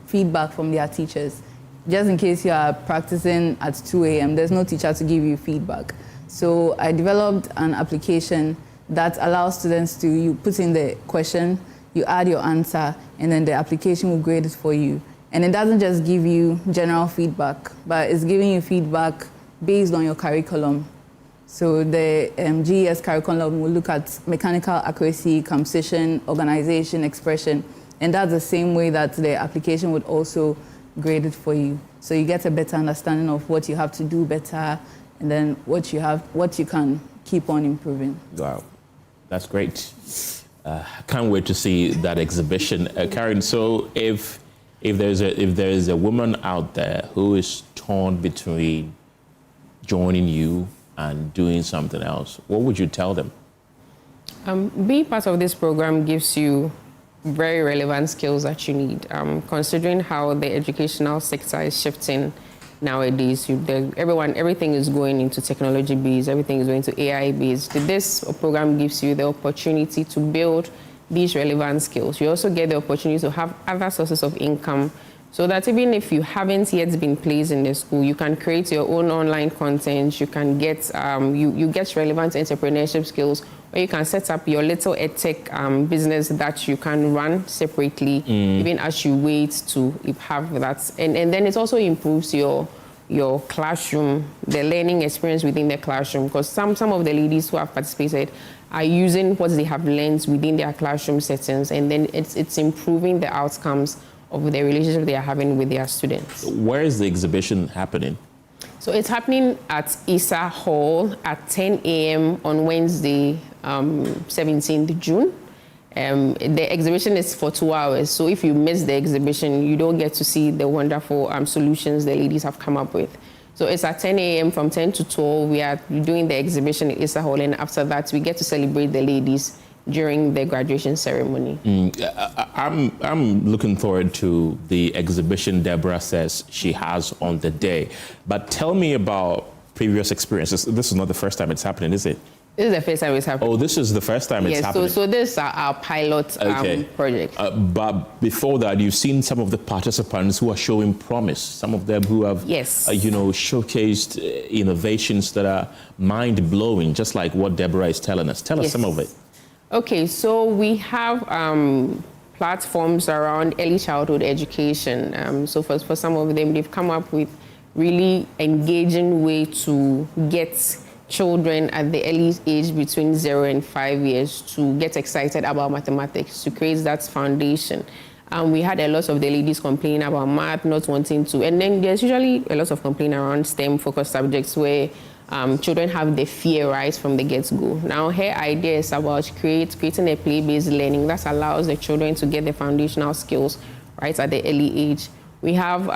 feedback from their teachers. Just in case you are practicing at 2 a.m., there's no teacher to give you feedback. So I developed an application that allows students you put in the question, you add your answer, and then the application will grade it for you. And it doesn't just give you general feedback, but it's giving you feedback based on your curriculum. So the GES curriculum will look at mechanical accuracy, composition, organization, expression, and that's the same way that the application would also grade it for you. So you get a better understanding of what you have to do better, and then what you can keep on improving. Wow, that's great. Can't wait to see that exhibition, Karen. So if there's a woman out there who is torn between joining you and doing something else, what would you tell them? Being part of this program gives you very relevant skills that you need. Considering how the educational sector is shifting nowadays, everything is going into technology based, everything is going to AI based. This program gives you the opportunity to build these relevant skills. You also get the opportunity to have other sources of income, so that even if you haven't yet been placed in the school, you can create your own online content. You can get you get relevant entrepreneurship skills, or you can set up your little edtech business that you can run separately, even as you wait to have that. And then it also improves your classroom, the learning experience within the classroom, because some of the ladies who have participated are using what they have learned within their classroom settings, and then it's improving the outcomes of the relationship they are having with their students. Where is the exhibition happening? So it's happening at Issa Hall at 10 a.m. on Wednesday, 17th June. The exhibition is for 2 hours, so if you miss the exhibition, you don't get to see the wonderful solutions the ladies have come up with. So it's at 10 a.m. from 10 to 12. We are doing the exhibition at Issa Hall, and after that, we get to celebrate the ladies during the graduation ceremony. I'm looking forward to the exhibition Deborah says she has on the day. But tell me about previous experiences. This is not the first time it's happening, is it? This is the first time it's happening. Oh, this is the first time it's happening. So this is our pilot project. But before that, you've seen some of the participants who are showing promise. Some of them who have, showcased innovations that are mind-blowing, just like what Deborah is telling us. Tell us some of it. Okay, so we have platforms around early childhood education. So for some of them, they've come up with really engaging way to get children at the early age between 0 and 5 years to get excited about mathematics, to create that foundation. We had a lot of the ladies complaining about math, not wanting to. And then there's usually a lot of complaint around STEM-focused subjects where children have the fear right from the get-go. Now, her idea is about creating a play-based learning that allows the children to get the foundational skills right at the early age. We have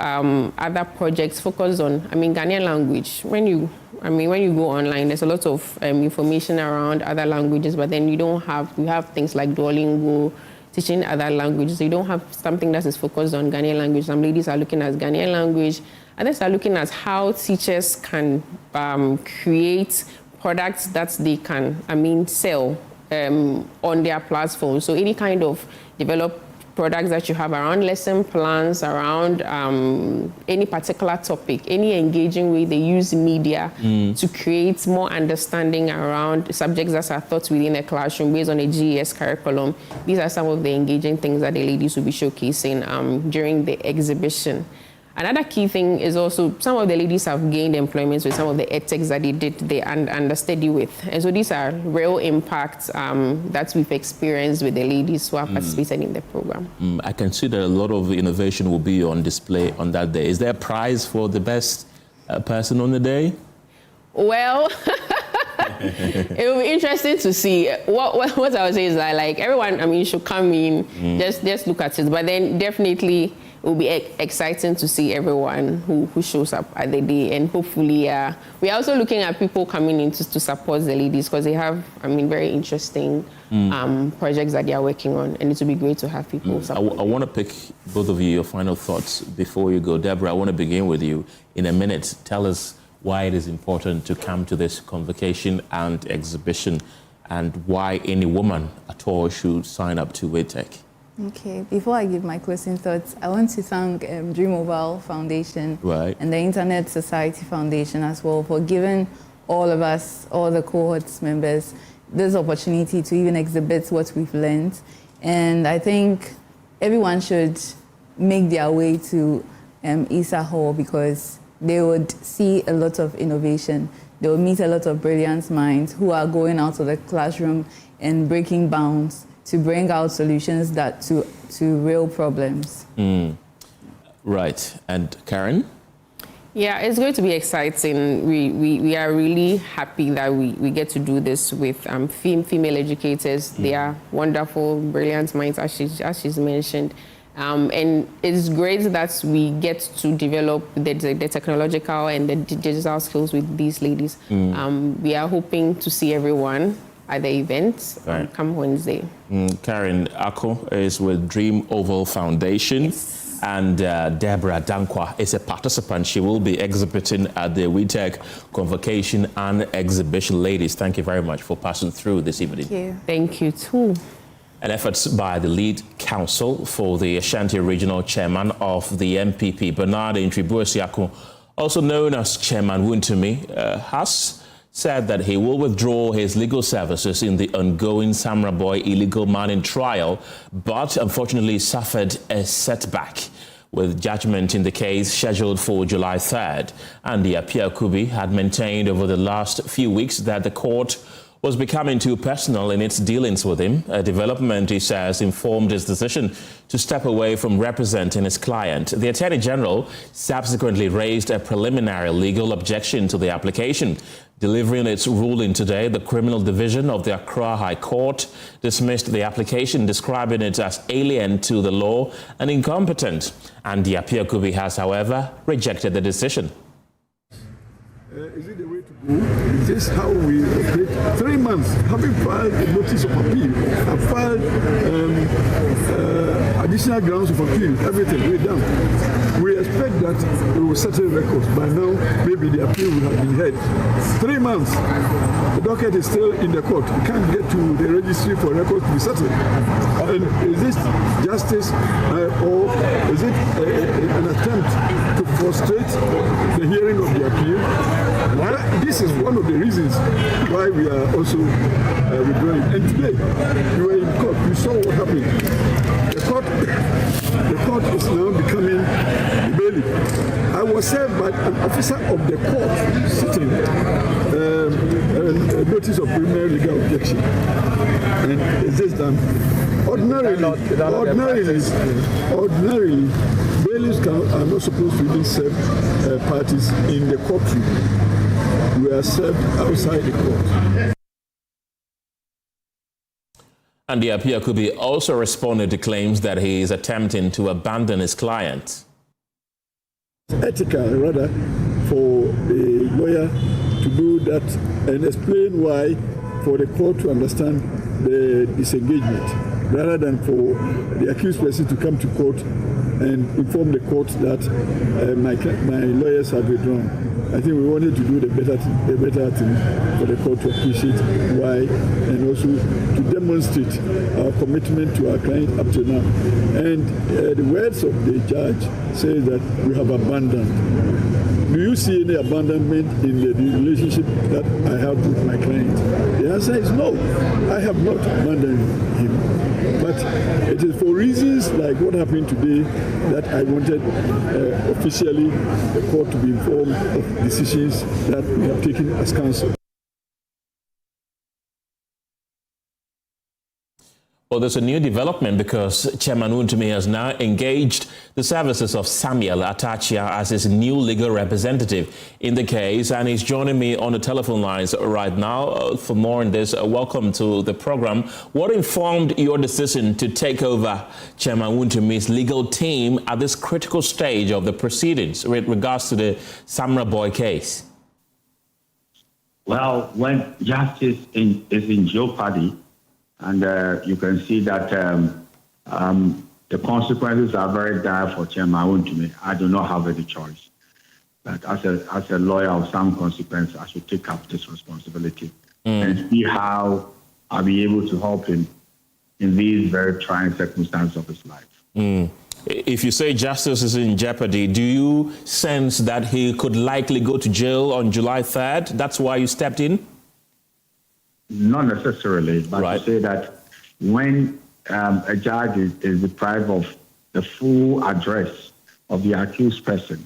other projects focused on, Ghanaian language. When you go online, there's a lot of information around other languages, but then you have things like Duolingo, teaching other languages. So you don't have something that is focused on Ghanaian language. Some ladies are looking at Ghanaian language. Others are looking at how teachers can create products that they can, sell on their platform. So any kind of developed products that you have around lesson plans, around any particular topic, any engaging way they use media to create more understanding around subjects that are taught within a classroom based on a GES curriculum. These are some of the engaging things that the ladies will be showcasing during the exhibition. Another key thing is also some of the ladies have gained employment with some of the edtechs that they did and study with. And so these are real impacts that we've experienced with the ladies who have participated in the program. I can see that a lot of innovation will be on display on that day. Is there a prize for the best person on the day? Well, it will be interesting to see. What I would say is that, like, everyone, you should come in, just look at it. But then definitely it will be exciting to see everyone who shows up at the day. And hopefully, we are also looking at people coming in to support the ladies, because they have, very interesting projects that they are working on. And it will be great to have people support. I want to pick both of you, your final thoughts before you go. Deborah, I want to begin with you. In a minute, tell us why it is important to come to this convocation and exhibition, and why any woman at all should sign up to WATEC. Okay, before I give my closing thoughts, I want to thank Dream Mobile Foundation and the Internet Society Foundation as well for giving all of us, all the cohorts members, this opportunity to even exhibit what we've learned. And I think everyone should make their way to Isa Hall because they would see a lot of innovation. They will meet a lot of brilliant minds who are going out of the classroom and breaking bounds to bring out solutions that to real problems. Right. And Karen? Yeah, it's going to be exciting. We are really happy that we get to do this with female educators. They are wonderful, brilliant minds, as she's mentioned. And it's great that we get to develop the technological and the digital skills with these ladies. We are hoping to see everyone at the event come Wednesday. Karen Ako is with Dream Oval Foundation. Yes. And Deborah Dankwa is a participant. She will be exhibiting at the WeTech Convocation and Exhibition. Ladies, thank you very much for passing through this evening. Thank you. Thank you too. And efforts by the lead counsel for the Ashanti Regional Chairman of the MPP, Bernard Intribuesiako, also known as Chairman Wontumi, has said that he will withdraw his legal services in the ongoing Samra Boy illegal mining trial, but unfortunately suffered a setback with judgment in the case scheduled for July 3rd. And the Apia-Kubi had maintained over the last few weeks that the court was becoming too personal in its dealings with him. A development, he says, informed his decision to step away from representing his client. The Attorney General subsequently raised a preliminary legal objection to the application. Delivering its ruling today, the Criminal Division of the Accra High Court dismissed the application, describing it as alien to the law and incompetent. And the Apia-Kubi has, however, rejected the decision. Is it the way to go? Is this how we operate? 3 months, having filed a notice of appeal, I've filed additional grounds of appeal, everything, we're done. We expect that we will settle records. By now, maybe the appeal will have been heard. 3 months, the docket is still in the court. We can't get to the registry for records to be settled. And is this justice or is it an attempt to frustrate the hearing of the appeal? This is one of the reasons why we are also withdrawing. And today, we were in court. You saw what happened. The court is now becoming the bailiff. I was served by an officer of the court sitting a notice of preliminary legal objection. And is this done? Ordinarily, bailiffs are not supposed to even serve parties in the courtroom. We are served outside the court. And the Apia-Kubi also responded to claims that he is attempting to abandon his client. Ethical, rather, for a lawyer to do that and explain why, for the court to understand the disengagement, rather than for the accused person to come to court and inform the court that my lawyers have withdrawn. I think we wanted to do the better thing for the court to appreciate why and also to demonstrate our commitment to our client up to now. And the words of the judge say that we have abandoned. Do you see any abandonment in the relationship that I have with my client? The answer is no. I have not abandoned him. But it is for reasons like what happened today that I wanted officially the court to be informed of decisions that we have taken as counsel. Well, there's a new development because Chairman Wontumi has now engaged the services of Samuel Atachia as his new legal representative in the case, and he's joining me on the telephone lines right now. For more on this, welcome to the program. What informed your decision to take over Chairman Wontumi's legal team at this critical stage of the proceedings with regards to the Samra Boy case? Well, when justice is in jeopardy, and you can see that the consequences are very dire for Chairman Wontumi, I do not have any choice. But as a lawyer of some consequence, I should take up this responsibility and see how I'll be able to help him in these very trying circumstances of his life. If you say justice is in jeopardy, do you sense that he could likely go to jail on July 3rd? That's why you stepped in? Not necessarily, but to say that when a judge is deprived of the full address of the accused person.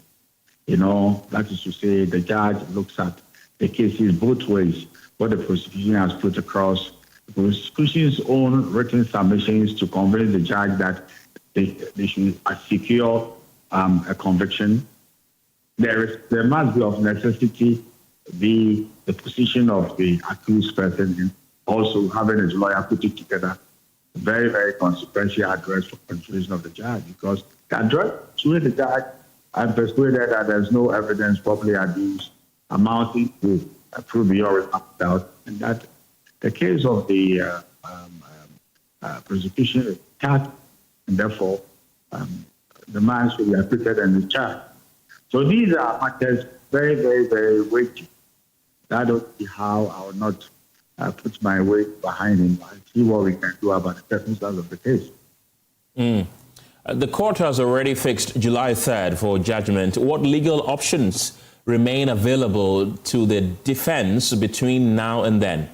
That is to say, the judge looks at the cases both ways, what the prosecution has put across, the prosecution's own written submissions to convince the judge that they should secure a conviction. There must be of necessity the position of the accused person and also having his lawyer put it together. Very, very consequential address for consideration of the judge, because the address to the judge and persuaded that there's no evidence properly adduced amounting to prove beyond doubt, and that the case of the prosecution is cut, and therefore the man should be acquitted and discharged. So these are matters very, very, very weighty. I don't see how I will not put my weight behind him and see what we can do about the circumstances of the case. The court has already fixed July 3rd for judgment. What legal options remain available to the defense between now and then?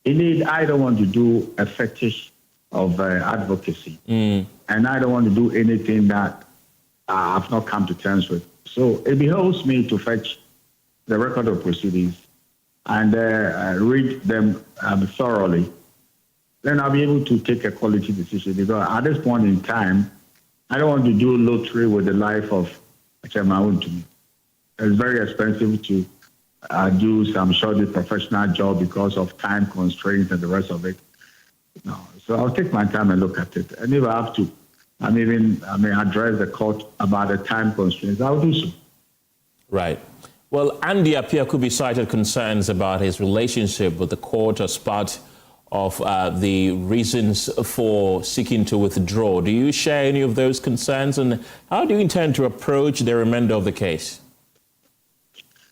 Indeed, I don't want to do a fetish of advocacy. And I don't want to do anything that I've not come to terms with. So it behoves me to fetch the record of proceedings and read them thoroughly. Then I'll be able to take a quality decision, because at this point in time, I don't want to do lottery with the life of Chairman Wontumi. It's very expensive to do some short professional job because of time constraints and the rest of it. No. So I'll take my time and look at it. And if I have to, I may address the court about the time constraints, I'll do so. Right. Well, Andy Appiah-Kubi cited concerns about his relationship with the court as part of the reasons for seeking to withdraw. Do you share any of those concerns, and how do you intend to approach the remainder of the case?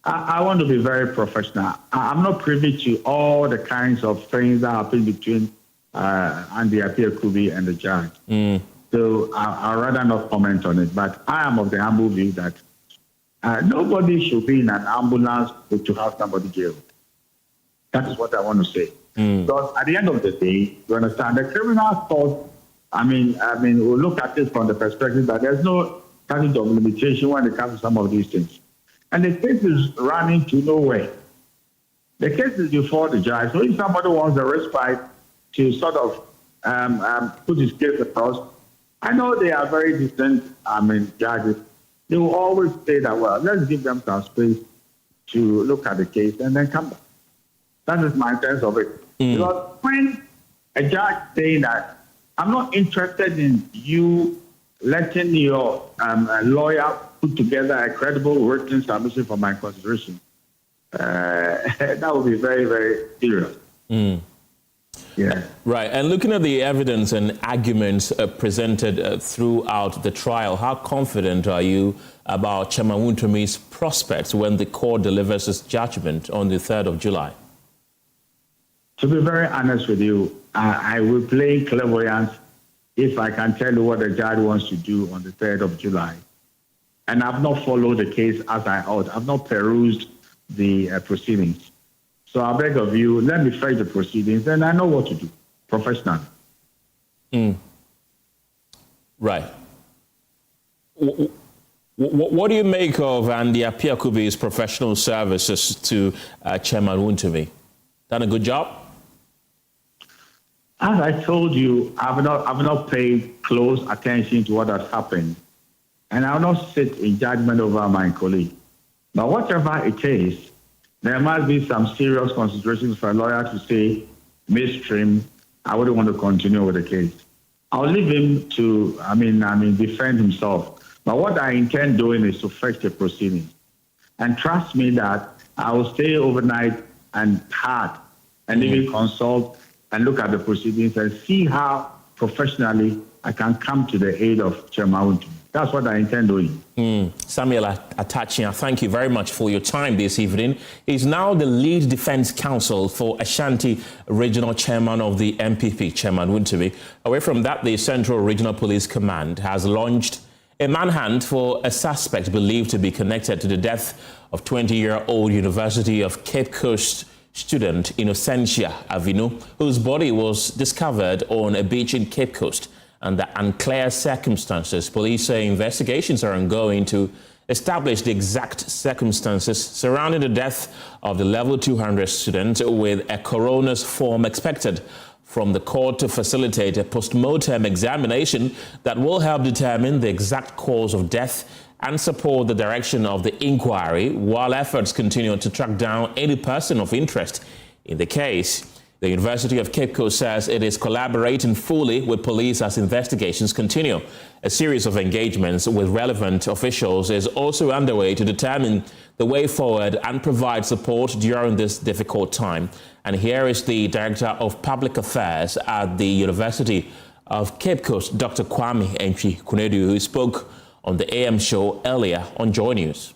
I want to be very professional. I'm not privy to all the kinds of things that happen between Andy Appiah-Kubi and the judge. So I'd rather not comment on it. But I am of the humble view that nobody should be in an ambulance to have somebody jailed. That is what I want to say. Because at the end of the day, you understand, the criminal thought, we'll look at it from the perspective that there's no kind of limitation when it comes to some of these things. And the case is running to nowhere. The case is before the judge. So if somebody wants a respite to sort of put his case across, I know they are very distant, judges. They will always say that, well, let's give them some space to look at the case and then come back. That is my sense of it. Because when a judge saying that, I'm not interested in you letting your lawyer put together a credible written submission for my consideration, that would be very, very serious. Yeah. Right. And looking at the evidence and arguments presented throughout the trial, how confident are you about Chairman Wontumi's prospects when the court delivers its judgment on the 3rd of July? To be very honest with you, I will play clairvoyance if I can tell you what the judge wants to do on the 3rd of July. And I've not followed the case as I ought. I've not perused the proceedings. So I beg of you, let me fetch the proceedings, and I know what to do professionally. Right. What do you make of Andy Appiah-Kubi's professional services to Chairman Wontumi? Done a good job? As I told you, I've not paid close attention to what has happened, and I will not sit in judgment over my colleague. But whatever it is, there must be some serious considerations for a lawyer to say, midstream, I wouldn't want to continue with the case. I'll leave him to, defend himself. But what I intend doing is to fetch the proceedings. And trust me that I will stay overnight and hard and even consult and look at the proceedings and see how professionally I can come to the aid of Chairman Wontumi. That's what I intend doing. Samuel Atachia, thank you very much for your time this evening. He's now the lead defense counsel for Ashanti Regional Chairman of the MPP, Chairman Wontumi. Away from that, the Central Regional Police Command has launched a manhunt for a suspect believed to be connected to the death of 20-year-old University of Cape Coast student Innocentia Avinu, whose body was discovered on a beach in Cape Coast. under unclear circumstances. Police say investigations are ongoing to establish the exact circumstances surrounding the death of the level 200 student, with a coroner's form expected from the court to facilitate a post-mortem examination that will help determine the exact cause of death and support the direction of the inquiry, while efforts continue to track down any person of interest in the case. The University of Cape Coast says it is collaborating fully with police as investigations continue. A series of engagements with relevant officials is also underway to determine the way forward and provide support during this difficult time. And here is the Director of Public Affairs at the University of Cape Coast, Dr. Kwame Entwi-Kunedu, who spoke on the AM show earlier on Joy News.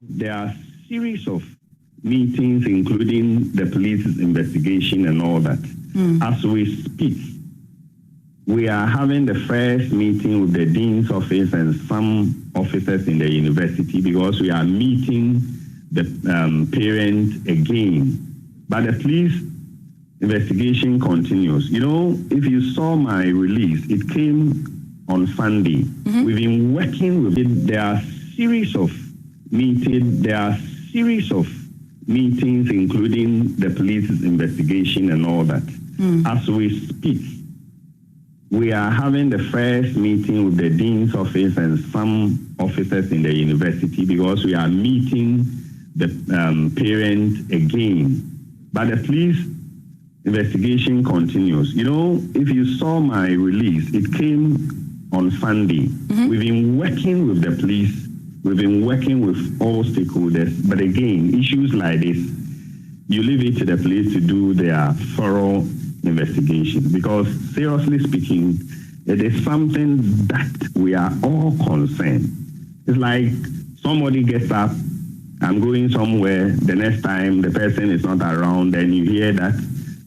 There are a series of meetings, including the police's investigation and all that. As we speak, we are having the first meeting with the dean's office and some officers in the university, because we are meeting the parents again. But the police investigation continues. You know, if you saw my release, it came on Sunday. We've been working with it. There are a series of meetings. Meetings, including the police's investigation and all that. As we speak, we are having the first meeting with the dean's office and some officers in the university, because we are meeting the parents again. But the police investigation continues. You know, if you saw my release, it came on Sunday. We've been working with the police. We've been working with all stakeholders, but again, issues like this, you leave it to the police to do their thorough investigation, because seriously speaking, it is something that we are all concerned. It's like somebody gets up, I'm going somewhere, the next time the person is not around, then you hear that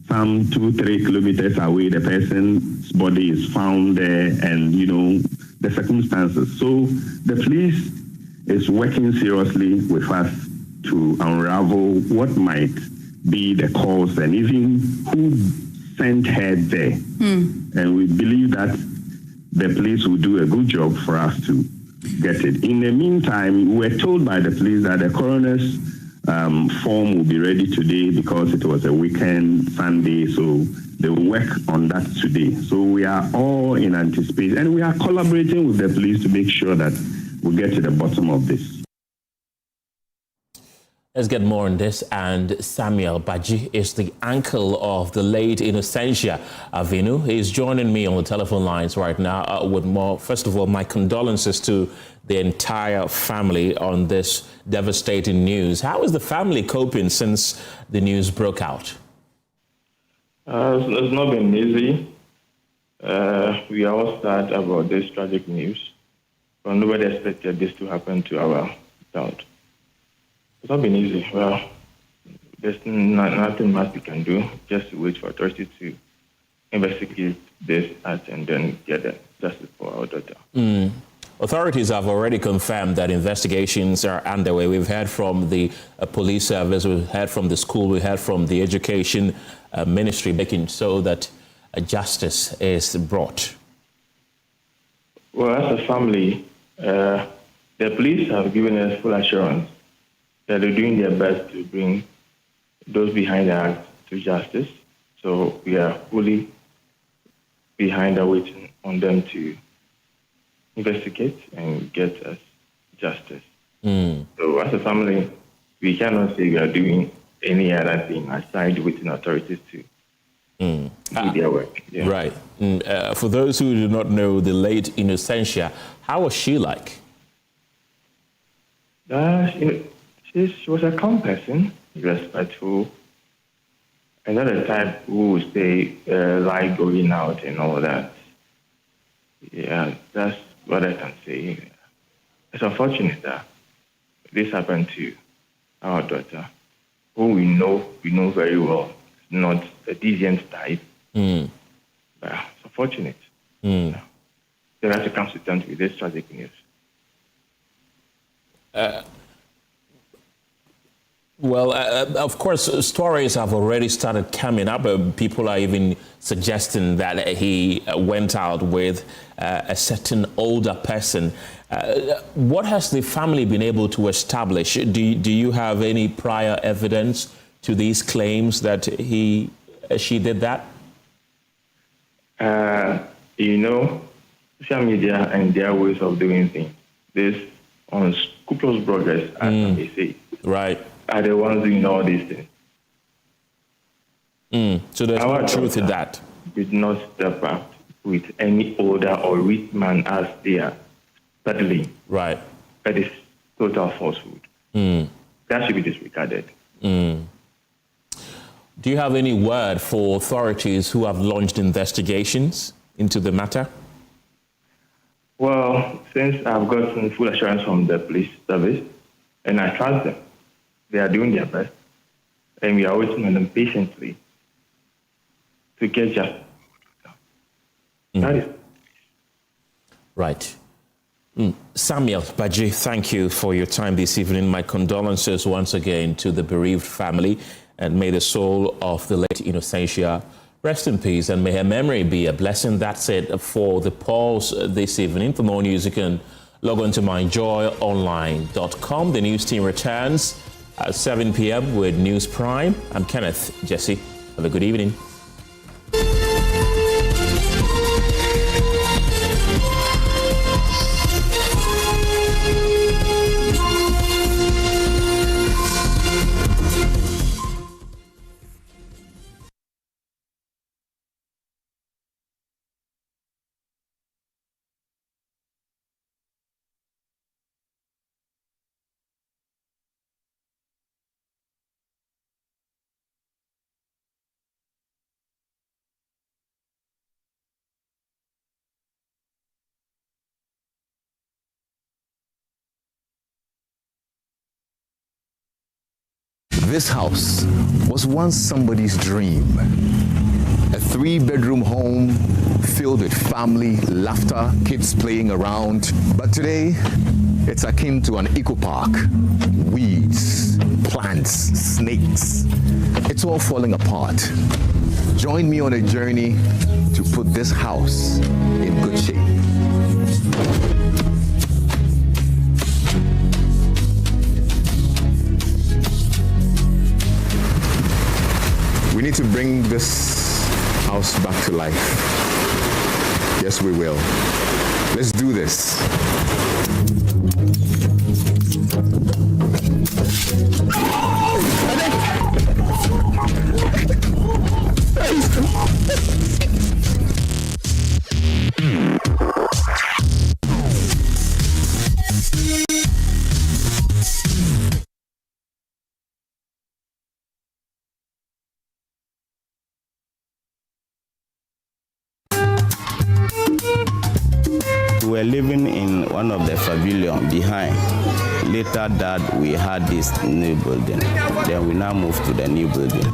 some 2-3 kilometers away, the person's body is found there, and you know, the circumstances. So the police is working seriously with us to unravel what might be the cause and even who sent her there. And we believe that the police will do a good job for us to get it. In the meantime, we're told by the police that the coroner's form will be ready today, because it was a weekend, Sunday, so they will work on that today. So we are all in anticipation, and we are collaborating with the police to make sure that we'll get to the bottom of this. Let's get more on this. And Samuel Baji is the uncle of the late Innocentia Avinu. He's joining me on the telephone lines right now with more. First of all, my condolences to the entire family on this devastating news. How is the family coping since the news broke out? It's not been easy. We are all sad about this tragic news. But nobody expected this to happen to our child. It's not been easy. Well, there's nothing much we can do. Just wait for authorities to investigate this act and then get the justice for our daughter. Authorities have already confirmed that investigations are underway. We've heard from the police service, we've heard from the school, we heard from the education ministry, making so that justice is brought. Well, as a family, the police have given us full assurance that they're doing their best to bring those behind the act to justice. So we are fully behind and waiting on them to investigate and get us justice. So as a family, we cannot say we are doing any other thing aside waiting authorities to do their work. Yeah. Right. For those who do not know the late Innocentia, how was she like? She was a calm person, respectful, and not the type who would say like going out and all that. Yeah, that's what I can say. It's unfortunate that this happened to our daughter, who we know very well, not a decent type. But it's unfortunate. They have to come to terms with this tragic news. Well, of course, stories have already started coming up. People are even suggesting that he went out with a certain older person. What has the family been able to establish? Do you have any prior evidence to these claims that she did that? Social media and their ways of doing things. This unscrupulous bloggers, as they say. Right. Are the ones doing all these things. So there's no truth in that. Did not step up with any older or rich man as they are peddling. Right. That is total falsehood. That should be disregarded. Do you have any word for authorities who have launched investigations into the matter? Well, since I've gotten full assurance from the police service, and I trust them, they are doing their best, and we are waiting on them patiently to get justice. That is right. Samuel Baji, thank you for your time this evening. My condolences once again to the bereaved family, and may the soul of the late Innocentia rest in peace, and may her memory be a blessing. That's it for the Pulse this evening. For more news, you can log on to myjoyonline.com. The news team returns at 7 p.m. with News Prime. I'm Kenneth Gyasi. Have a good evening. This house was once somebody's dream. A 3-bedroom home filled with family, laughter, kids playing around. But today, it's akin to an eco park. Weeds, plants, snakes. It's all falling apart. Join me on a journey to put this house in good shape. We need to bring this house back to life. Yes, we will. Let's do this. We were living in one of the pavilion behind. Later that we had this new building. Then we now moved to the new building.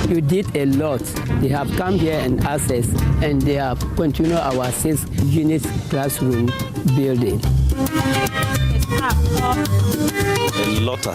You did a lot. They have come here and asked us, and they have continued our 6-unit classroom building. A lot has